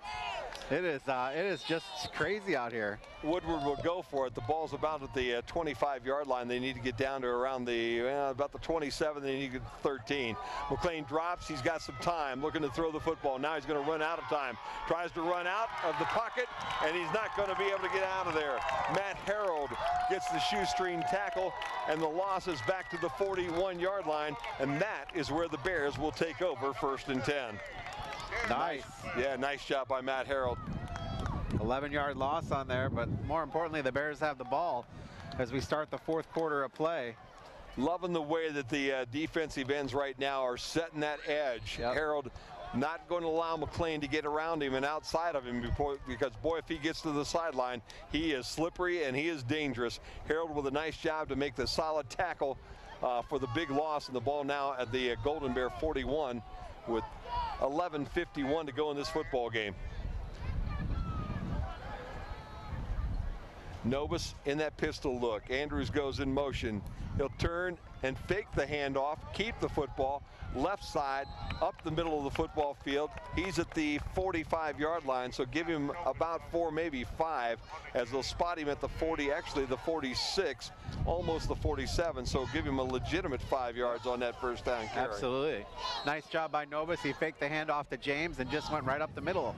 It is just crazy out here. Woodward will go for it. The ball's about at the 25-yard line. They need to get down to around the about the 27. They need to get 13. McLean drops. He's got some time. Looking to throw the football. Now he's going to run out of time. Tries to run out of the pocket, and he's not going to be able to get out of there. Matt Harold gets the shoestring tackle, and the loss is back to the 41-yard line, and that is where the Bears will take over 1st and 10. Nice. Yeah, nice job by Matt Harold. 11-yard loss on there, but more importantly, the Bears have the ball. as we start the fourth quarter of play. Loving the way that the defensive ends right now are setting that edge. Yep. Harold not going to allow McLean to get around him and outside of him because, boy, if he gets to the sideline, he is slippery and he is dangerous. Harold with a nice job to make the solid tackle for the big loss, and the ball now at the Golden Bear 41 with 11:51 to go in this football game. Novus in that pistol look. Andrews goes in motion. He'll turn and fake the handoff, keep the football, left side, up the middle of the football field. He's at the 45-yard line, so give him about 4, maybe 5, as they'll spot him at the 40, actually the 46, almost the 47, so give him a legitimate 5 yards on that first down carry. Absolutely. Nice job by Novus. He faked the handoff to James and just went right up the middle.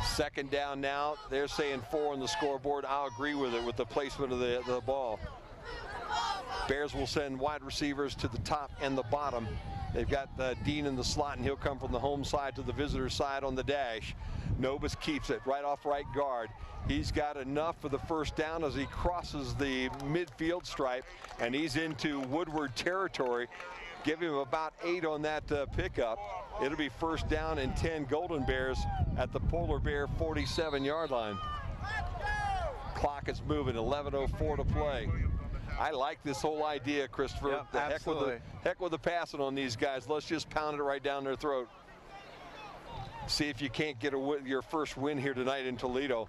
Second down now. They're saying 4 on the scoreboard. I'll agree with it with the placement of the ball. Bears will send wide receivers to the top and the bottom. They've got Dean in the slot, and he'll come from the home side to the visitor side on the dash. Novus keeps it right off right guard. He's got enough for the first down as he crosses the midfield stripe, and he's into Woodward territory. Give him about 8 on that pickup. It'll be first down and 10 Golden Bears at the Polar Bear 47-yard line. Clock is moving, 11:04 to play. I like this whole idea, Christopher. Yep, the absolutely. heck with the passing on these guys. Let's just pound it right down their throat. See if you can't get your first win here tonight in Toledo.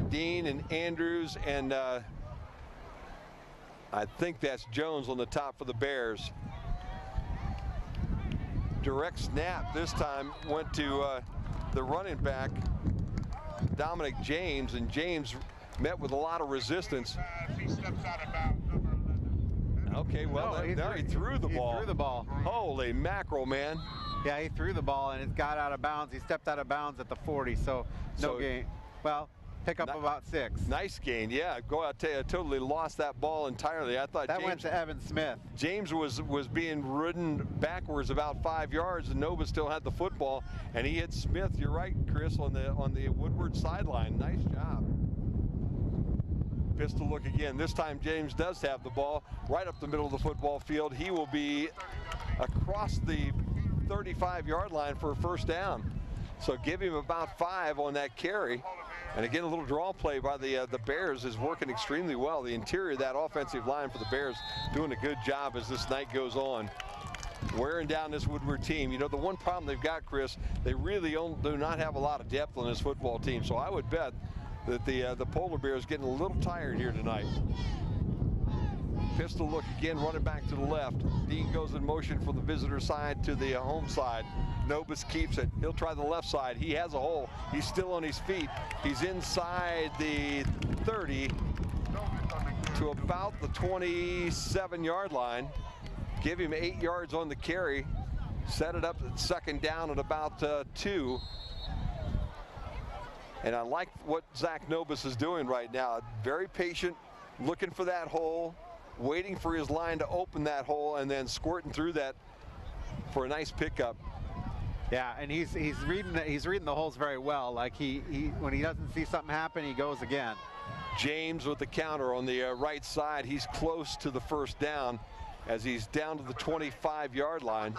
Dean and Andrews and I think that's Jones on the top for the Bears. Direct snap this time went to the running back, Dominic James, and James met with a lot of resistance. Okay, well, no, he threw the ball. He threw the ball. Holy mackerel, man. Yeah, he threw the ball, and it got out of bounds. He stepped out of bounds at the 40, so no gain. Well, pick up about 6. Nice gain, yeah. I tell you, I totally lost that ball entirely. I thought that went to Evan Smith. James was being ridden backwards about 5 yards, and Nova still had the football, and he hit Smith. You're right, Chris, on the Woodward sideline. Nice job. Pistol look again. This time James does have the ball right up the middle of the football field. He will be across the 35-yard line for a first down. So give him about 5 on that carry. And again, a little draw play by the Bears is working extremely well. The interior of that offensive line for the Bears doing a good job as this night goes on. Wearing down this Woodward team. You know, the one problem they've got, Chris, they really do not have a lot of depth on this football team. So I would bet that the Polar Bears getting a little tired here tonight. Pistol look again, running back to the left. Dean goes in motion from the visitor side to the home side. Novus keeps it. He'll try the left side. He has a hole. He's still on his feet. He's inside the 30 to about the 27-yard line. Give him 8 yards on the carry. Set it up at second down at about 2. And I like what Zach Novus is doing right now. Very patient, looking for that hole, waiting for his line to open that hole, and then squirting through that for a nice pickup. Yeah, and he's reading the holes very well. Like he when he doesn't see something happen, he goes again. James with the counter on the right side. He's close to the first down as he's down to the 25-yard line.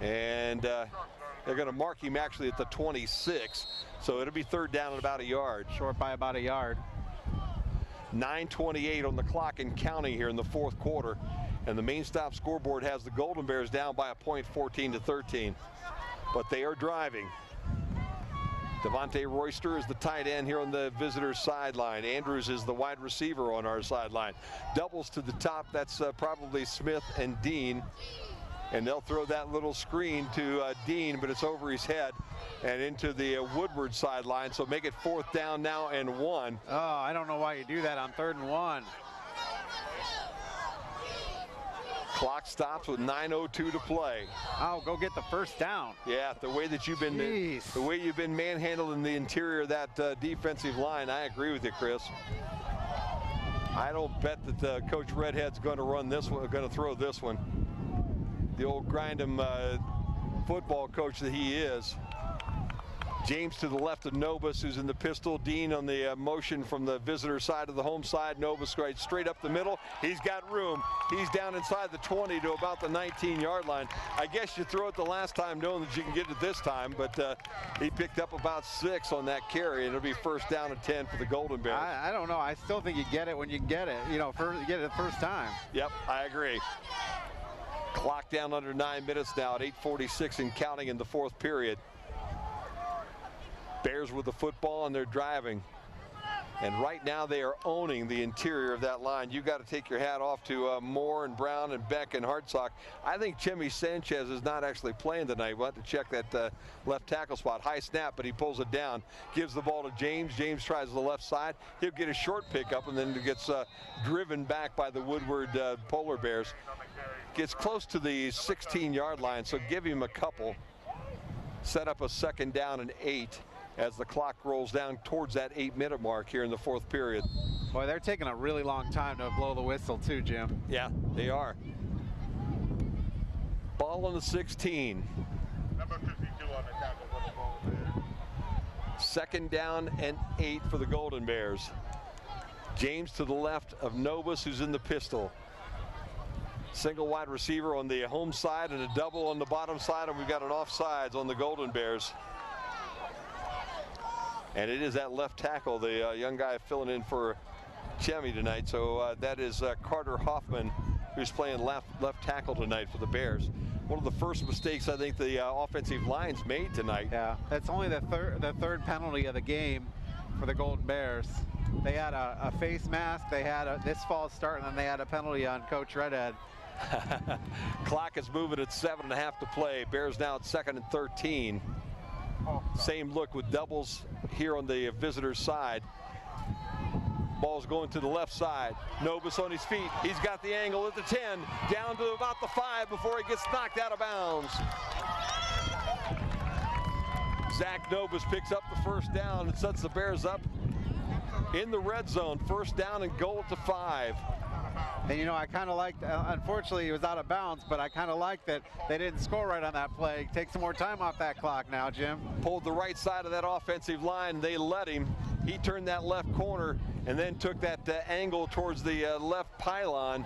And they're going to mark him actually at the 26. So it'll be third down at about a yard. Short by about a yard. 9:28 on the clock and counting here in the fourth quarter. And the main stop scoreboard has the Golden Bears down by a point, 14-13. But they are driving. Devontae Royster is the tight end here on the visitor's sideline. Andrews is the wide receiver on our sideline. Doubles to the top. That's probably Smith and Dean. And they'll throw that little screen to Dean, but it's over his head and into the Woodward sideline. So make it fourth down now and 1. Oh, I don't know why you do that on 3rd and 1. Clock stops with 9:02 to play. Oh, go get the first down. Yeah, the way that you've been manhandling the interior of that defensive line, I agree with you, Chris. I don't bet that Coach Redhead's going to run this one, going to throw this one. The old grind 'em football coach that he is. James to the left of Novus, who's in the pistol. Dean on the motion from the visitor side of the home side. Novus right straight up the middle. He's got room. He's down inside the 20 to about the 19-yard line. I guess you throw it the last time knowing that you can get it this time, but he picked up about 6 on that carry, and it'll be first down and 10 for the Golden Bears. I don't know. I still think you get it when you can get it. You know, you get it the first time. Yep, I agree. Clock down under 9 minutes now at 8:46 and counting in the fourth period. Bears with the football and they're driving. And right now they are owning the interior of that line. You got to take your hat off to Moore and Brown and Beck and Hartsock. I think Jimmy Sanchez is not actually playing tonight. We'll have to check that left tackle spot. High snap, but he pulls it down. Gives the ball to James. James tries the left side. He'll get a short pickup and then gets driven back by the Woodward Polar Bears. Gets close to the 16-yard line, so give him a couple. Set up a second down and 8. As the clock rolls down towards that 8-minute mark here in the fourth period. Boy, they're taking a really long time to blow the whistle too, Jim. Yeah, they are. Ball on the 16. Number 52 on the tackle for the Golden Bears. Second down and 8 for the Golden Bears. James to the left of Novus, who's in the pistol. Single wide receiver on the home side and a double on the bottom side, and we've got an offsides on the Golden Bears. And it is that left tackle, the young guy filling in for Chemi tonight. So that is Carter Hoffman, who's playing left tackle tonight for the Bears. One of the first mistakes I think the offensive line's made tonight. Yeah, that's only the third penalty of the game for the Golden Bears. They had a face mask, they had this false start, and then they had a penalty on Coach Redhead. Clock is moving at 7.5 to play. Bears now at 2nd and 13. Same look with doubles here on the visitor's side. Ball's going to the left side. Novus on his feet. He's got the angle at the 10, down to about the 5 before he gets knocked out of bounds. Zach Novus picks up the first down and sets the Bears up in the red zone. First down and goal to 5. And you know, I kind of liked, unfortunately he was out of bounds, but I kind of like that they didn't score right on that play. Take some more time off that clock now, Jim. Pulled the right side of that offensive line. They let him. He turned that left corner and then took that angle towards the left pylon,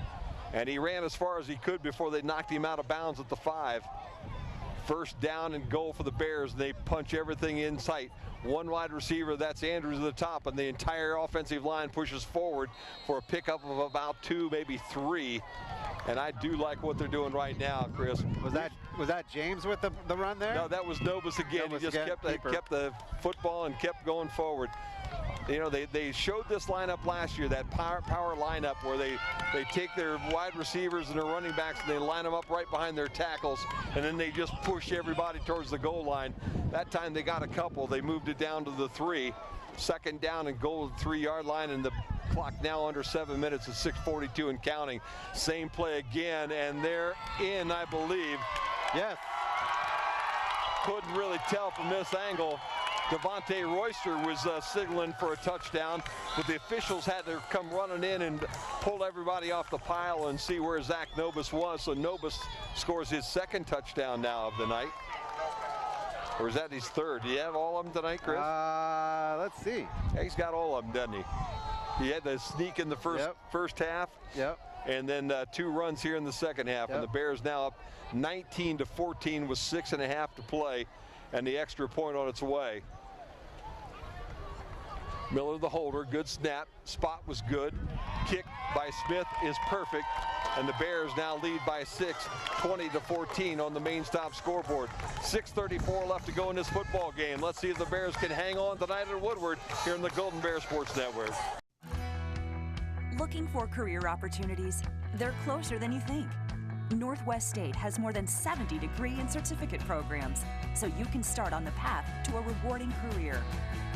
and he ran as far as he could before they knocked him out of bounds at the 5. First down and goal for the Bears. They punch everything in sight. One wide receiver, that's Andrews at the top, and the entire offensive line pushes forward for a pickup of about 2, maybe 3. And I do like what they're doing right now, Chris. Was that James with the run there? No, that was Novus again. He just kept the football and kept going forward. You know, they showed this lineup last year, that power lineup where they take their wide receivers and their running backs and they line them up right behind their tackles, and then they just push everybody towards the goal line. That time they got a couple. They moved it down to the 3. Second down and goal at the 3-yard line, and the clock now under 7 minutes at 6:42 and counting. Same play again, and they're in, I believe. Yes. Couldn't really tell from this angle. Devontae Royster was signaling for a touchdown, but the officials had to come running in and pull everybody off the pile and see where Zach Novus was. So Novus scores his 2nd touchdown now of the night. Or is that his 3rd? Do you have all of them tonight, Chris? Let's see. Yeah, he's got all of them, doesn't he? He had the sneak in the first half. Yep. And then 2 runs here in the second half. Yep. And the Bears now up 19-14 with 6.5 to play, and the extra point on its way. Miller the holder, good snap. Spot was good. Kick by Smith is perfect. And the Bears now lead by 6, 20-14 on the main stop scoreboard. 6:34 left to go in this football game. Let's see if the Bears can hang on tonight at Woodward here in the Golden Bear Sports Network. Looking for career opportunities? They're closer than you think. Northwest State has more than 70 degree and certificate programs, so you can start on the path to a rewarding career.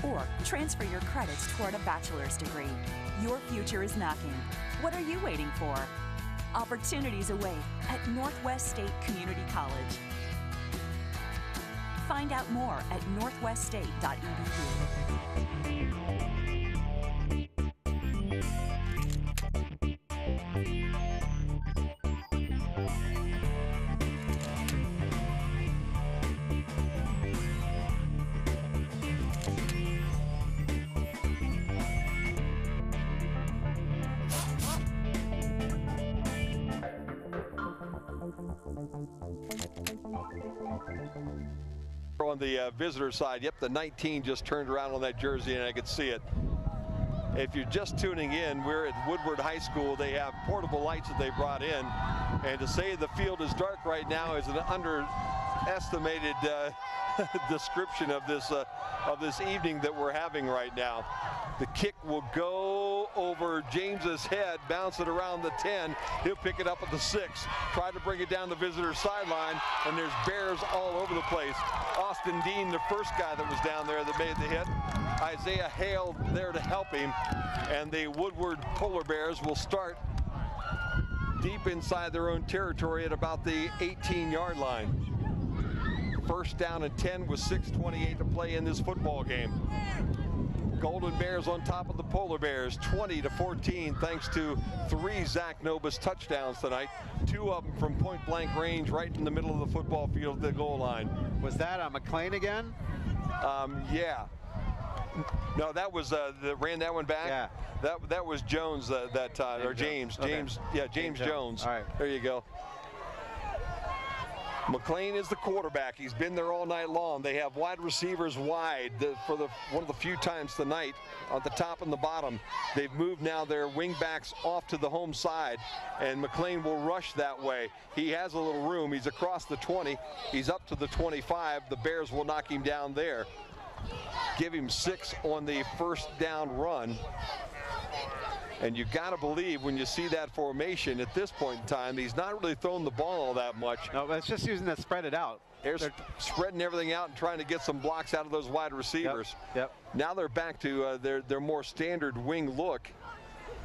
Or transfer your credits toward a bachelor's degree. Your future is knocking. What are you waiting for? Opportunities await at Northwest State Community College. Find out more at northweststate.edu. On the visitor side, yep, the 19 just turned around on that jersey, and I could see it. If you're just tuning in, we're at Woodward High School. They have portable lights that they brought in, and to say the field is dark right now is an underestimated description of this evening that we're having right now. The kick will go over James's head, bounce it around the 10. He'll pick it up at the 6. Try to bring it down the visitor sideline, and there's Bears all over the place. Austin Dean, the first guy that was down there that made the hit. Isaiah Hale there to help him, and the Woodward Polar Bears will start deep inside their own territory at about the 18-yard line. First down and 10 with 6:28 to play in this football game. Golden Bears on top of the Polar Bears, 20-14, thanks to 3 Zach Nobis touchdowns tonight. 2 of them from point-blank range, right in the middle of the football field at the goal line. Was that McLean again? Yeah. No, that was ran that one back. Yeah. That was Jones that time, or James. Okay. James Jones. All right. There you go. McLean is the quarterback. He's been there all night long. They have wide receivers wide for one of the few times tonight at the top and the bottom. They've moved now their wing backs off to the home side, and McLean will rush that way. He has a little room. He's across the 20. He's up to the 25. The Bears will knock him down there. Give him 6 on the first down run. And you got to believe when you see that formation at this point in time, he's not really throwing the ball all that much. No, it's just using to spread it out. They're spreading everything out and trying to get some blocks out of those wide receivers. Yep. Now they're back to their more standard wing look,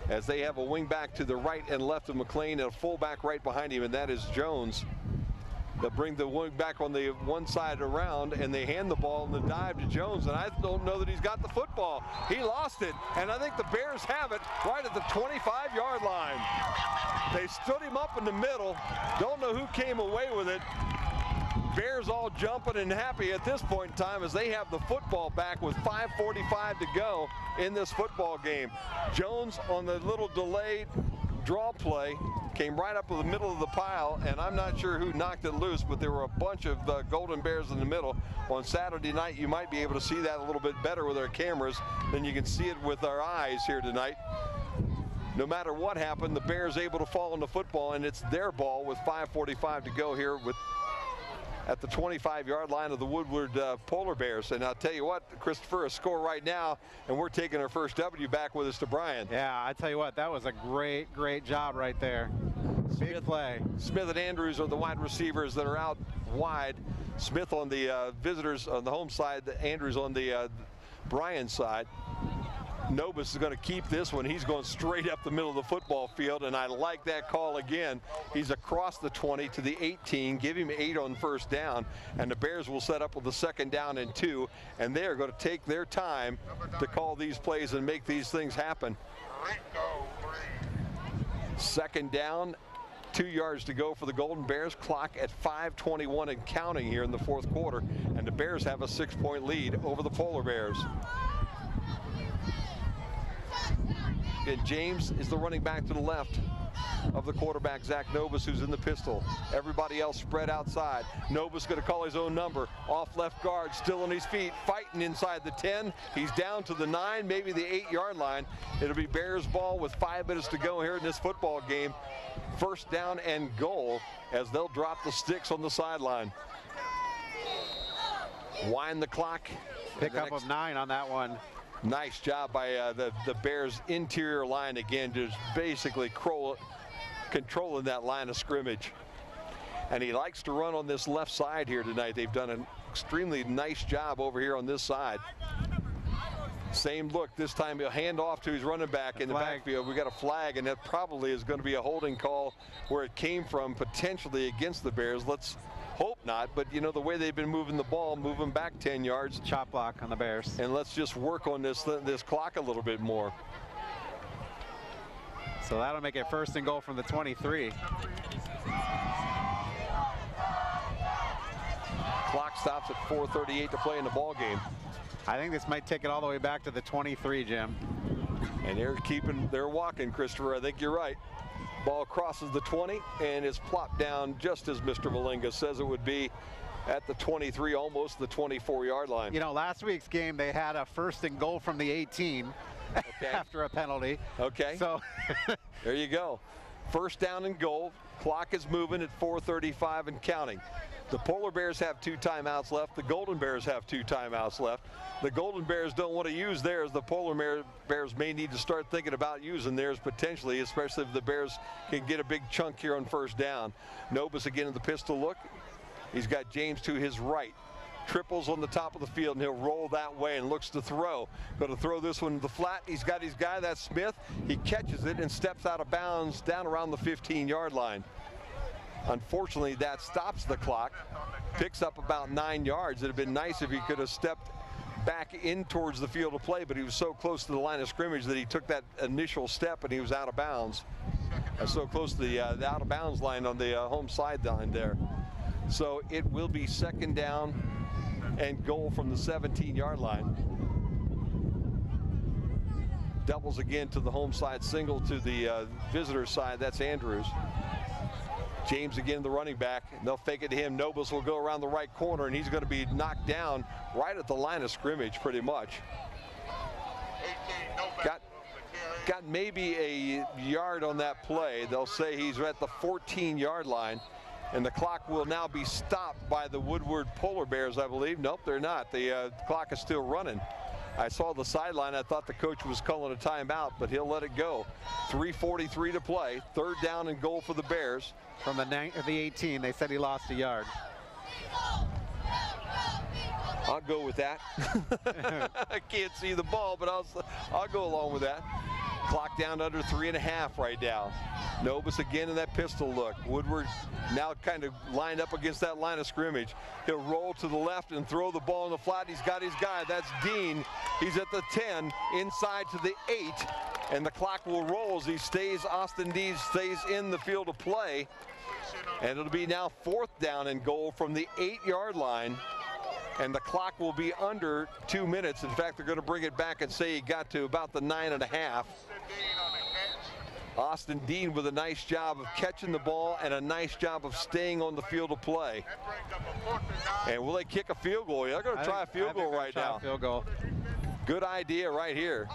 as they have a wing back to the right and left of McLean and a fullback right behind him, and that is Jones. They'll bring the wing back on the one side around, and they hand the ball in the dive to Jones, and I don't know that he's got the football. He lost it, and I think the Bears have it right at the 25-yard line. They stood him up in the middle. Don't know who came away with it. Bears all jumping and happy at this point in time as they have the football back with 5:45 to go in this football game. Jones on the little delayed draw play came right up to the middle of the pile, and I'm not sure who knocked it loose, but there were a bunch of Golden Bears in the middle. On Saturday night, you might be able to see that a little bit better with our cameras than you can see it with our eyes here tonight. No matter what happened, the Bears able to fall on the football, and it's their ball with 5:45 to go here at the 25-yard line of the Woodward Polar Bears. And I'll tell you what, Christopher, a score right now, and we're taking our first W back with us to Bryan. Yeah, I tell you what, that was a great job right there. Big play. Smith and Andrews are the wide receivers that are out wide. Smith on the visitors on the home side, Andrews on the Bryan side. Nobis is going to keep this one. He's going straight up the middle of the football field, and I like that call again. He's across the 20 to the 18. Give him 8 on first down, and the Bears will set up with a 2nd down and 2, and they are going to take their time to call these plays and make these things happen. 2nd down, 2 yards to go for the Golden Bears. Clock at 5:21 and counting here in the 4th quarter, and the Bears have a 6-point lead over the Polar Bears. And James is the running back to the left of the quarterback, Zach Nobis, who's in the pistol. Everybody else spread outside. Nobis going to call his own number. Off left guard, still on his feet, fighting inside the 10. He's down to the 9, maybe the 8-yard line. It'll be Bears ball with 5 minutes to go here in this football game. 1st down and goal as they'll drop the sticks on the sideline. Wind the clock. Pickup of 9 on that one. Nice job by the Bears interior line again, just basically controlling that line of scrimmage. And he likes to run on this left side here tonight. They've done an extremely nice job over here on this side. Same look, this time he'll hand off to his running back in the backfield. We got a flag, and that probably is going to be a holding call where it came from, potentially against the Bears. Let's hope not, but you know the way they've been moving the ball, moving back 10 yards. Chop block on the Bears. And let's just work on this clock a little bit more. So that'll make it 1st and goal from the 23. Clock stops at 4:38 to play in the ball game. I think this might take it all the way back to the 23, Jim. And they're walking, Christopher. I think you're right. Ball crosses the 20 and is plopped down just as Mr. Malinga says it would be at the 23, almost the 24-yard line. You know, last week's game, they had a 1st and goal from the 18 after a penalty. Okay. So there you go. 1st down and goal. Clock is moving at 4:35 and counting. The Polar Bears have 2 timeouts left. The Golden Bears have 2 timeouts left. The Golden Bears don't want to use theirs. The Polar Bears may need to start thinking about using theirs potentially, especially if the Bears can get a big chunk here on 1st down. Nobis again in the pistol look. He's got James to his right. Triples on the top of the field, and he'll roll that way and looks to throw. Going to throw this one to the flat. He's got his guy, that's Smith. He catches it and steps out of bounds down around the 15-yard line. Unfortunately, that stops the clock. Picks up about 9 yards. It'd have been nice if he could have stepped back in towards the field of play, but he was so close to the line of scrimmage that he took that initial step and he was out of bounds. So close to the out of bounds line on the home sideline there. So it will be 2nd down and goal from the 17-yard line. Doubles again to the home side, single to the visitor side. That's Andrews. James again, the running back. They'll fake it to him. Nobis will go around the right corner, and he's going to be knocked down right at the line of scrimmage pretty much. Got maybe a yard on that play. They'll say he's at the 14-yard line. And the clock will now be stopped by the Woodward Polar Bears, I believe. Nope, they're not. The clock is still running. I saw the sideline. I thought the coach was calling a timeout, but he'll let it go. 3:43 to play. 3rd down and goal for the Bears. From the 18, they said he lost a yard. I'll go with that. I can't see the ball, but I'll go along with that. Clock down to under 3.5 right now. Nobis again in that pistol look. Woodward now kind of lined up against that line of scrimmage. He'll roll to the left and throw the ball in the flat. He's got his guy. That's Dean. He's at the 10, inside to the 8, and the clock will roll as he stays. Austin Dean stays in the field of play, and it'll be now 4th down and goal from the 8-yard line. And the clock will be under 2 minutes. In fact, they're going to bring it back and say he got to about the 9.5. Austin Dean with a nice job of catching the ball and a nice job of staying on the field of play. And will they kick a field goal? They're going to try a field goal right now. Field goal. Good idea right here.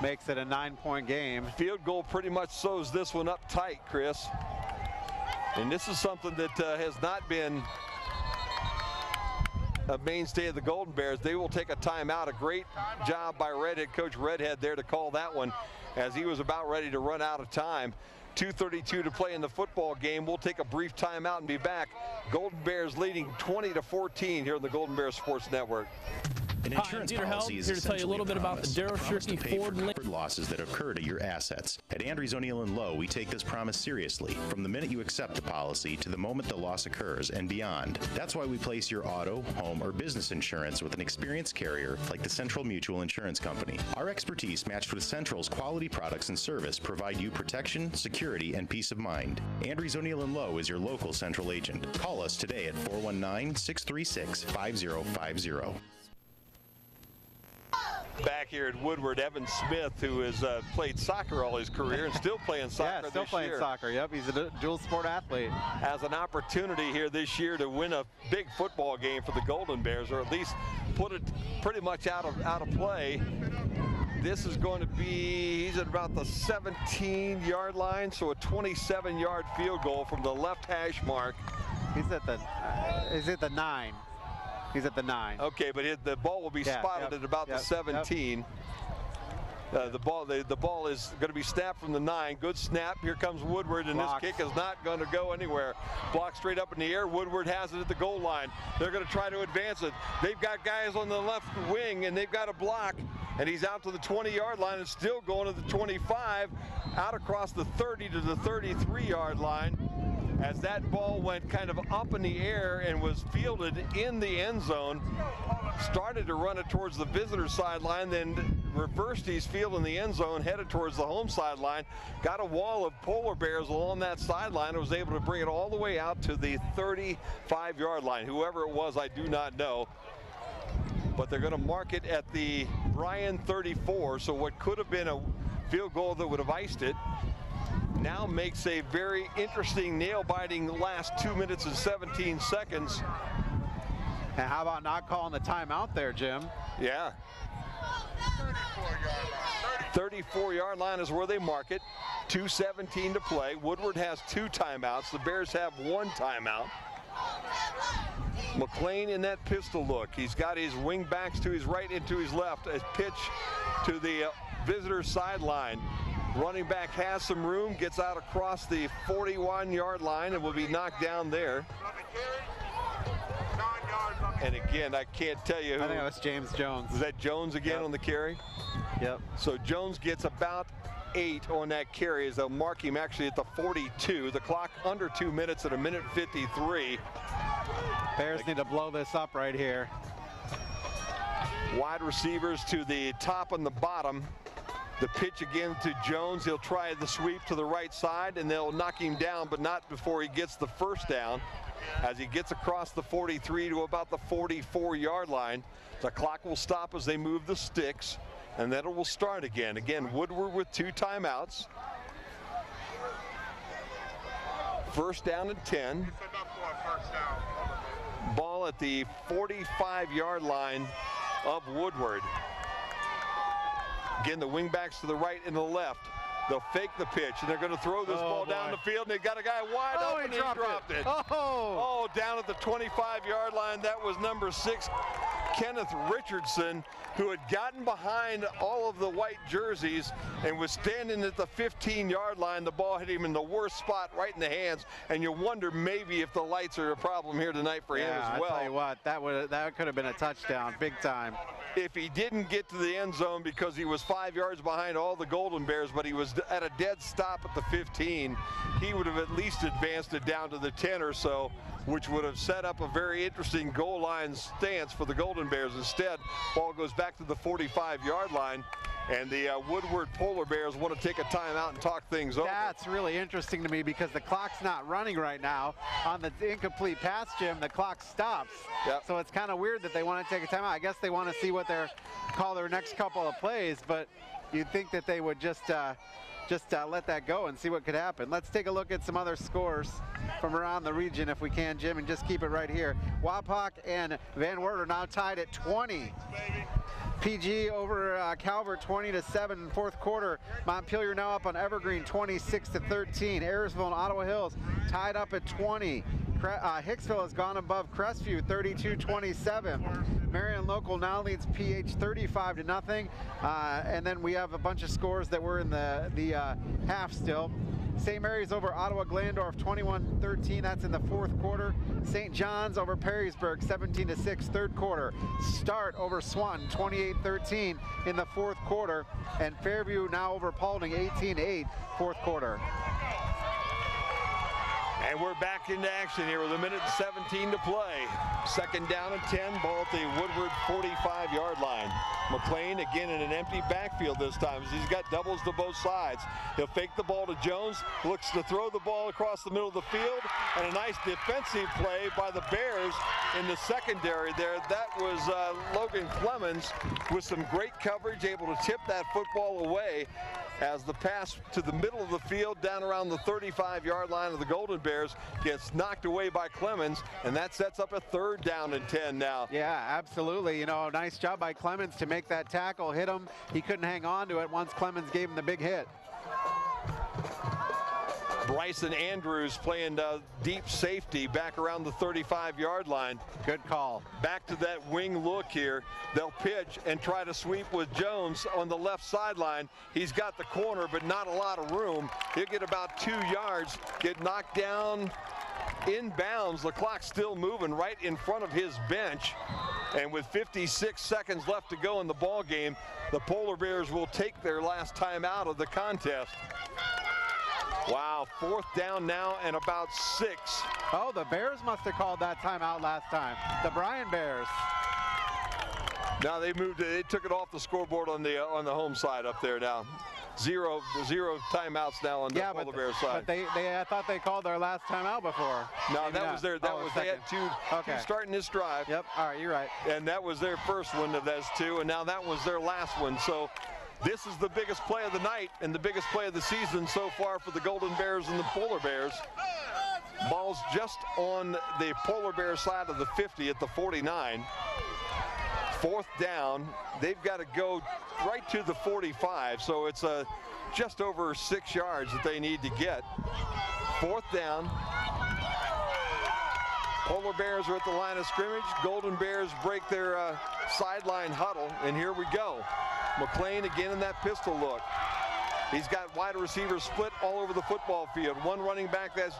Makes it a 9-point game. Field goal pretty much sews this one up tight, Chris. And this is something that has not been a mainstay of the Golden Bears. They will take a timeout. A great job by Redhead, Coach Redhead there to call that one as he was about ready to run out of time. 2:32 to play in the football game. We'll take a brief timeout and be back. Golden Bears leading 20-14 here on the Golden Bears Sports Network. An insurance policy is here to tell you a little bit about the Darryl Shirky Ford for losses that occur to your assets. At Andrews O'Neill & Lowe, we take this promise seriously, from the minute you accept the policy to the moment the loss occurs and beyond. That's why we place your auto, home, or business insurance with an experienced carrier like the Central Mutual Insurance Company. Our expertise, matched with Central's quality products and service, provide you protection, security, and peace of mind. Andrews O'Neill & Lowe is your local Central agent. Call us today at 419-636-5050. Back here at Woodward, Evan Smith, who has played soccer all his career and still playing soccer yeah, still playing soccer. Yep, he's a dual sport athlete. Has an opportunity here this year to win a big football game for the Golden Bears, or at least put it pretty much out of play. This is going to be, he's at about the 17-yard line, so a 27-yard field goal from the left hash mark. He's at the 9. He's at the 9. Okay, but the ball will be spotted at about the 17. The ball is going to be snapped from the 9. Good snap. Here comes Woodward, and Blocked. this kick is not going to go anywhere. Blocked straight up in the air. Woodward has it at the goal line. They're going to try to advance it. They've got guys on the left wing, and they've got a block. And he's out to the 20-yard line and still going to the 25, out across the 30 to the 33-yard line. As that ball went kind of up in the air and was fielded in the end zone, started to run it towards the visitor sideline, then reversed his field in the end zone, headed towards the home sideline, got a wall of Polar Bears along that sideline and was able to bring it all the way out to the 35-yard line. Whoever it was, I do not know. But they're going to mark it at the Bryan 34, so what could have been a field goal that would have iced it now makes a very interesting, nail-biting last 2 minutes and 17 seconds. And how about not calling the timeout there, Jim? Yeah. 34-yard line is where they mark it. 2:17 to play. Woodward has 2 timeouts. The Bears have 1 timeout. McLean in that pistol look. He's got his wing backs to his right and to his left. A pitch to the visitor sideline. Running back has some room, gets out across the 41-yard line and will be knocked down there. And again, I can't tell you who. I think it was James Jones. Was that Jones again on the carry? Yep. So Jones gets about 8 on that carry as they'll mark him actually at the 42. The clock under 2 minutes at 1:53. Bears need to blow this up right here. Wide receivers to the top and the bottom. The pitch again to Jones. He'll try the sweep to the right side and they'll knock him down, but not before he gets the first down. As he gets across the 43 to about the 44-yard line. The clock will stop as they move the sticks, and then it will start again. Again, Woodward with 2 timeouts. First down and 10. Ball at the 45-yard line of Woodward. Again, the wingbacks to the right and the left. They'll fake the pitch, and they're going to throw this ball down the field, and they got a guy wide open, and he dropped it. Oh, down at the 25-yard line. That was number 6, Kenneth Richardson, who had gotten behind all of the white jerseys and was standing at the 15-yard line. The ball hit him in the worst spot, right in the hands, and you wonder maybe if the lights are a problem here tonight for him as well. I'll tell you what, that could have been a touchdown, big time. If he didn't get to the end zone because he was 5 yards behind all the Golden Bears, but he was at a dead stop at the 15, he would have at least advanced it down to the 10 or so, which would have set up a very interesting goal line stance for the Golden Bears. Instead, ball goes back to the 45-yard line, and the Woodward Polar Bears want to take a timeout and talk things over. That's really interesting to me because the clock's not running right now. On the incomplete pass, Jim, the clock stops. Yep. So it's kind of weird that they want to take a timeout. I guess they want to see what call their next couple of plays, but you'd think that they would just let that go and see what could happen. Let's take a look at some other scores from around the region if we can, Jim, and just keep it right here. Wapak and Van Wert are now tied at 20. PG over Calvert 20-7 in fourth quarter. Montpelier now up on Evergreen 26-13. Ayersville and Ottawa Hills tied up at 20. Hicksville has gone above Crestview 32-27. Marion Local now leads PH 35-0. And then we have a bunch of scores that were in the half still. St. Mary's over Ottawa Glandorf 21-13. That's in the fourth quarter. St. John's over Perrysburg 17-6 third quarter. Start over Swanton 28-13 in the fourth quarter. And Fairview now over Paulding 18-8 fourth quarter. And we're back into action here with 1:17 to play. Second down and 10, ball at the Woodward 45-yard line. McLean again in an empty backfield this time as he's got doubles to both sides. He'll fake the ball to Jones, looks to throw the ball across the middle of the field, and a nice defensive play by the Bears in the secondary there. That was Logan Clemens with some great coverage, able to tip that football away as the pass to the middle of the field down around the 35-yard line of the Golden Bears gets knocked away by Clemens, and that sets up a third down and 10 now. Yeah, absolutely. You know, nice job by Clemens to make that tackle, hit him. He couldn't hang on to it once Clemens gave him the big hit. Bryson Andrews playing deep safety back around the 35-yard line. Good call. Back to that wing look here. They'll pitch and try to sweep with Jones on the left sideline. He's got the corner, but not a lot of room. He'll get about 2 yards, get knocked down inbounds. The clock's still moving right in front of his bench. And with 56 seconds left to go in the ball game, the Polar Bears will take their last time out of the contest. Wow, fourth down now and about 6. Oh, the Bears must have called that timeout last time. The Bryan Bears. Now they took it off the scoreboard on the home side up there now. Zero timeouts now on the Polar Bears side. But I thought they called their last timeout before. No, that was their. They had two starting this drive. Yep. All right, you're right. And that was their first one of those 2, and now that was their last one. So This is the biggest play of the night and the biggest play of the season so far for the Golden Bears and the Polar Bears. Ball's just on the Polar Bear side of the 50 at the 49. Fourth down. They've got to go right to the 45, so it's just over 6 yards that they need to get. Fourth down. Polar Bears are at the line of scrimmage. Golden Bears break their sideline huddle, and here we go. McLean again in that pistol look. He's got wide receivers split all over the football field. One running back, that's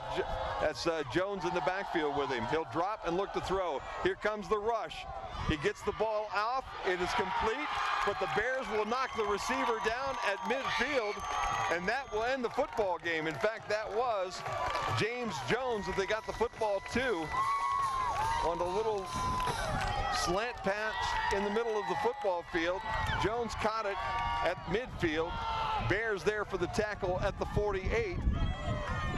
Jones in the backfield with him. He'll drop and look to throw. Here comes the rush. He gets the ball off. It is complete, but the Bears will knock the receiver down at midfield, and that will end the football game. In fact, that was James Jones that they got the football to on the little slant patch in the middle of the football field. Jones caught it at midfield. Bears there for the tackle at the 48.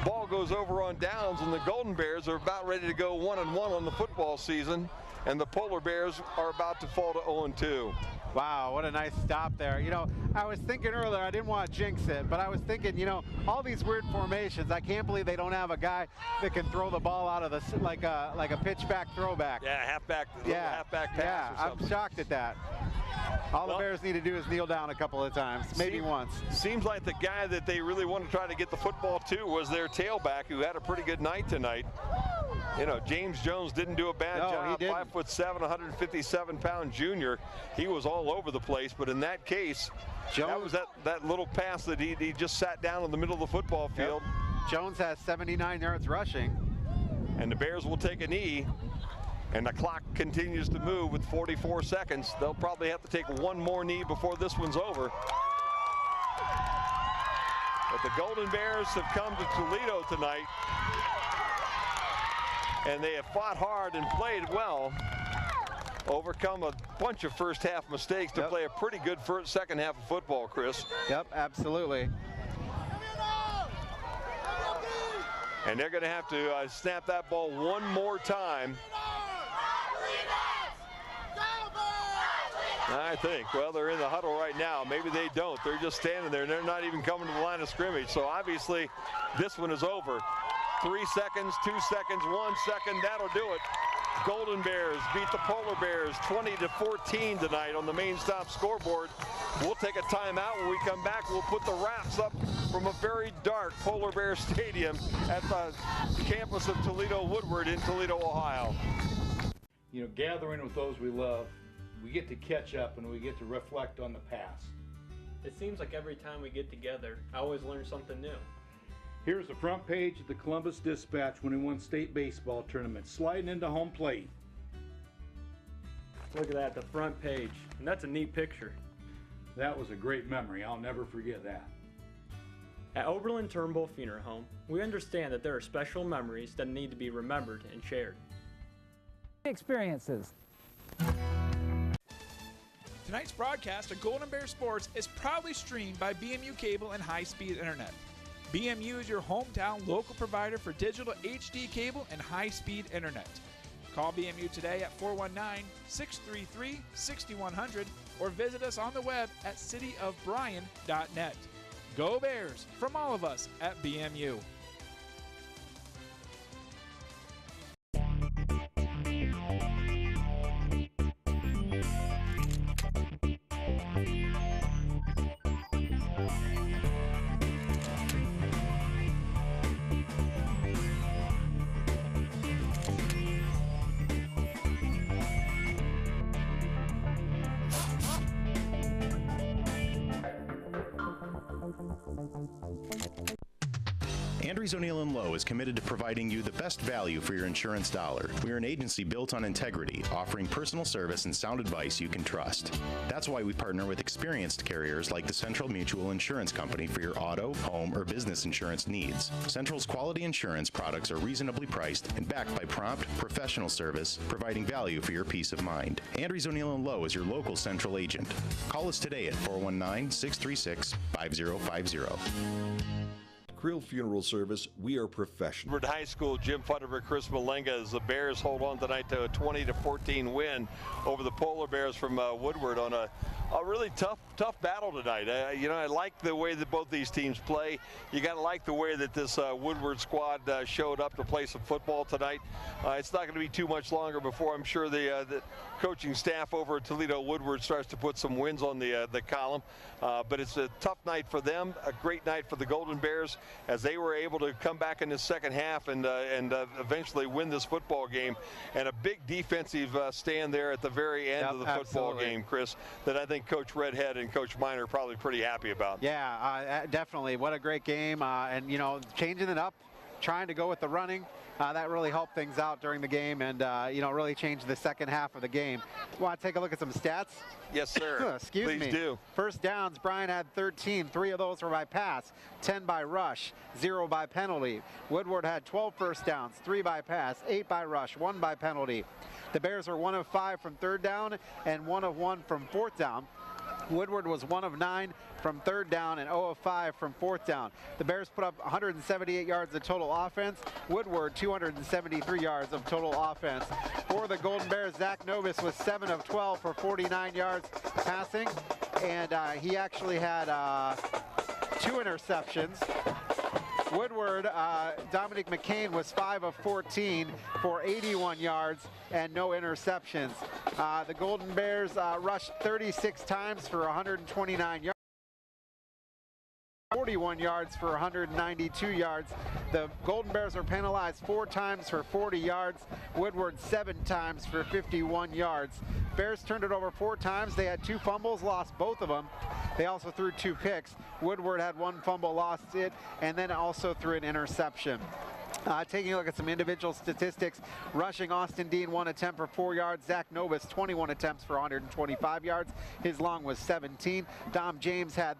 Ball goes over on downs, and the Golden Bears are about ready to go 1-1 on the football season, and the Polar Bears are about to fall to 0-2. Wow, what a nice stop there. You know, I was thinking earlier, I didn't want to jinx it, but I was thinking, you know, all these weird formations, I can't believe they don't have a guy that can throw the ball out of the, like a pitchback throwback. Yeah, halfback pass yeah, or something. I'm shocked at that. All the Bears need to do is kneel down a couple of times, maybe once. Seems like the guy that they really want to try to get the football to was their tailback, who had a pretty good night tonight. You know, James Jones didn't do a bad job. 5'7", 157-pound junior. He was all over the place, but in that case, that was that little pass that he just sat down in the middle of the football field. Yep. Jones has 79 yards rushing. And the Bears will take a knee, and the clock continues to move with 44 seconds. They'll probably have to take one more knee before this one's over. But the Golden Bears have come to Toledo tonight, and they have fought hard and played well, overcome a bunch of first half mistakes to play a pretty good second half of football, Chris. Yep, absolutely. And they're going to have to snap that ball one more time. I think. Well, they're in the huddle right now. Maybe they don't. They're just standing there, and they're not even coming to the line of scrimmage. So obviously, this one is over. 3 seconds, 2 seconds, 1 second. That'll do it. Golden Bears beat the Polar Bears 20-14 tonight on the main stop scoreboard. We'll take a timeout. When we come back, we'll put the wraps up from a very dark Polar Bear Stadium at the campus of Toledo Woodward in Toledo, Ohio. You know, gathering with those we love, we get to catch up and we get to reflect on the past. It seems like every time we get together, I always learn something new. Here's the front page of the Columbus Dispatch when he won state baseball tournament, sliding into home plate. Look at that, the front page. And that's a neat picture. That was a great memory. I'll never forget that. At Oberlin Turnbull Funeral Home, we understand that there are special memories that need to be remembered and shared. Experiences. Tonight's broadcast of Golden Bear Sports is proudly streamed by BMU Cable and High-Speed Internet. BMU is your hometown local provider for digital HD cable and high-speed internet. Call BMU today at 419-633-6100 or visit us on the web at cityofbryan.net. Go Bears from all of us at BMU. Andrews O'Neill & Lowe is committed to providing you the best value for your insurance dollar. We are an agency built on integrity, offering personal service and sound advice you can trust. That's why we partner with experienced carriers like the Central Mutual Insurance Company for your auto, home, or business insurance needs. Central's quality insurance products are reasonably priced and backed by prompt, professional service, providing value for your peace of mind. Andrews O'Neill & Lowe is your local Central agent. Call us today at 419-636-5050. Creel Funeral Service, we are professional. Woodward High School, Jim Futterberg, Chris Malenga, as the Bears hold on tonight to a 20-14 win over the Polar Bears from Woodward on a a really tough battle tonight. I like the way that both these teams play. You got to like the way that this Woodward squad showed up to play some football tonight. It's not going to be too much longer before I'm sure the coaching staff over at Toledo Woodward starts to put some wins on the column. But it's a tough night for them, a great night for the Golden Bears as they were able to come back in the second half and eventually win this football game. And a big defensive stand there at the very end of the football game, Chris, that I think Coach Redhead and Coach Miner are probably pretty happy about. Yeah, definitely. What a great game. And, changing it up, trying to go with the running. That really helped things out during the game and, really changed the second half of the game. Want to take a look at some stats? Yes, sir. Excuse me. Please do. First downs, Bryan had 13. 3 of those were by pass, 10 by rush, 0 by penalty. Woodward had 12 first downs, 3 by pass, 8 by rush, 1 by penalty. The Bears were 1 of 5 from third down and 1 of 1 from fourth down. Woodward was 1 of 9 from third down and 0 of 5 from fourth down. The Bears put up 178 yards of total offense. Woodward 273 yards of total offense. For the Golden Bears, Zach Novus was 7 of 12 for 49 yards passing, and he actually had 2 interceptions. Woodward, Dominic McCain was 5 of 14 for 81 yards and no interceptions. The Golden Bears rushed 36 times for 129 yards. 41 yards for 192 yards. The Golden Bears were penalized 4 times for 40 yards. Woodward 7 times for 51 yards. Bears turned it over 4 times. They had 2 fumbles, lost both of them. They also threw 2 picks. Woodward had 1 fumble, lost it, and then also threw an interception. Taking a look at some individual statistics, rushing, Austin Dean 1 attempt for 4 yards. Zach Novus 21 attempts for 125 yards. His long was 17. Dom James had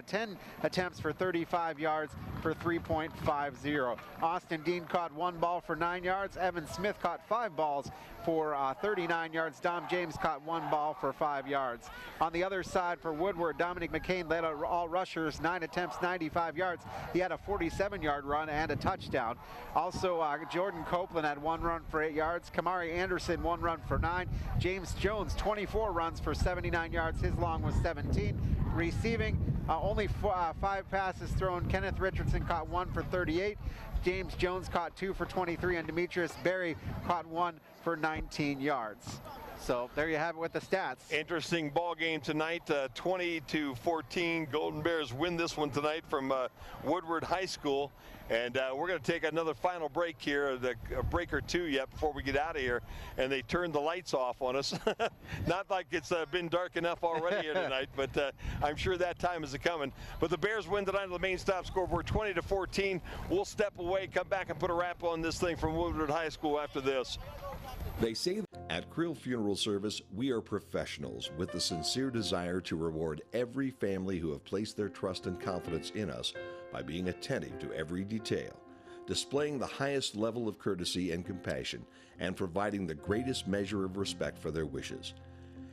10 attempts for 35 yards for 3.50. Austin Dean caught 1 ball for 9 yards. Evan Smith caught 5 balls for 39 yards. Dom James caught 1 ball for 5 yards. On the other side for Woodward, Dominic McCain led all rushers, 9 attempts, 95 yards. He had a 47-yard run and a touchdown. Also, Jordan Copeland had 1 run for 8 yards. Kamari Anderson, 1 run for 9. James Jones, 24 runs for 79 yards. His long was 17. Receiving, only 5 passes thrown. Kenneth Richardson caught 1 for 38. James Jones caught 2 for 23, and Demetrius Berry caught 1 for 19 yards. So there you have it with the stats. Interesting ball game tonight, 20-14. Golden Bears win this one tonight from Woodward High School. And we're going to take another final break here, a break or 2 yet before we get out of here. And they turned the lights off on us. Not like it's been dark enough already here tonight, but I'm sure that time is coming. But the Bears win tonight on the main stop scoreboard, 20-14. We'll step away, come back and put a wrap on this thing from Woodward High School after this. They say at Creel Funeral Service, we are professionals with the sincere desire to reward every family who have placed their trust and confidence in us by being attentive to every detail, displaying the highest level of courtesy and compassion, and providing the greatest measure of respect for their wishes.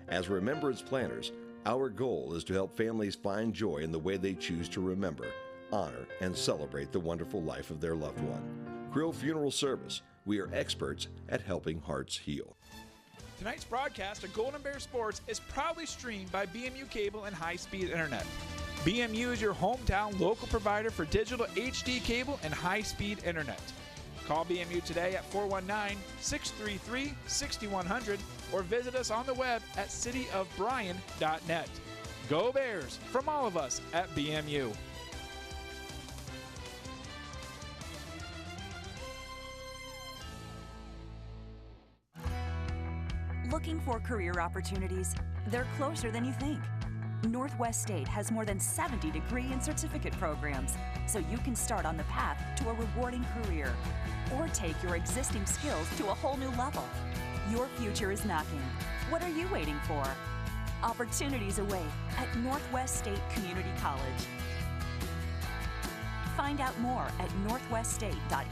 As remembrance planners, our goal is to help families find joy in the way they choose to remember, honor, and celebrate the wonderful life of their loved one. Creel Funeral Service, we are experts at helping hearts heal. Tonight's broadcast of Golden Bear Sports is proudly streamed by BMU Cable and high-speed internet. BMU is your hometown local provider for digital HD cable and high-speed internet. Call BMU today at 419-633-6100 or visit us on the web at cityofbryan.net. Go Bears from all of us at BMU. Looking for career opportunities? They're closer than you think. Northwest State has more than 70 degree and certificate programs, so you can start on the path to a rewarding career or take your existing skills to a whole new level. Your future is knocking. What are you waiting for? Opportunities await at Northwest State Community College. Find out more at northweststate.edu.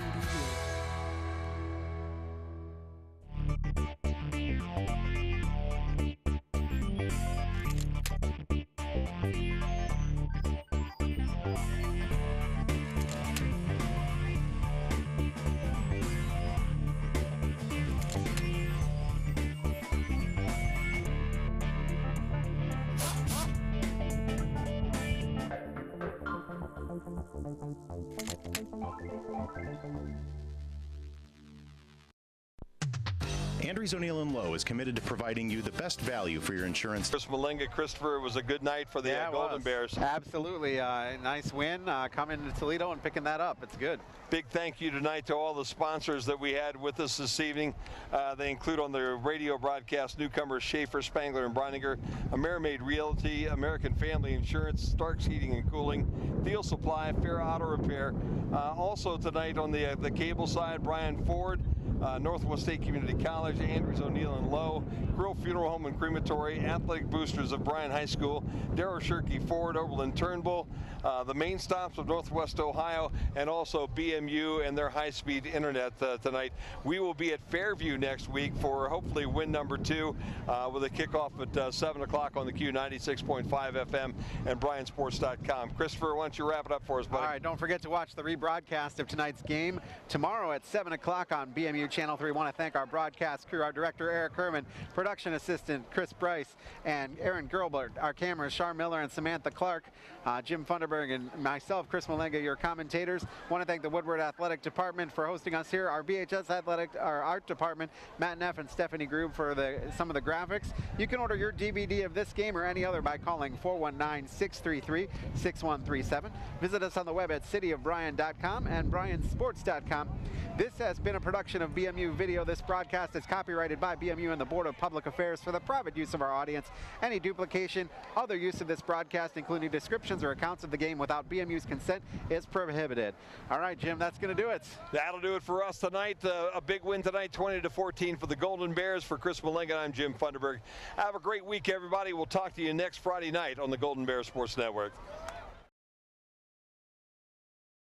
Andrews O'Neill & Lowe is committed to providing you the best value for your insurance. Chris Malenga, Christopher, it was a good night for the Golden Bears. Absolutely. Nice win coming to Toledo and picking that up. It's good. Big thank you tonight to all the sponsors that we had with us this evening. They include on the radio broadcast newcomers Schaefer, Spangler, and Breininger, AmeriMade Realty, American Family Insurance, Starks Heating and Cooling, Thiel Supply, Fair Auto Repair. Also tonight on the cable side, Bryan Ford, Northwest State Community College, Andrews O'Neill & Lowe, Grill Funeral Home and Crematory, Athletic Boosters of Bryan High School, Darrow Shirkey Ford, Oberlin Turnbull, the main stops of Northwest Ohio, and also BMU and their high-speed internet tonight. We will be at Fairview next week for hopefully win number 2 with a kickoff at 7 o'clock on the Q 96.5 FM and BryanSports.com. Christopher, why don't you wrap it up for us, buddy? All right, don't forget to watch the rebroadcast of tonight's game tomorrow at 7 o'clock on BMU Channel 3. We want to thank our broadcast crew, our director, Eric Herman, production assistant, Chris Bryce, and Aaron Gerlbert, our cameras, Char Miller and Samantha Clark, Jim Funderburg, and myself, Chris Malenga, your commentators. Want to thank the Woodward Athletic Department for hosting us here, our BHS Athletic, our art department, Matt Neff and Stephanie Grube for some of the graphics. You can order your DVD of this game or any other by calling 419-633-6137. Visit us on the web at cityofbryan.com and bryansports.com. This has been a production of BMU Video. This broadcast is copyrighted by BMU and the Board of Public Affairs for the private use of our audience. Any duplication, other use of this broadcast, including descriptions or accounts of the game without BMU's consent, is prohibited. All right, Jim, that's going to do it. That'll do it for us tonight. A big win tonight, 20-14 for the Golden Bears. For Chris Malenga, I'm Jim Funderburg. Have a great week, everybody. We'll talk to you next Friday night on the Golden Bears Sports Network.